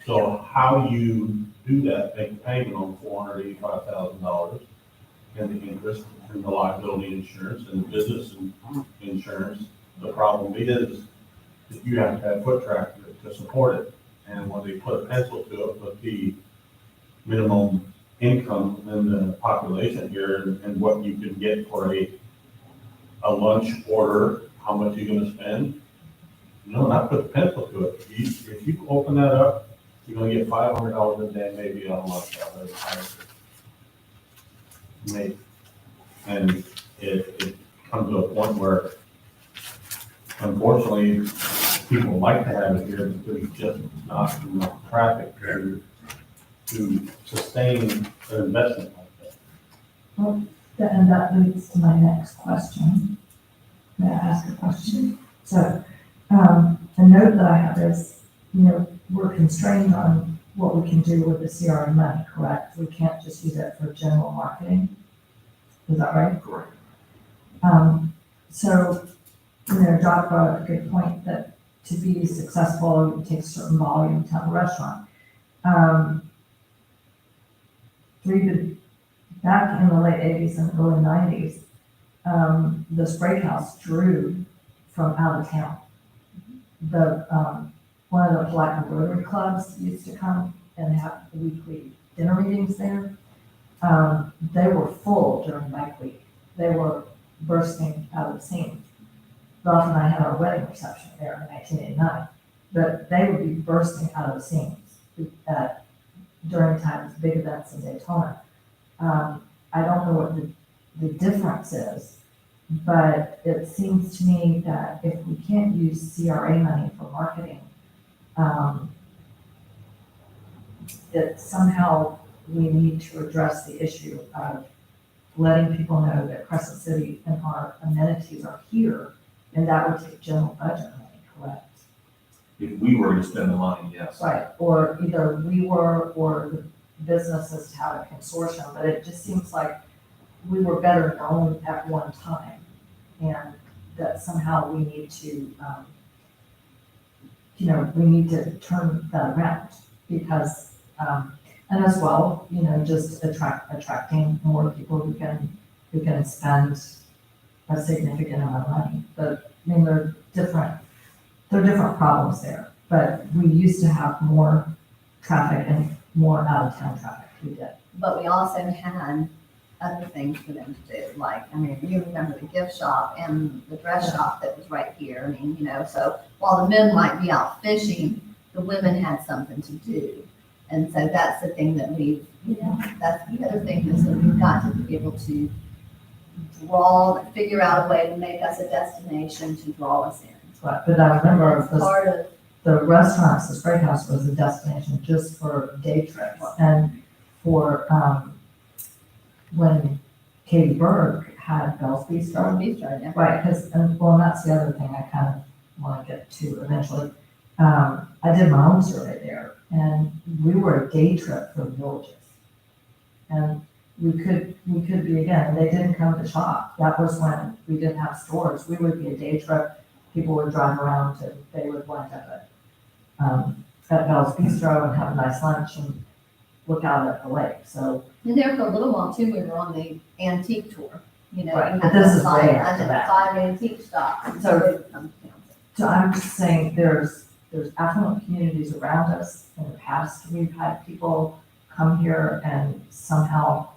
So how you do that, make a payment on $485,000 and the interest and the liability insurance and the business insurance, the problem is that you have to have foot traffic to support it. And when they put a pencil to it with the minimum income in the population here and what you can get for a lunch order, how much you're gonna spend. No, not put a pencil to it. If you open that up, you're gonna get $500 a day maybe on lunch out of it. Maybe. And it comes to a point where unfortunately people like to have it here, but there's just not enough traffic to sustain an investment like that. And that leads to my next question. May I ask a question? So, a note that I have is, we're constrained on what we can do with the CRA money, correct? We can't just use it for general marketing. Is that right? Correct. So, Doc brought up a good point that to be successful, it takes a certain volume to have a restaurant. Back in the late 80s and early 90s, the Spray House drew from out of town. One of the Black Rotary clubs used to come and have weekly dinner meetings there. They were full during Bike Week. They were bursting out of the seams. Ralph and I had our wedding reception there in 1989, but they would be bursting out of the seams during times, big events in Daytona. I don't know what the difference is, but it seems to me that if we can't use CRA money for marketing, that somehow we need to address the issue of letting people know that Crescent City and our amenities are here, and that would take general budget money, correct? If we were to spend the money, yes. Right, or either we were, or the businesses have a consortium, but it just seems like we were better known at one time, and that somehow we need to, we need to turn that around, because, and as well, just attracting more people who can spend a significant amount of money. But, there are different problems there, but we used to have more traffic and more out-of-town traffic, we did. But we also had other things for them to do, like, you remember the gift shop and the dress shop that was right here, so while the men might be out fishing, the women had something to do. And so that's the thing that that's the other thing, is that we've got to be able to figure out a way to make us a destination to draw us in. Right, but I remember Part of the restaurants, the Spray House was a destination just for day trips. And for, when Katie Berg had Bell's Bistro. yeah. Right, because, and that's the other thing I kind of want to get to eventually. I did my own survey there, and we were a day trip for the villages. And we could be, again, they didn't come to shop. That was when we didn't have stores. We would be a day trip. People would drive around and they would wind up at Bell's Bistro and have a nice lunch and look out at the lake. So, And there for a little while too, we were on the antique tour, Right, we but had this is way five after that. five antique shops. So- they would come to town. so I'm just saying there's there's affluent communities around us. In the past, we've had people come here and somehow,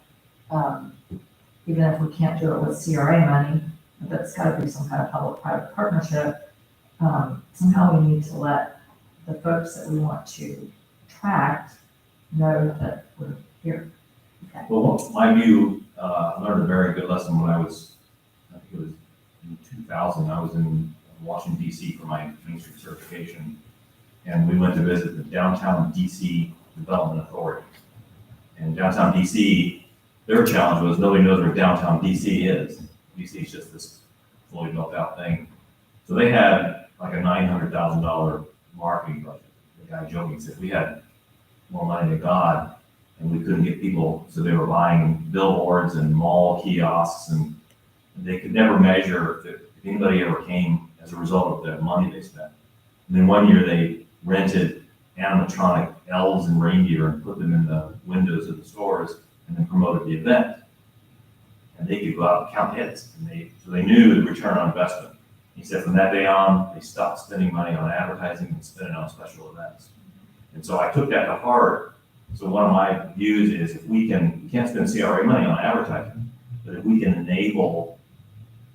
even if we can't do it with CRA money, that's gotta be some kind of public-private partnership. Somehow we need to let the folks that we want to attract know that we're here. Okay. Well, my view, I learned a very good lesson when I think it was in 2000, I was in Washington DC for my Main Street certification. And we went to visit the Downtown DC Development Authority. And downtown DC, their challenge was nobody knows where downtown DC is. DC is just this fully built out thing. So they had like a $900,000 marketing budget. The guy joking said, we had more money than God, and we couldn't get people, so they were buying billboards and mall kiosks, and they could never measure if anybody ever came as a result of the money they spent. And then one year they rented animatronic elves and reindeer and put them in the windows of the stores and then promoted the event. And they could go out and count heads, and so they knew the return on investment. He said from that day on, they stopped spending money on advertising and spent it on special events. And so I took that to heart. So one of my views is if we can't spend CRA money on advertising, but if we can enable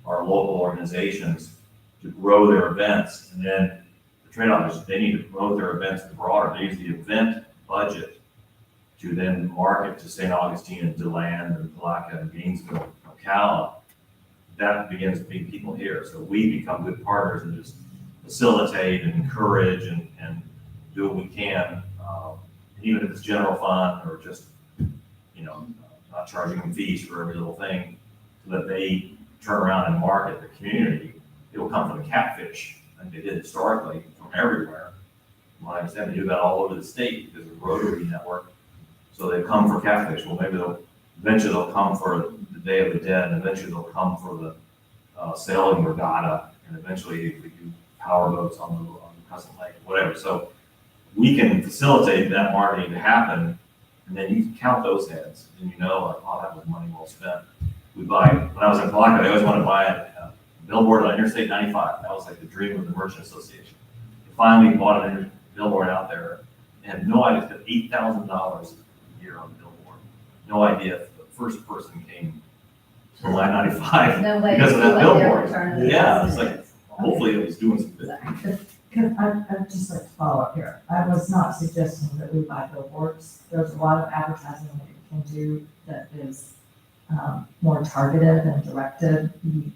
our local organizations to grow their events, and then the trade-off is they need to promote their events broader. They use the event budget to then market to St. Augustine and DeLand and Palatka and Gainesville, Ocala. That begins to bring people here. So we become good partners and just facilitate and encourage and do what we can. Even if it's general fund or just, not charging them fees for every little thing, so that they turn around and market the community. It will come from the catfish, like they did historically, from everywhere. From what I understand, they do that all over the state because of the Rotary Network. So they come for catfish. Well, maybe eventually they'll come for the Day of the Dead, and eventually they'll come for the sailing regatta, and eventually if we do power boats on the Crescent Lake, whatever. So we can facilitate that marketing to happen, and then you can count those heads, and like, oh, that was money well spent. When I was in Palatka, I always wanted to buy a billboard on Interstate 95. That was like the dream of the Merchant Association. We finally bought a billboard out there, and had no idea, spent $8,000 a year on the billboard. No idea if the first person came from line 95 No way because of to that let their billboard. return on Yeah, it's investment. like, hopefully it was doing some good. I'd just like to follow up here. I was not suggesting that we buy billboards. There's a lot of advertising that you can do that is more targeted and directed. You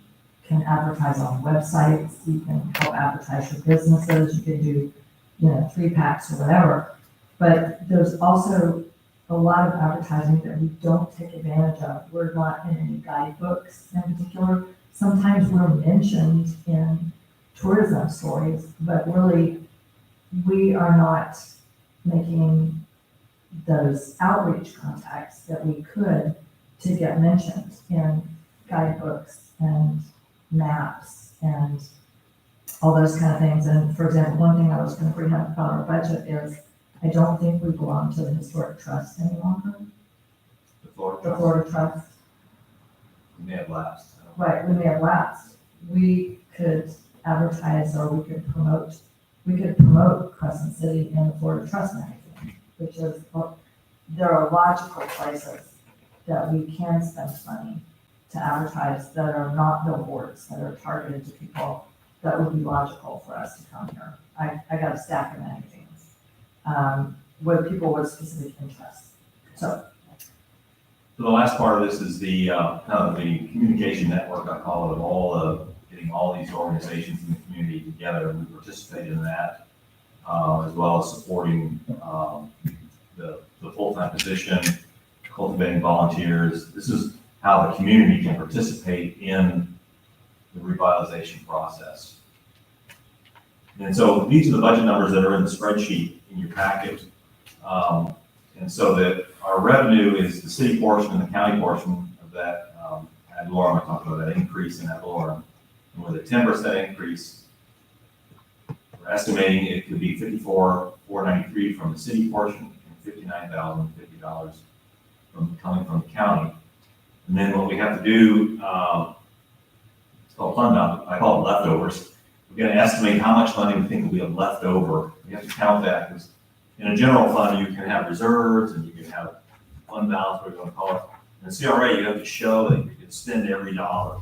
can advertise on websites. You can help advertise your businesses. You can do, 3-packs or whatever. But there's also a lot of advertising that we don't take advantage of. We're not in any guidebooks in particular. Sometimes we're mentioned in tourism stories, but really we are not making those outreach contacts that we could to get mentioned in guidebooks and maps and all those kind of things. And for example, one thing I was going to bring up about our budget is I don't think we belong to the Historic Trust any longer. The Florida The Trust. Florida Trust. We may have lapsed. Right, we may have lapsed. We could advertise or we could promote Crescent City in the Florida Trust magazine, which is, there are logical places that we can spend money to advertise that are not billboards, that are targeted to people that would be logical for us to come here. I got a stack of magazines, with people with specific interests. So So the last part of this is the kind of the communication network, I call it, of getting all these organizations in the community together. We participate in that, as well as supporting the full-time position, cultivating volunteers. This is how the community can participate in the revitalization process. And so these are the budget numbers that are in the spreadsheet in your packet. And so that our revenue is the city portion and the county portion of that ad valorem. I talked about that increase in ad valorem. And with a 10% increase, we're estimating it could be $54,493 from the city portion and $59,050 coming from the county. And then what we have to do, it's called fund balance. I call it leftovers. we're gonna estimate how much money we think we have left over. We have to count that, because in a general fund, you can have reserves and you can have fund balance, whatever you wanna call it. In CRA, you have to show that you can spend every dollar.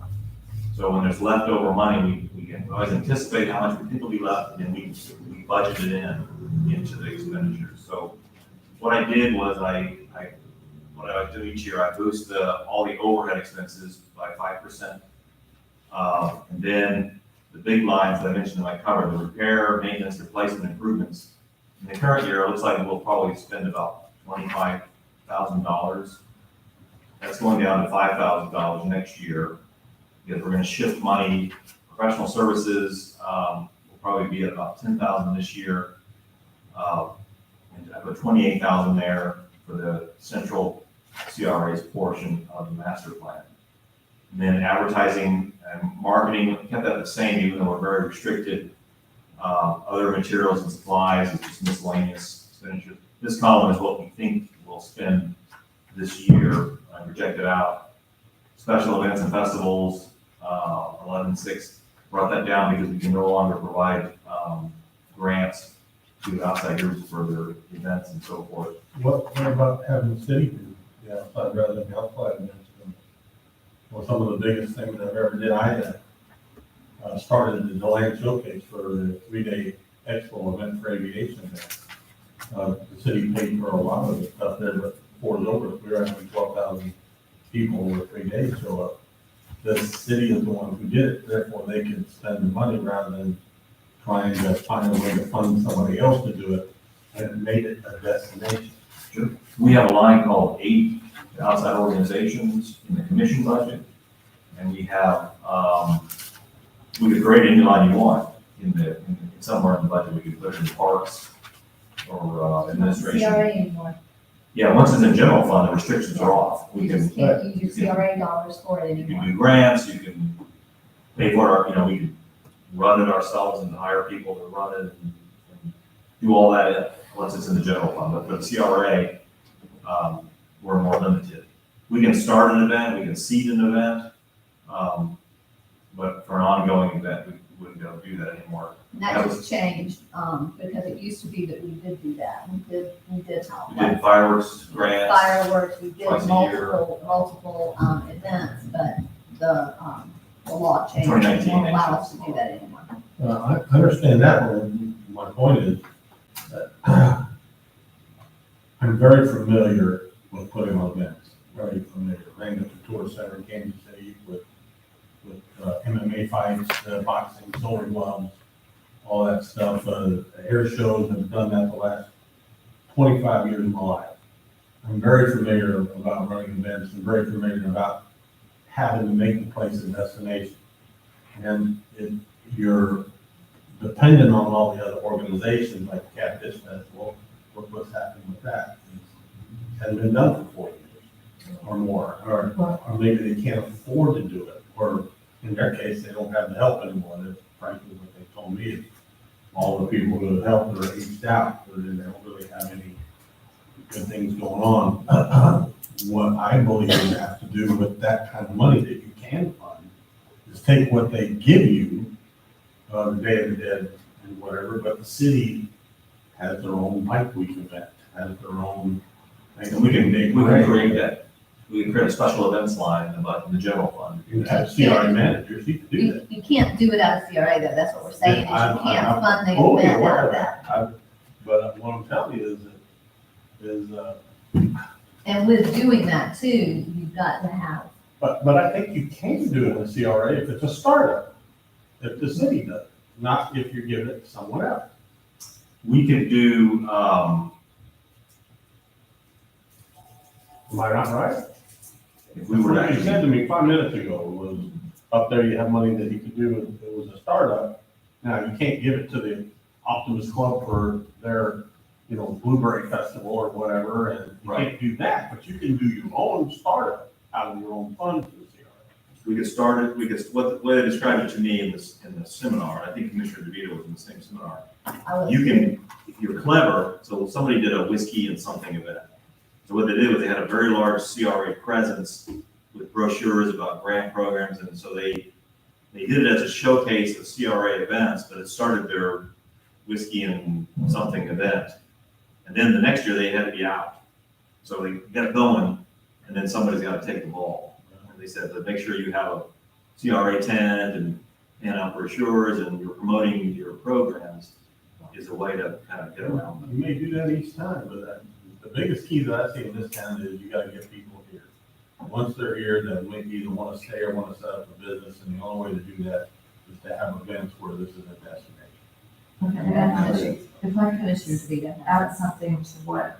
So when there's leftover money, we can always anticipate how much we think will be left, and then we budget it into the expenditures. So what I did was what I do each year, I boost all the overhead expenses by 5%. And then the big lines that I mentioned in my cover, the repair, maintenance, replacement, improvements. In the current year, it looks like we'll probably spend about $25,000. That's going down to $5,000 next year, because we're gonna shift money. Professional services will probably be at about $10,000 this year. And I put $28,000 there for the central CRA's portion of the master plan. And then advertising and marketing, kept that the same, even though we're very restricted. Other materials and supplies is just miscellaneous expenditures. This column is what we think we'll spend this year. I projected out. Special events and festivals, 11.6, brought that down because we can no longer provide grants to outside groups for their events and so forth. What about having the city do the outside rather than the outside events? Well, some of the biggest things I've ever did, I started the Deland Showcase for the 3-day expo event for aviation there. The city paid for a lot of the stuff there, but before it was over, we were having 12,000 people over 3 days show up. The city is the one who did it, therefore they could spend the money rather than trying to find a way to fund somebody else to do it, and it made it a destination. Sure. We have a line called 8 outside organizations in the commission budget, and we have, we could create any line you want somewhere in the budget. We could put it in parks or administration. CRA anymore. Yeah, once it's in general fund, the restrictions are off. We You can, just can't use your CRA dollars for it you can anymore. do grants, you can pay for it, we can run it ourselves and hire people to run it and do all that once it's in the general fund. But for the CRA, we're more limited. We can start an event, we can seed an event, but for an ongoing event, we wouldn't be able to do that anymore. And that just changed, because it used to be that we did do that. We did help. We did fireworks grants. Fireworks, we did twice a year. multiple events, but the law changed. 2019 It won't allow us to do that anymore. I understand that, but my point is that I'm very familiar with putting on events, very familiar. Ran the tour center in Kansas City with MMA fights, boxing, solar gloves, all that stuff. Air shows, I've done that the last 25 years of my life. I'm very familiar about running events and very familiar about having to make the place a destination. And you're dependent on all the other organizations like the Catfish Festival. What's happening with that? It hasn't been done for 4 years or more, or maybe they can't afford to do it, or in their case, they don't have the help anymore. That's frankly what they told me. Is all the people who have helped are aged out, or they don't really have any good things going on. What I believe you have to do with that kind of money that you can fund is take what they give you, the Day of the Dead and whatever, but the city has their own Bike Week event, has their own. And we can create that. We can create a special events line in the general fund. You have CRA managers, you can do that. You can't do it out of CRA though, that's what we're saying, is you I'm can't fund the totally event aware out of of that. But what I'm telling you is And with doing that too, you've got to have, but I think you can do it in CRA if it's a startup, if the city does, not if you're giving it to someone else. We could do, Am I not right? if we were to You actually. said to me 5 minutes ago, was up there, you have money that you could do, it was a startup. Now, you can't give it to the Optimus Club for their, Blueberry Festival or whatever, and you can't do that, but you can do your own startup out of your own fund for the CRA. We could start it, what the way they described it to me in the seminar, I think Commissioner DeVito was in the same seminar. I was. You can, if you're clever, so somebody did a whiskey and something event. So what they did was they had a very large CRA presence with brochures about grant programs, and so they They did it as a showcase of CRA events, but it started their whiskey and something event. And then the next year they had to be out. So they got going, and then somebody's got to take the ball. And they said, but make sure you have a CRA tent and hand out brochures and you're promoting your programs is a way to kind of get around You may do that each time, but the biggest key that I see in this town is you gotta get people here. Once they're here, then we either wanna stay or wanna set up a business, and the only way to do that is to have events where this is a destination. Okay, and actually, if I could add something to what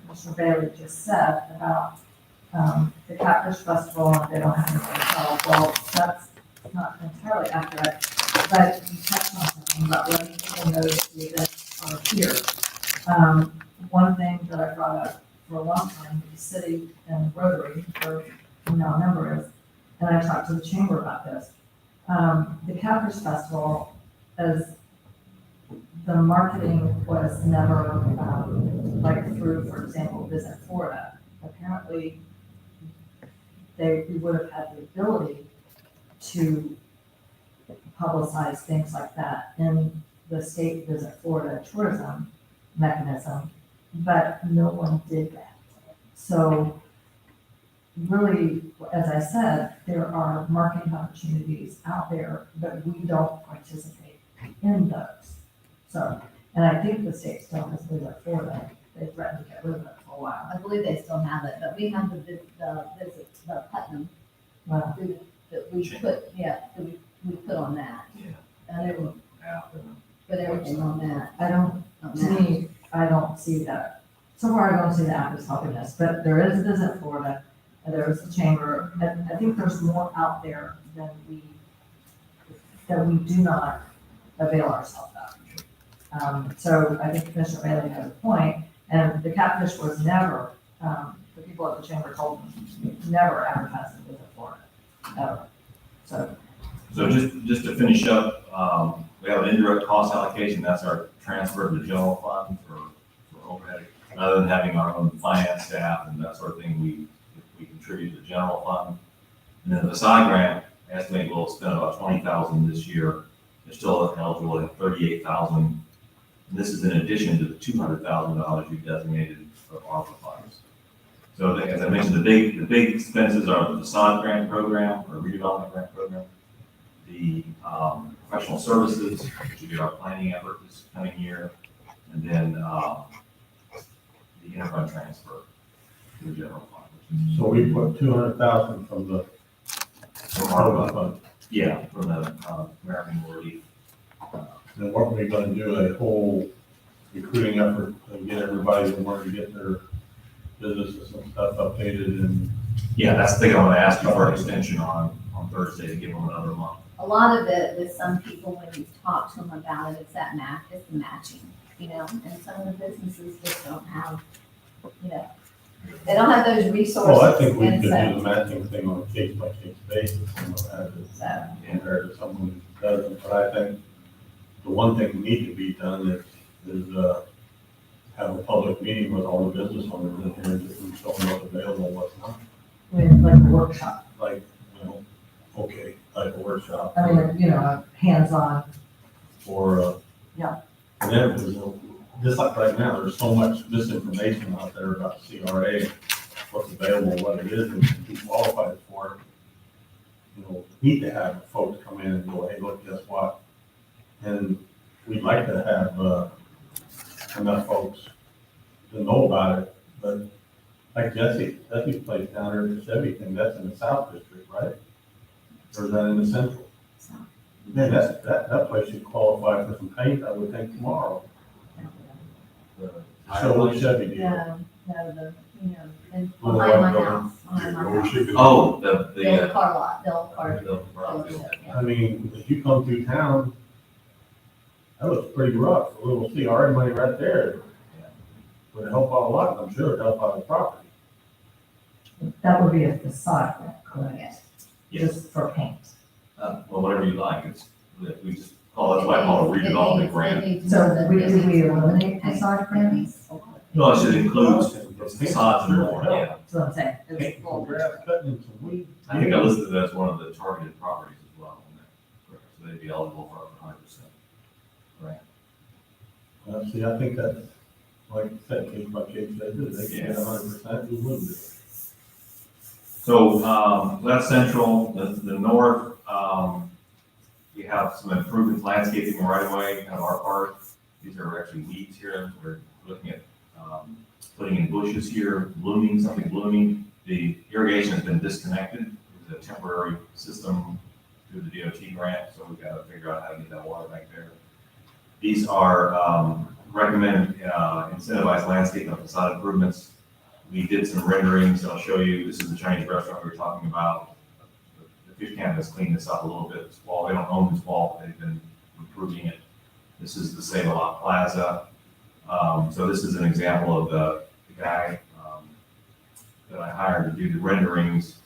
Commissioner Bailey just said about the Catfish Festival, and they don't have any hotel. Well, that's not entirely accurate, but you touched on something about letting people know that the events are here. One thing that I brought up for a long time with the city and Rotary, for now a number is, and I talked to the chamber about this. The Catfish Festival, as the marketing was never, like through, for example, Visit Florida. Apparently, we would have had the ability to publicize things like that in the state Visit Florida tourism mechanism, but no one did that. So really, as I said, there are marketing opportunities out there, but we don't participate in those. So, and I think the state still has Visit Florida. They threatened to get rid of it for a while. I believe they still have it, but we have the Putnam Well, that we put, that we put on that. Yeah. And it will put everything on that. to me, I don't see that. So far, I don't see the app as helping us, but there is Visit Florida, and there is the chamber, and I think there's more out there than we do not avail ourselves of. So I think Commissioner Bailey has a point, and the Catfish was never, the people at the chamber told me, never advertised in Visit Florida, ever. So, So just to finish up, we have an indirect cost allocation, that's our transfer to the general fund for overhead. Rather than having our own finance staff and that sort of thing, we contribute to the general fund. And then the side grant, I estimate we'll spend about $20,000 this year. They're still eligible to have $38,000. And this is in addition to the $200,000 you've designated for ARPA funds. So as I mentioned, the big expenses are the facade grant program or redevelopment grant program, the professional services, which will be our planning effort this coming year, and then the interfund transfer to the general fund. So we put 200,000 from the ARPA fund. Yeah, from the American Relief. Then what are we gonna do, a whole recruiting effort to get everybody in order to get their businesses and stuff updated and? Yeah, that's the thing I want to ask you for an extension on Thursday to give them another month. A lot of it with some people, when you talk to them about it, it's that it's the matching, and some of the businesses just don't have, they don't have those resources. Well, I think we and could so- do the matching thing on a case by case basis, as compared to someone who doesn't, but I think the one thing we need to be done is have a public meeting with all the business owners in here and show them what's available, what's not. I mean, like a workshop, Like, okay, like a workshop. I mean, a hands-on, Or, Yeah. And then, just like right now, there's so much misinformation out there about CRA, what's available, what it is, and who qualifies for it. Need to have folks come in and go, hey, look, guess what? And we'd like to have, enough folks to know about it, but like Jesse's place down there, the Chevy thing, that's in the South District, right? Or is that in the Central? Man, that place should qualify for some paint, I would think, tomorrow. So what Chevy do? behind Little my white house, behind my house. Oh, The car lot, the old car. the dealership, yeah. I mean, if you come through town, that looks pretty rough, a little CRA money right there. Would help out a lot, I'm sure it'd help out the property. that would be a facade grant, correct? Yes. Just for paint. well, whatever you like, we just call it, I call it redevelopment grant. So do we eliminate facade grants? No, it should include facades and more, yeah. That's what I'm saying. Paint, grass, cutting and some weeds. I think I listed that as one of the targeted properties as well. so they'd be eligible for up to 100%. See, I think that's, like I said, case by case, they can get 100%, we wouldn't do it. So, that's central, the north, we have some improvements, landscaping right away, kind of our part. These are actually weeds here, we're looking at, putting in bushes here, something blooming. The irrigation has been disconnected, it was a temporary system through the DOT grant, so we've got to figure out how to get that water back there. These are, recommended, incentivized landscape and facade improvements. We did some renderings, I'll show you, this is the Chinese restaurant we were talking about. The fish camp has cleaned this up a little bit, this wall, they don't own this wall, but they've been improving it. This is the Save-A-Lot Plaza. So this is an example of the guy that I hired to do the renderings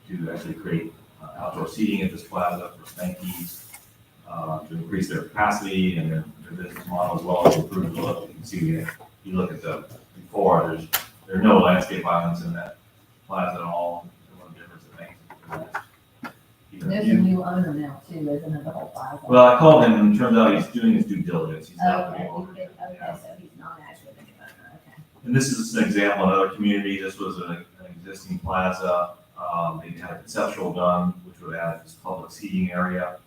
to actually create outdoor seating at this plaza for Spanky's, to increase their capacity and their business model as well as improve the look. You can see, you look at the before, there are no landscape islands in that plaza at all. One difference it makes. There's a new owner now too, isn't it, the whole plaza? Well, I called him, and it turns out he's doing his due diligence. He's not the Okay, owner. so he's not actually the new owner, okay. And this is an example of another community. This was an existing plaza. They had a conceptual done, which would add this public seating area.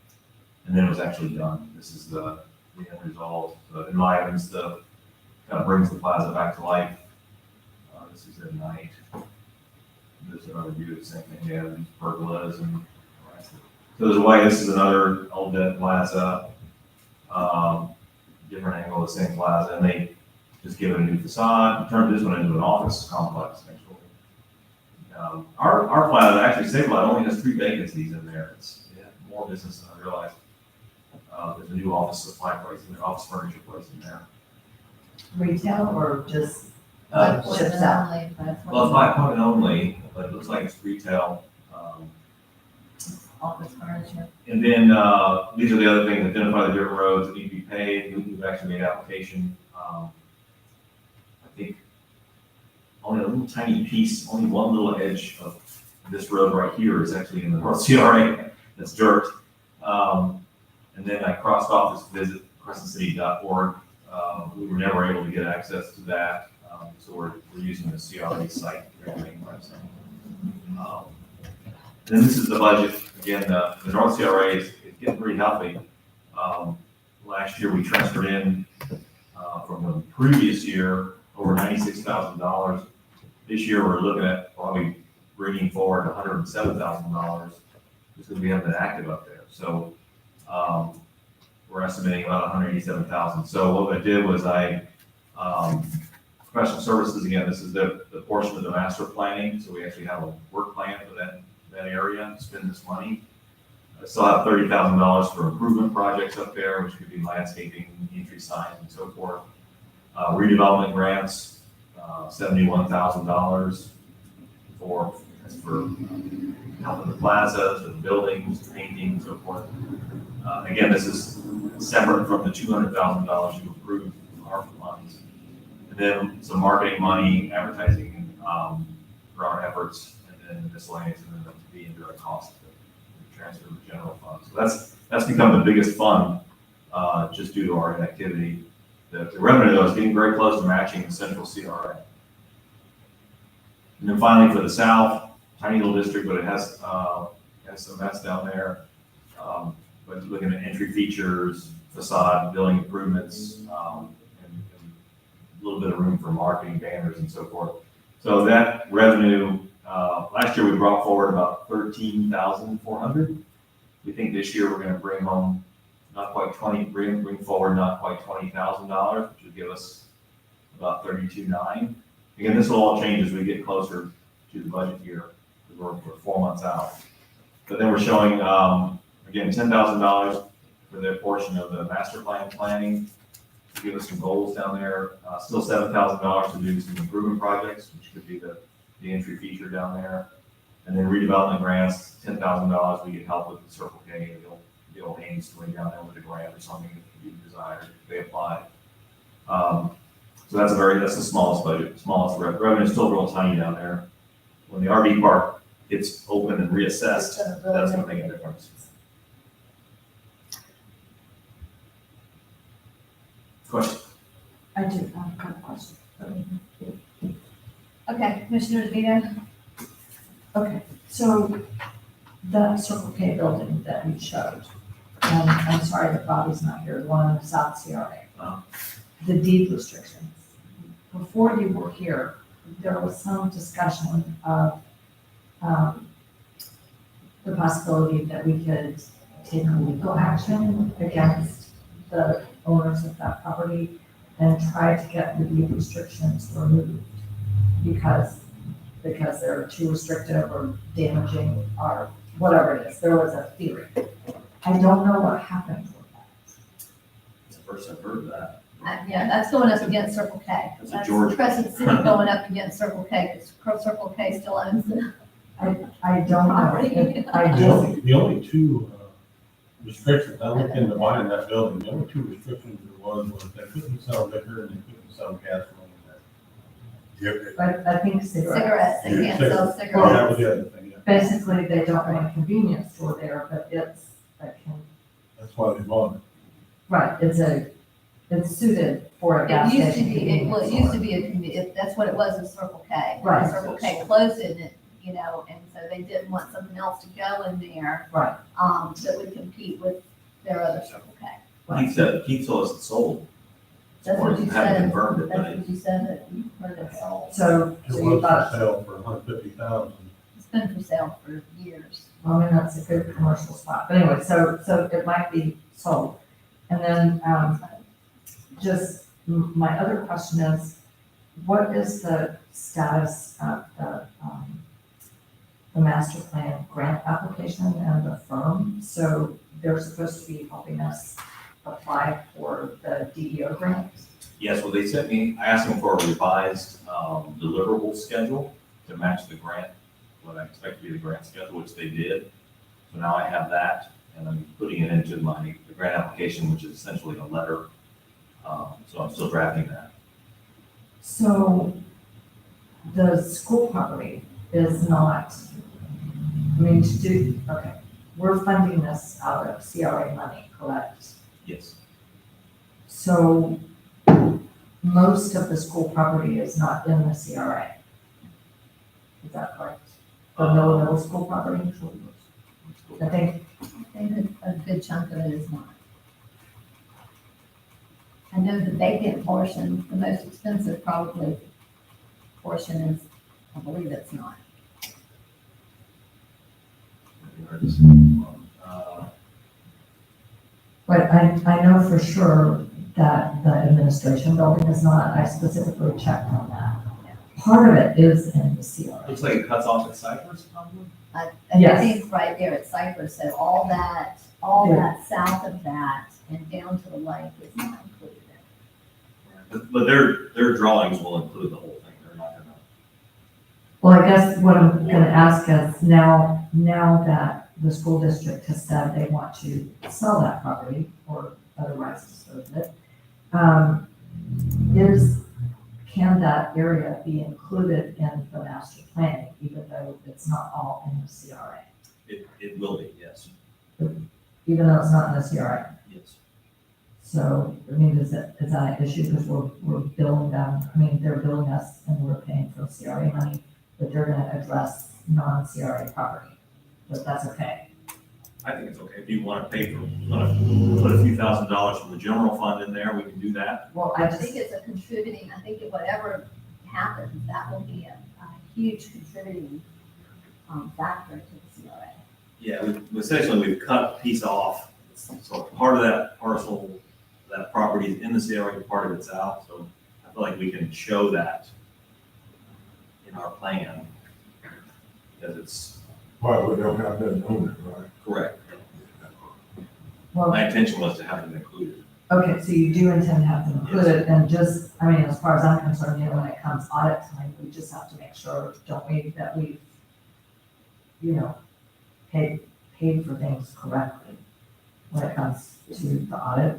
And then it was actually done. This is the end result. So it enlivens kind of brings the plaza back to life. This is at night. There's another view of the same thing. Yeah, these pergolas and so there's a way. This is another old dead plaza. Different angle of the same plaza, and they just give it a new facade. Turned this one into an office complex actually. Our plaza actually, Save-A-Lot only has 3 vacancies in there. It's more business than I realized. There's a new office supply place, an office furniture place in there. Retail or just Ships out? Well, it's by appointment only, but it looks like it's retail. Office furniture. And then, these are the other things, identify the different roads that need to be paved. We've actually made application. I think only a little tiny piece, only one little edge of this road right here is actually in the North CRA. That's dirt. And then I crossed off this visit crescentcity.org. We were never able to get access to that. So we're using the CRA site. Then this is the budget. Again, the North CRA is getting pretty healthy. Last year we transferred in from the previous year over $96,000. This year we're looking at probably bringing forward $107,000 because we haven't been active up there. So we're estimating about $187,000. So what I did was professional services, again, this is the portion of the master planning. So we actually have a work plan for that area to spend this money. I still have $30,000 for improvement projects up there, which could be landscaping, entry signs, and so forth. Redevelopment grants, $71,000 for helping the plazas, the buildings, painting, and so forth. Again, this is separate from the $200,000 you approved ARPA funds. And then some marketing money, advertising, for our efforts, and then miscellaneous, and then the indirect costs to transfer to the general fund. So that's become the biggest fund, just due to our inactivity. The revenue though is getting very close to matching the central CRA. And then finally for the south, tiny little district, but it has some mess down there. But looking at entry features, facade, building improvements, and a little bit of room for marketing, banners, and so forth. So that revenue, last year we brought forward about $13,400. We think this year we're going to bring home not quite bring forward not quite $20,000, which would give us about $32,900. Again, this will all change as we get closer to the budget year, because we're 4 months out. But then we're showing, again, $10,000 for their portion of the master plan planning, to give us some goals down there. Still $7,000 to do some improvement projects, which could be the entry feature down there. And then redevelopment grants, $10,000, we get help with the Circle K, the old Haynes doing down there with a grant or something that could be desired if they apply. So that's the smallest budget, smallest revenue is still real tiny down there. When the RV park gets open and reassessed, that's going to make a difference. Question? I do have a couple questions. Okay, Commissioner DeVito? Okay, so the Circle K building that you showed, and I'm sorry that Bobby's not here, the one in the South CRA. The deed restrictions. Before you were here, there was some discussion of, the possibility that we could take legal action against the owners of that property and try to get the deed restrictions removed because they're too restrictive or damaging or whatever it is. There was a theory. I don't know what happened with that. It's the first I've heard of that. Yeah, that's going up against Circle K. That's a Georgia. Crescent City going up against Circle K, because Circle K still owns the I don't know. property. I The just, only two restrictions, I looked into buying that building, the only two restrictions there was they couldn't sell liquor and they couldn't sell gasoline there. Yep, but I think Cigarettes, they can't sell That cigarettes. was the other thing, yeah. basically, they don't want a convenience store there, but That's why they bought it. right, it's suited for a It gas used to station. be, well, it used to be that's what it was in Circle K. Right. Circle K closed it, you know, and so they didn't want something else to go in there. Right. That would compete with their other Circle K. Keith told us it sold. That's what you Haven't said. confirmed it, That's but what you said, that you heard it sold. So It you was for thought, sale for $150,000. It's been for sale for years. I mean, that's a good commercial spot, but anyway, so it might be sold. And then, just, my other question is, what is the status of the master plan grant application and the firm? So they're supposed to be helping us apply for the DEO grant? yes, well, they sent me, I asked them for a revised deliverable schedule to match the grant, what I expect to be the grant schedule, which they did. So now I have that, and I'm putting it into the grant application, which is essentially a letter. So I'm still drafting that. So the school property is not, I mean, okay, we're funding this out of CRA money, correct? Yes. So most of the school property is not in the CRA. Is that correct? The middle school property? I think, I think a good chunk of it is not. I know the vacant portion, the most expensive probably portion is, I believe it's not. but I know for sure that the administration building is not, I specifically checked on that. Part of it is in the CRA. Looks like it cuts off at Cypress, probably? I Yes. think right there at Cypress, so all that south of that and down to the lake is not included in it. But their drawings will include the whole thing. They're not gonna. Well, I guess what I'm gonna ask is now that the school district has said they want to sell that property or otherwise dispose of it, can that area be included in the master planning, even though it's not all in the CRA? It will be, yes, Even though it's not in the CRA? yes. So, I mean, is that an issue because we're billing them, I mean, they're billing us and we're paying for CRA money, but they're gonna address non-CRA property, but that's okay. I think it's okay. If you want to put a few $1,000s from the general fund in there, we can do that. Well, I think it's a contributing, I think that whatever happens, that will be a huge contributing factor to the CRA. Yeah, essentially, we've cut a piece off. So part of that parcel, that property is in the CRA, part of it's out. So I feel like we can show that in our plan because it's Well, we don't have that owner, right? correct. well, My intention was to have them included. okay, so you do intend to have them included, and just, I mean, as far as I'm concerned, you know, when it comes audit time, we just have to make sure, don't we, that we've, you know, paid for things correctly when it comes to the audit,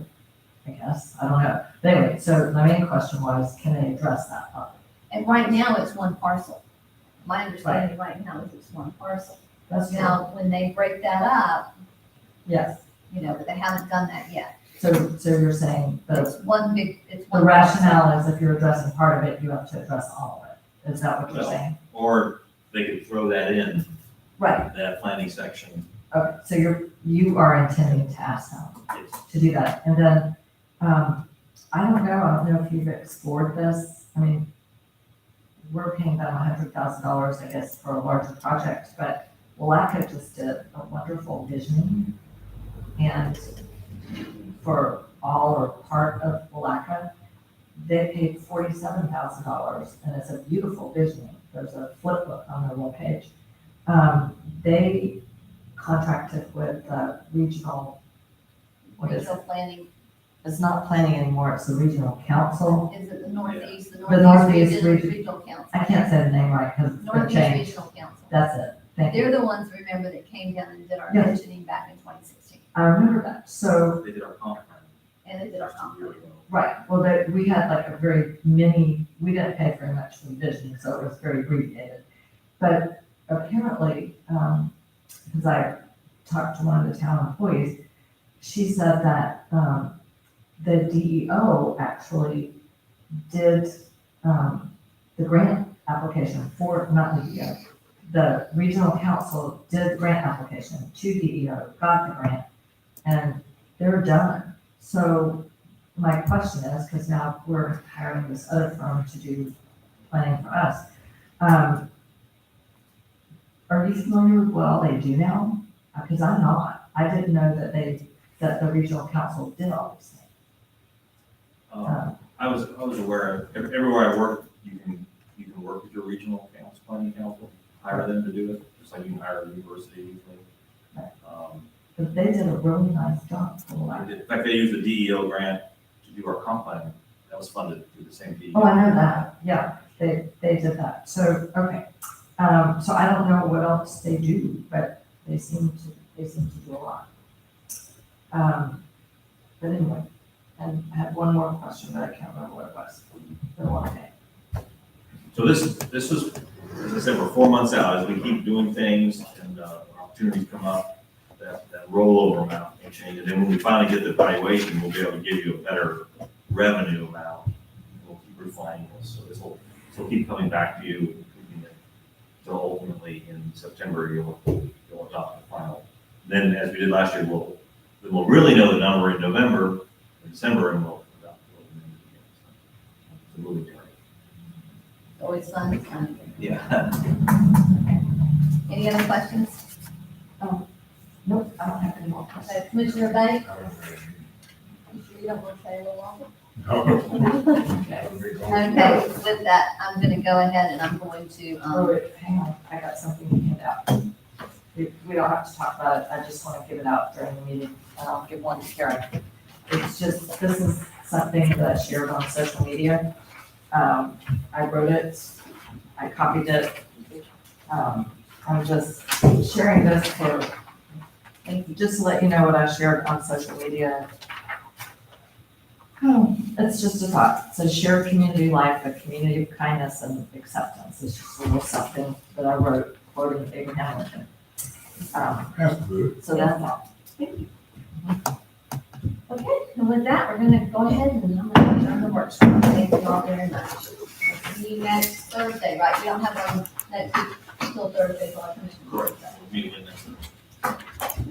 I guess, I don't know. But anyway, so my main question was, can they address that property? And right now, it's one parcel. My understanding right now is it's one parcel. That's Now, when they break that up, yes, you know, but they haven't done that yet. So you're saying It's one big, it's the one. rationale is if you're addressing part of it, you have to address all of it. Is that what you're Well, saying? Or they could throw that in, Right. that planning section. Okay, so you are intending to ask them Yes. to do that. And then, I don't know if you've explored this. I mean, we're paying about $100,000, I guess, for a larger project, but Willaca just did a wonderful visioning. And for all or part of Willaca, they paid $47,000, and it's a beautiful visioning. There's a flip book on their webpage. They contracted with regional, what is it? Regional planning, It's not planning anymore, it's the regional council. is it the Northeast, The Northeast Regional Council? I can't say the name right because it's been Northeast changed. Regional Council. That's it. Thank you. They're the ones, remember, that came down and did our Yeah. mentioning back in 2016, I remember that. So, They did our comp plan. and they did our just a comp. year ago. right, well, we had like a very mini, we didn't pay very much for the vision, so it was very abbreviated. But apparently, because I talked to one of the town employees, she said that, the DEO actually did, the grant application for, not DEO, the regional council did the grant application to DEO, got the grant, and they're done. So my question is, because now we're hiring this other firm to do planning for us, are you familiar with what all they do now? Because I'm not. I didn't know that that the regional council did all these things. I was aware of, everywhere I work, you can work with your regional council, planning council, hire them to do it, just like you can hire a university usually. But they did a really nice job for the last. In fact, they used the DEO grant to do our comp plan. That was funded through the same DEO. Oh, I know that. Yeah, they did that. So, okay. So I don't know what else they do, but they seem to do a lot. But anyway, and I had one more question, but I can't remember what it was. The one day. So this was, as I said, we're 4 months out, as we keep doing things and opportunities come up, that rollover amount may change. And then when we finally get the valuation, we'll be able to give you a better revenue amount. We'll keep refining this, so this will keep coming back to you. So ultimately in September, you'll adopt the final. Then, as we did last year, we'll really know the number in November, in December, and we'll adopt the moving target. Always fun, it's fun. Yeah. Any other questions? Nope, I don't have any more questions. Commissioner Banks? You sure you don't want to stay a little longer? Okay. Okay, with that, I'm gonna go ahead and I'm going to, Oh, wait, hang on, I got something to hand out. We don't have to talk about it, I just want to give it out during the meeting, and I'll give one to Karen. It's just, this is something that I shared on social media. I wrote it, I copied it. I'm just sharing this for, just to let you know what I shared on social media. Oh, it's just a thought. It says shared community life, a community of kindness and acceptance. It's just a little something that I wrote quoting Abraham Lincoln. That's good. So that's all. okay, and with that, we're gonna go ahead and I'm gonna adjourn the workshop. Thank you all very much. See you next Thursday, right? We don't have one next week until Thursday, so I can. Correct. Meeting